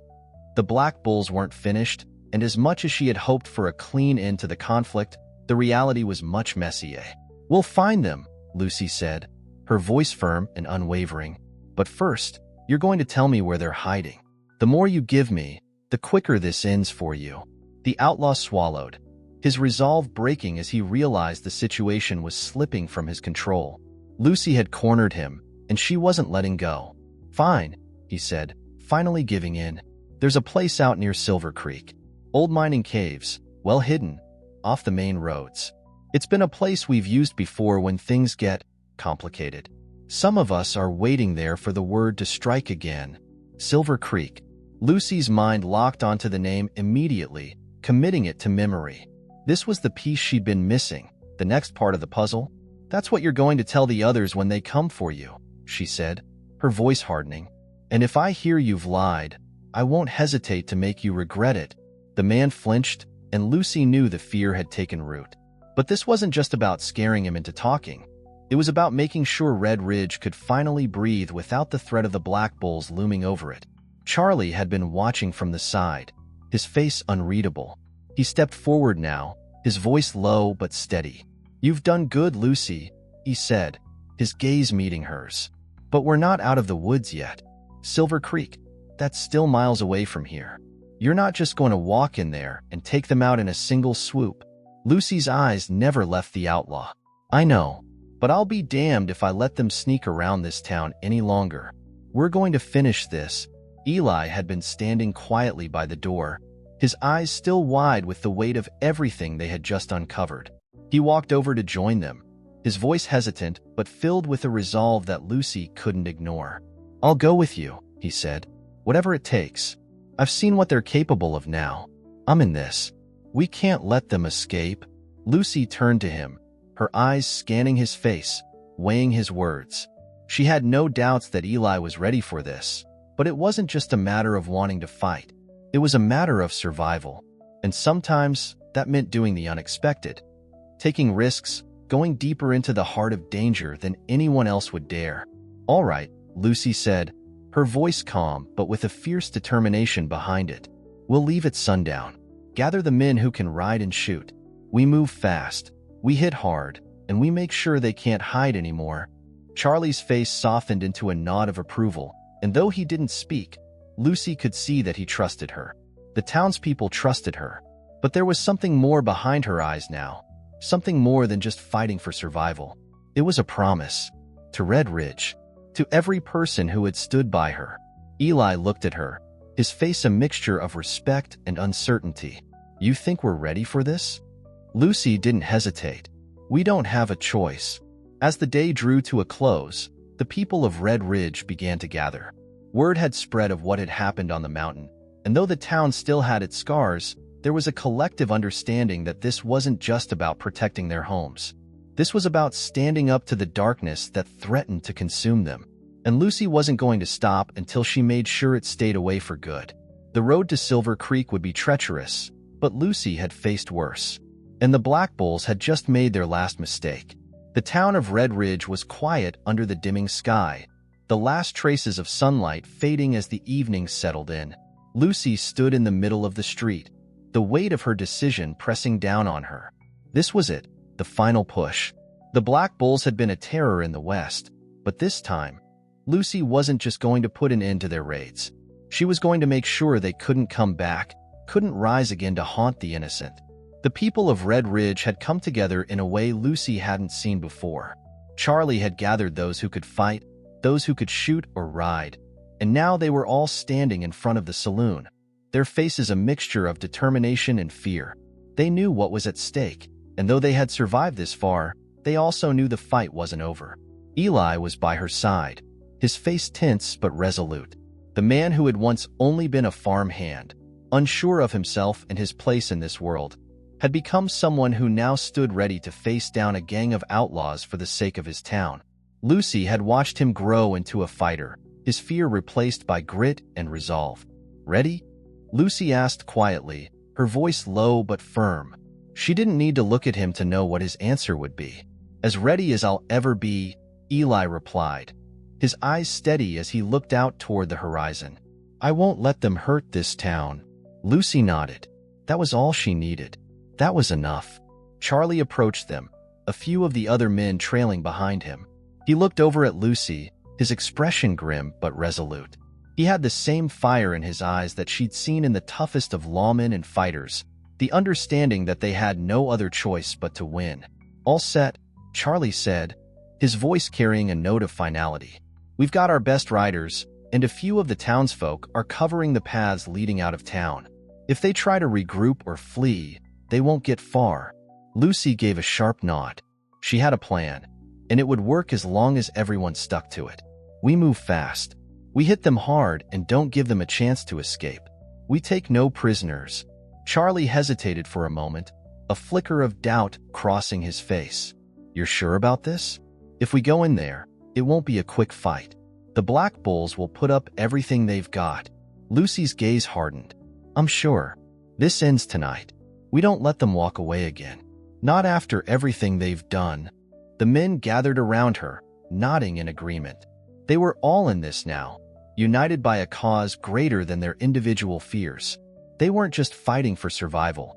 The Black Bulls weren't finished, and as much as she had hoped for a clean end to the conflict, the reality was much messier. "We'll find them," Lucy said, her voice firm and unwavering. "But first, you're going to tell me where they're hiding. The more you give me, the quicker this ends for you." The outlaw swallowed, his resolve breaking as he realized the situation was slipping from his control. Lucy had cornered him, and she wasn't letting go. "Fine," he said, finally giving in. "There's a place out near Silver Creek. Old mining caves, well hidden, off the main roads. It's been a place we've used before when things get complicated. Some of us are waiting there for the word to strike again." Silver Creek. Lucy's mind locked onto the name immediately, committing it to memory. This was the piece she'd been missing, the next part of the puzzle. "That's what you're going to tell the others when they come for you," she said, her voice hardening. "And if I hear you've lied, I won't hesitate to make you regret it." The man flinched, and Lucy knew the fear had taken root. But this wasn't just about scaring him into talking. It was about making sure Red Ridge could finally breathe without the threat of the Black Bulls looming over it. Charlie had been watching from the side, his face unreadable. He stepped forward now, his voice low but steady. "You've done good, Lucy," he said, his gaze meeting hers. "But we're not out of the woods yet. Silver Creek, that's still miles away from here. You're not just going to walk in there and take them out in a single swoop. Lucy's eyes never left the outlaw. I know, but I'll be damned if I let them sneak around this town any longer. We're going to finish this. Eli had been standing quietly by the door, his eyes still wide with the weight of everything they had just uncovered. He walked over to join them, his voice hesitant but filled with a resolve that Lucy couldn't ignore. I'll go with you, he said. Whatever it takes. I've seen what they're capable of now. I'm in this. We can't let them escape. Lucy turned to him, her eyes scanning his face, weighing his words. She had no doubts that Eli was ready for this, but it wasn't just a matter of wanting to fight. It was a matter of survival, and sometimes that meant doing the unexpected, taking risks, going deeper into the heart of danger than anyone else would dare. All right, Lucy said, her voice calm but with a fierce determination behind it. We'll leave at sundown. Gather the men who can ride and shoot. We move fast, we hit hard, and we make sure they can't hide anymore. Charlie's face softened into a nod of approval, and though he didn't speak, Lucy could see that he trusted her. The townspeople trusted her, but there was something more behind her eyes now, something more than just fighting for survival. It was a promise. To Red Ridge, to every person who had stood by her. Eli looked at her, his face a mixture of respect and uncertainty. You think we're ready for this? Lucy didn't hesitate. We don't have a choice. As the day drew to a close, the people of Red Ridge began to gather. Word had spread of what had happened on the mountain, and though the town still had its scars, there was a collective understanding that this wasn't just about protecting their homes. This was about standing up to the darkness that threatened to consume them. And Lucy wasn't going to stop until she made sure it stayed away for good. The road to Silver Creek would be treacherous, but Lucy had faced worse. And the Black Bulls had just made their last mistake. The town of Red Ridge was quiet under the dimming sky, the last traces of sunlight fading as the evening settled in. Lucy stood in the middle of the street, the weight of her decision pressing down on her. This was it, the final push. The Black Bulls had been a terror in the West, but this time, Lucy wasn't just going to put an end to their raids. She was going to make sure they couldn't come back, couldn't rise again to haunt the innocent. The people of Red Ridge had come together in a way Lucy hadn't seen before. Charlie had gathered those who could fight, those who could shoot or ride, and now they were all standing in front of the saloon, their faces a mixture of determination and fear. They knew what was at stake, and though they had survived this far, they also knew the fight wasn't over. Eli was by her side, his face tense but resolute. The man who had once only been a farm hand, unsure of himself and his place in this world, had become someone who now stood ready to face down a gang of outlaws for the sake of his town. Lucy had watched him grow into a fighter, his fear replaced by grit and resolve. Ready? Lucy asked quietly, her voice low but firm. She didn't need to look at him to know what his answer would be. As ready as I'll ever be, Eli replied, his eyes steady as he looked out toward the horizon. I won't let them hurt this town. Lucy nodded. That was all she needed. That was enough. Charlie approached them, a few of the other men trailing behind him. He looked over at Lucy, his expression grim but resolute. He had the same fire in his eyes that she'd seen in the toughest of lawmen and fighters, the understanding that they had no other choice but to win. All set, Charlie said, his voice carrying a note of finality. We've got our best riders, and a few of the townsfolk are covering the paths leading out of town. If they try to regroup or flee, they won't get far. Lucy gave a sharp nod. She had a plan, and it would work as long as everyone stuck to it. We move fast. We hit them hard and don't give them a chance to escape. We take no prisoners. Charlie hesitated for a moment, a flicker of doubt crossing his face. You're sure about this? If we go in there, it won't be a quick fight. The Black Bulls will put up everything they've got. Lucy's gaze hardened. I'm sure. This ends tonight. We don't let them walk away again. Not after everything they've done. The men gathered around her, nodding in agreement. They were all in this now, united by a cause greater than their individual fears. They weren't just fighting for survival.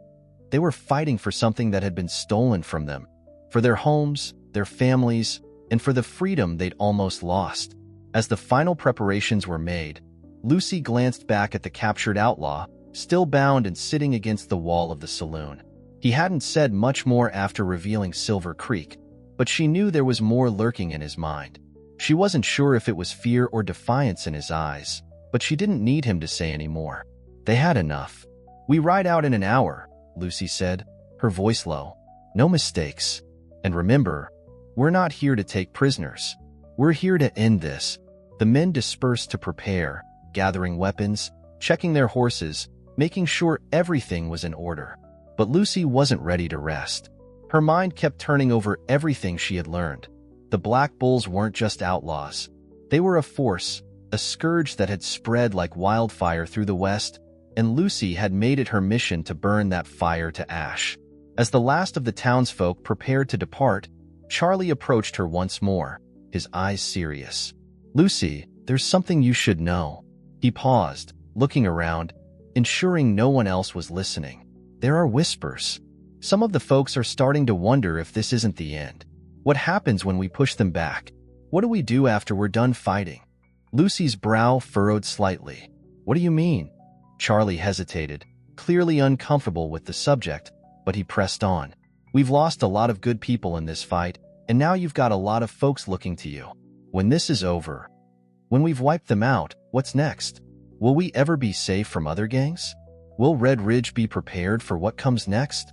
They were fighting for something that had been stolen from them, for their homes, their families, and for the freedom they'd almost lost. As the final preparations were made, Lucy glanced back at the captured outlaw, still bound and sitting against the wall of the saloon. He hadn't said much more after revealing Silver Creek, but she knew there was more lurking in his mind. She wasn't sure if it was fear or defiance in his eyes, but she didn't need him to say any more. They had enough. "We ride out in an hour," Lucy said, her voice low. "No mistakes. And remember, we're not here to take prisoners. We're here to end this." The men dispersed to prepare, gathering weapons, checking their horses, making sure everything was in order. But Lucy wasn't ready to rest. Her mind kept turning over everything she had learned. The Black Bulls weren't just outlaws. They were a force, a scourge that had spread like wildfire through the West, and Lucy had made it her mission to burn that fire to ash. As the last of the townsfolk prepared to depart, Charlie approached her once more, his eyes serious. "Lucy, there's something you should know." He paused, looking around, ensuring no one else was listening. "There are whispers. Some of the folks are starting to wonder if this isn't the end. What happens when we push them back? What do we do after we're done fighting?" Lucy's brow furrowed slightly. "What do you mean?" Charlie hesitated, clearly uncomfortable with the subject, but he pressed on. "We've lost a lot of good people in this fight, and now you've got a lot of folks looking to you. When this is over, when we've wiped them out, what's next? Will we ever be safe from other gangs? Will Red Ridge be prepared for what comes next?"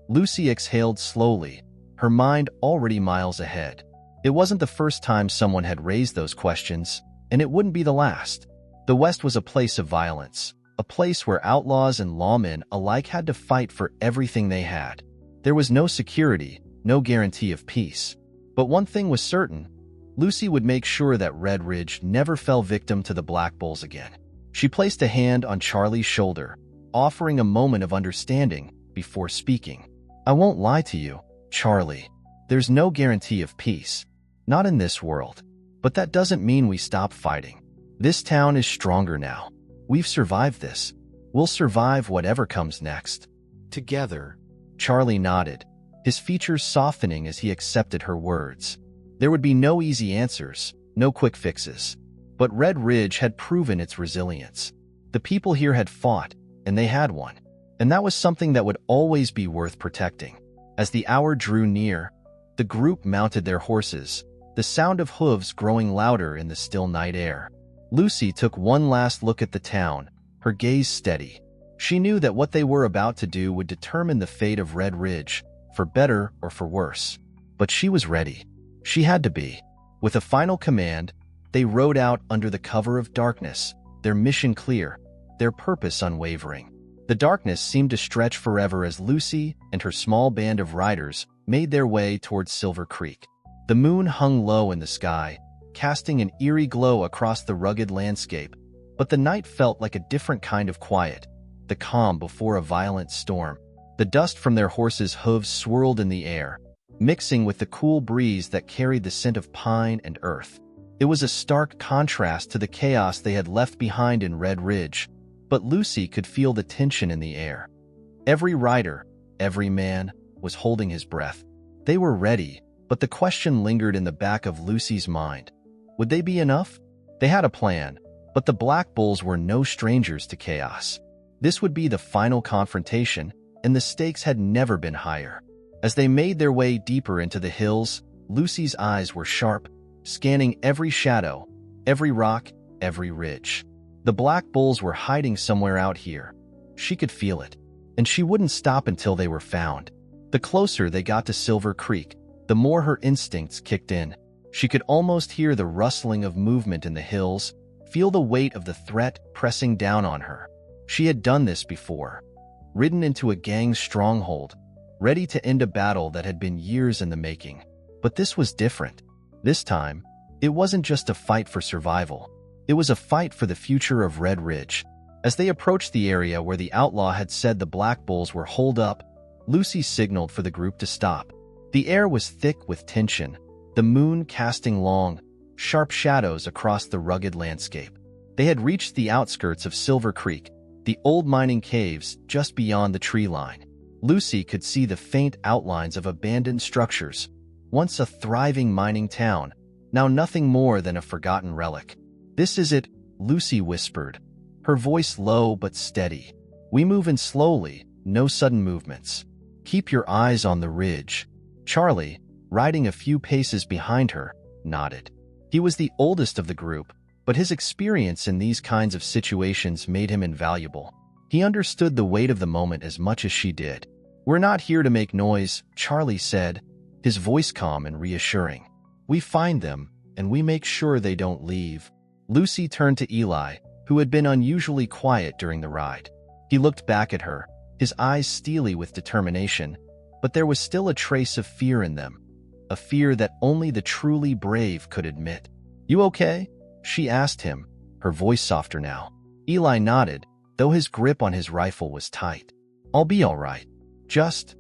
Lucy exhaled slowly, her mind already miles ahead. It wasn't the first time someone had raised those questions, and it wouldn't be the last. The West was a place of violence, a place where outlaws and lawmen alike had to fight for everything they had. There was no security, no guarantee of peace. But one thing was certain: Lucy would make sure that Red Ridge never fell victim to the Black Bulls again. She placed a hand on Charlie's shoulder, offering a moment of understanding before speaking. "I won't lie to you, Charlie. There's no guarantee of peace. Not in this world. But that doesn't mean we stop fighting. This town is stronger now. We've survived this. We'll survive whatever comes next. Together." Charlie nodded, his features softening as he accepted her words. There would be no easy answers, no quick fixes. But Red Ridge had proven its resilience. The people here had fought, and they had won. And that was something that would always be worth protecting. As the hour drew near, the group mounted their horses, the sound of hooves growing louder in the still night air. Lucy took one last look at the town, her gaze steady. She knew that what they were about to do would determine the fate of Red Ridge, for better or for worse. But she was ready. She had to be. With a final command, they rode out under the cover of darkness, their mission clear, their purpose unwavering. The darkness seemed to stretch forever as Lucy and her small band of riders made their way towards Silver Creek. The moon hung low in the sky, casting an eerie glow across the rugged landscape, but the night felt like a different kind of quiet, the calm before a violent storm. The dust from their horses' hooves swirled in the air, mixing with the cool breeze that carried the scent of pine and earth. It was a stark contrast to the chaos they had left behind in Red Ridge, but Lucy could feel the tension in the air. Every rider, every man, was holding his breath. They were ready, but the question lingered in the back of Lucy's mind. Would they be enough? They had a plan, but the Black Bulls were no strangers to chaos. This would be the final confrontation, and the stakes had never been higher. As they made their way deeper into the hills, Lucy's eyes were sharp, scanning every shadow, every rock, every ridge. The Black Bulls were hiding somewhere out here. She could feel it, and she wouldn't stop until they were found. The closer they got to Silver Creek, the more her instincts kicked in. She could almost hear the rustling of movement in the hills, feel the weight of the threat pressing down on her. She had done this before, ridden into a gang's stronghold, ready to end a battle that had been years in the making. But this was different. This time, it wasn't just a fight for survival. It was a fight for the future of Red Ridge. As they approached the area where the outlaw had said the Black Bulls were holed up, Lucy signaled for the group to stop. The air was thick with tension, the moon casting long, sharp shadows across the rugged landscape. They had reached the outskirts of Silver Creek, the old mining caves just beyond the tree line. Lucy could see the faint outlines of abandoned structures, once a thriving mining town, now nothing more than a forgotten relic. "This is it," Lucy whispered, her voice low but steady. We move in slowly, no sudden movements. Keep your eyes on the ridge. Charlie, riding a few paces behind her, nodded. He was the oldest of the group, but his experience in these kinds of situations made him invaluable. He understood the weight of the moment as much as she did. "We're not here to make noise," Charlie said, his voice calm and reassuring. "We find them, and we make sure they don't leave." Lucy turned to Eli, who had been unusually quiet during the ride. He looked back at her, his eyes steely with determination, but there was still a trace of fear in them, a fear that only the truly brave could admit. "You okay?" she asked him, her voice softer now. Eli nodded, though his grip on his rifle was tight. "I'll be all right. Just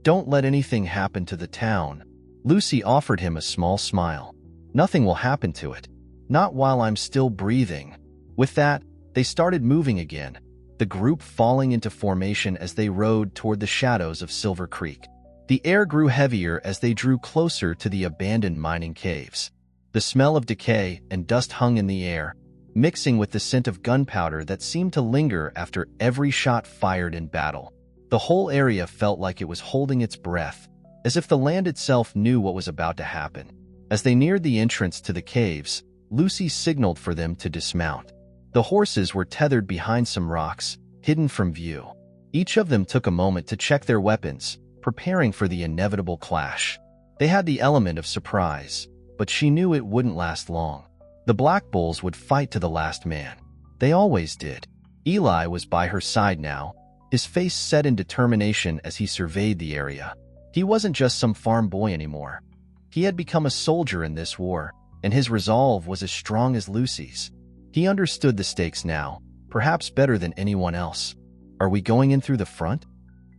don't let anything happen to the town." Lucy offered him a small smile. "Nothing will happen to it. Not while I'm still breathing." With that, they started moving again, the group falling into formation as they rode toward the shadows of Silver Creek. The air grew heavier as they drew closer to the abandoned mining caves. The smell of decay and dust hung in the air, mixing with the scent of gunpowder that seemed to linger after every shot fired in battle. The whole area felt like it was holding its breath, as if the land itself knew what was about to happen. As they neared the entrance to the caves, Lucy signaled for them to dismount. The horses were tethered behind some rocks, hidden from view. Each of them took a moment to check their weapons, preparing for the inevitable clash. They had the element of surprise, but she knew it wouldn't last long. The Black Bulls would fight to the last man. They always did. Eli was by her side now, his face set in determination as he surveyed the area. He wasn't just some farm boy anymore. He had become a soldier in this war, and his resolve was as strong as Lucy's. He understood the stakes now, perhaps better than anyone else. "Are we going in through the front?"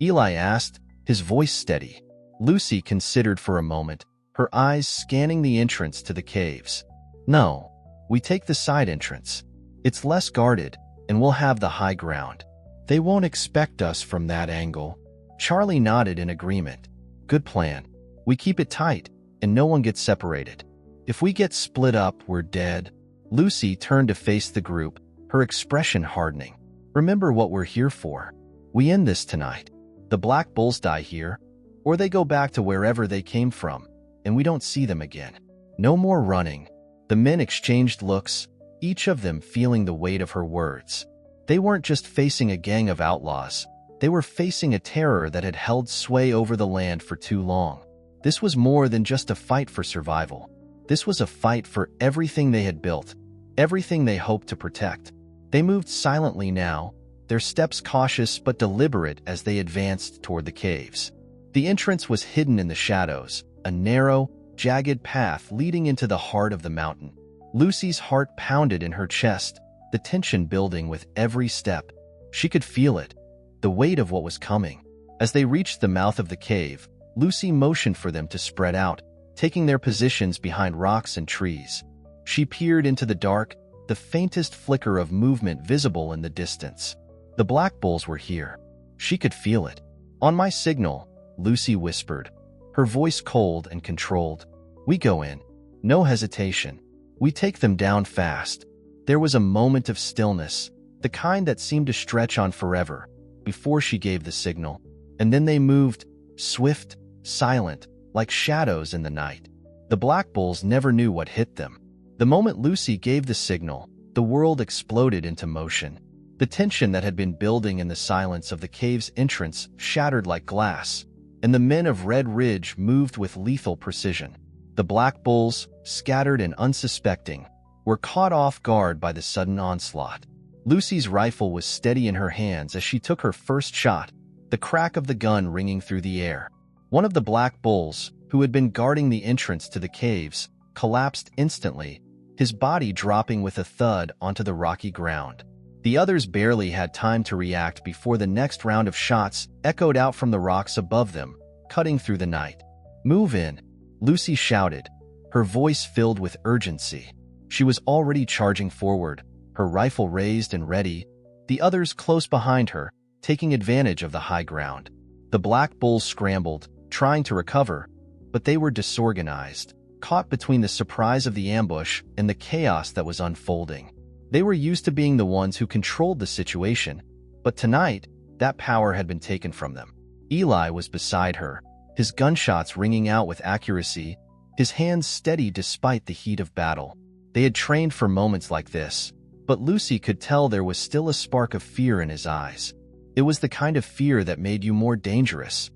Eli asked, his voice steady. Lucy considered for a moment, her eyes scanning the entrance to the caves. "No, we take the side entrance. It's less guarded, and we'll have the high ground. They won't expect us from that angle." Charlie nodded in agreement. "Good plan. We keep it tight, and no one gets separated. If we get split up, we're dead." Lucy turned to face the group, her expression hardening. "Remember what we're here for. We end this tonight. The Black Bulls die here, or they go back to wherever they came from, and we don't see them again. No more running." The men exchanged looks, each of them feeling the weight of her words. They weren't just facing a gang of outlaws. They were facing a terror that had held sway over the land for too long. This was more than just a fight for survival. This was a fight for everything they had built, everything they hoped to protect. They moved silently now, their steps cautious but deliberate as they advanced toward the caves. The entrance was hidden in the shadows, a narrow, jagged path leading into the heart of the mountain. Lucy's heart pounded in her chest, the tension building with every step. She could feel it, the weight of what was coming. As they reached the mouth of the cave, Lucy motioned for them to spread out, taking their positions behind rocks and trees. She peered into the dark, the faintest flicker of movement visible in the distance. The Black Bulls were here. She could feel it. "On my signal," Lucy whispered, her voice cold and controlled. "We go in. No hesitation. We take them down fast." There was a moment of stillness, the kind that seemed to stretch on forever, before she gave the signal. And then they moved, swift, silent, like shadows in the night. The Black Bulls never knew what hit them. The moment Lucy gave the signal, the world exploded into motion. The tension that had been building in the silence of the cave's entrance shattered like glass, and the men of Red Ridge moved with lethal precision. The Black Bulls, scattered and unsuspecting, were caught off guard by the sudden onslaught. Lucy's rifle was steady in her hands as she took her first shot, the crack of the gun ringing through the air. One of the Black Bulls, who had been guarding the entrance to the caves, collapsed instantly, his body dropping with a thud onto the rocky ground. The others barely had time to react before the next round of shots echoed out from the rocks above them, cutting through the night. "Move in," Lucy shouted, her voice filled with urgency. She was already charging forward, her rifle raised and ready, the others close behind her, taking advantage of the high ground. The Black Bulls scrambled, trying to recover, but they were disorganized, caught between the surprise of the ambush and the chaos that was unfolding. They were used to being the ones who controlled the situation, But tonight, that power had been taken from them. Eli was beside her, his gunshots ringing out with accuracy, his hands steady despite the heat of battle. They had trained for moments like this, but Lucy could tell there was still a spark of fear in his eyes. It was the kind of fear that made you more dangerous.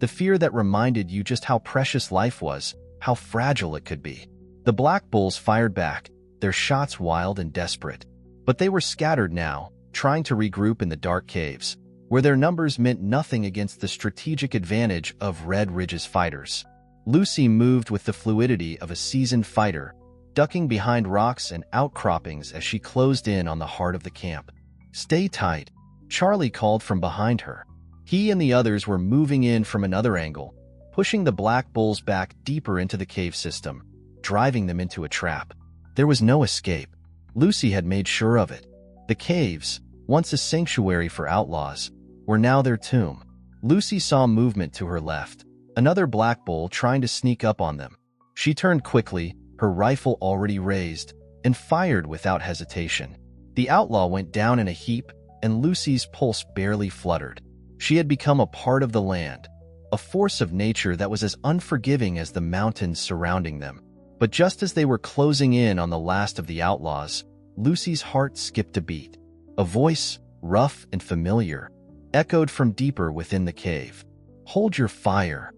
The fear that reminded you just how precious life was, how fragile it could be. The Black Bulls fired back, their shots wild and desperate. But they were scattered now, trying to regroup in the dark caves, where their numbers meant nothing against the strategic advantage of Red Ridge's fighters. Lucy moved with the fluidity of a seasoned fighter, ducking behind rocks and outcroppings as she closed in on the heart of the camp. "Stay tight," Charlie called from behind her. He and the others were moving in from another angle, pushing the Black Bulls back deeper into the cave system, driving them into a trap. There was no escape. Lucy had made sure of it. The caves, once a sanctuary for outlaws, were now their tomb. Lucy saw movement to her left, another Black Bull trying to sneak up on them. She turned quickly, her rifle already raised, and fired without hesitation. The outlaw went down in a heap, and Lucy's pulse barely fluttered. She had become a part of the land, a force of nature that was as unforgiving as the mountains surrounding them. But just as they were closing in on the last of the outlaws, Lucy's heart skipped a beat. A voice, rough and familiar, echoed from deeper within the cave. "Hold your fire."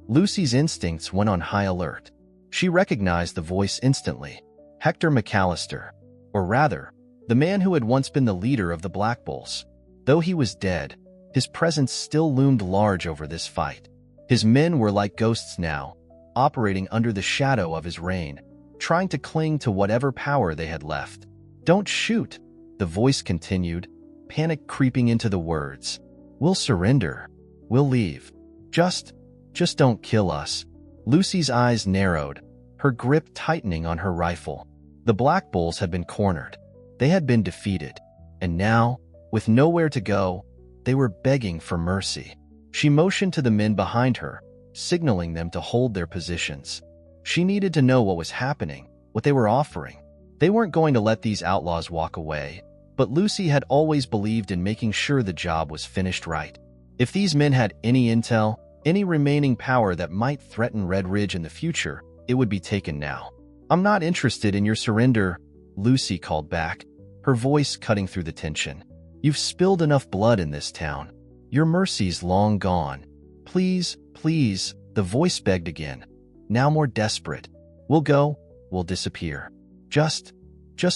Lucy's instincts went on high alert. She recognized the voice instantly. Hector McAllister, or rather, the man who had once been the leader of the Black Bulls. Though he was dead, his presence still loomed large over this fight. His men were like ghosts now, operating under the shadow of his reign, trying to cling to whatever power they had left. "Don't shoot," the voice continued, panic creeping into the words. "We'll surrender. We'll leave. Just don't kill us." Lucy's eyes narrowed, her grip tightening on her rifle. The Black Bulls had been cornered. They had been defeated. And now, with nowhere to go, they were begging for mercy. She motioned to the men behind her, signaling them to hold their positions. She needed to know what was happening, what they were offering. They weren't going to let these outlaws walk away, but Lucy had always believed in making sure the job was finished right. If these men had any intel, any remaining power that might threaten Red Ridge in the future, it would be taken now. "I'm not interested in your surrender," Lucy called back, her voice cutting through the tension. "You've spilled enough blood in this town. Your mercy's long gone. Please, please," the voice begged again, now more desperate. "We'll go, we'll disappear. Just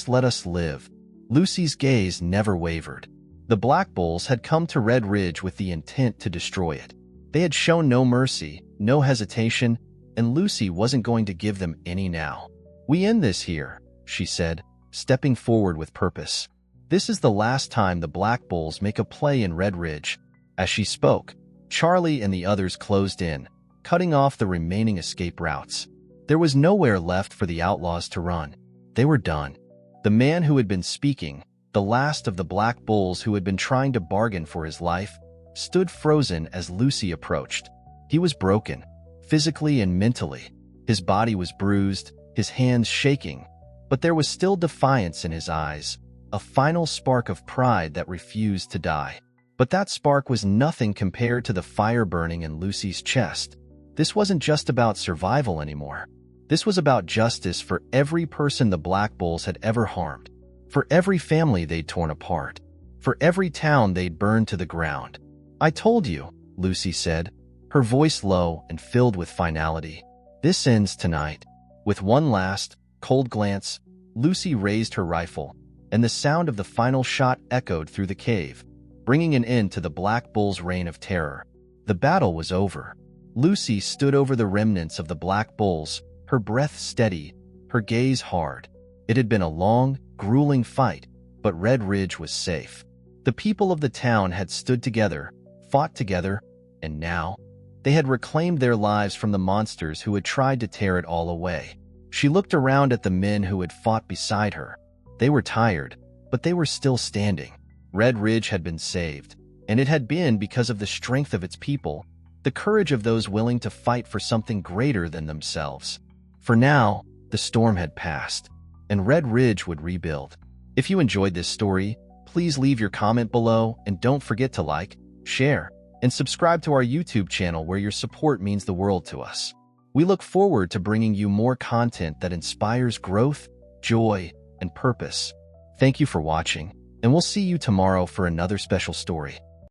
let us live." Lucy's gaze never wavered. The Black Bulls had come to Red Ridge with the intent to destroy it. They had shown no mercy, no hesitation, and Lucy wasn't going to give them any now. "We end this here," she said, stepping forward with purpose. "This is the last time the Black Bulls make a play in Red Ridge." As she spoke, Charlie and the others closed in, cutting off the remaining escape routes. There was nowhere left for the outlaws to run. They were done. The man who had been speaking, the last of the Black Bulls who had been trying to bargain for his life, stood frozen as Lucy approached. He was broken, physically and mentally. His body was bruised, his hands shaking, but there was still defiance in his eyes, a final spark of pride that refused to die. But that spark was nothing compared to the fire burning in Lucy's chest. This wasn't just about survival anymore. This was about justice for every person the Black Bulls had ever harmed, for every family they'd torn apart, for every town they'd burned to the ground. "I told you," Lucy said, her voice low and filled with finality. "This ends tonight." With one last, cold glance, Lucy raised her rifle, and the sound of the final shot echoed through the cave, bringing an end to the Black Bull's reign of terror. The battle was over. Lucy stood over the remnants of the Black Bulls, her breath steady, her gaze hard. It had been a long, grueling fight, but Red Ridge was safe. The people of the town had stood together, fought together, and now they had reclaimed their lives from the monsters who had tried to tear it all away. She looked around at the men who had fought beside her. They were tired, but they were still standing. Red Ridge had been saved, and it had been because of the strength of its people, the courage of those willing to fight for something greater than themselves. For now, the storm had passed, and Red Ridge would rebuild. If you enjoyed this story, please leave your comment below and don't forget to like, share, and subscribe to our YouTube channel where your support means the world to us. We look forward to bringing you more content that inspires growth, joy, and purpose. Thank you for watching, and we'll see you tomorrow for another special story.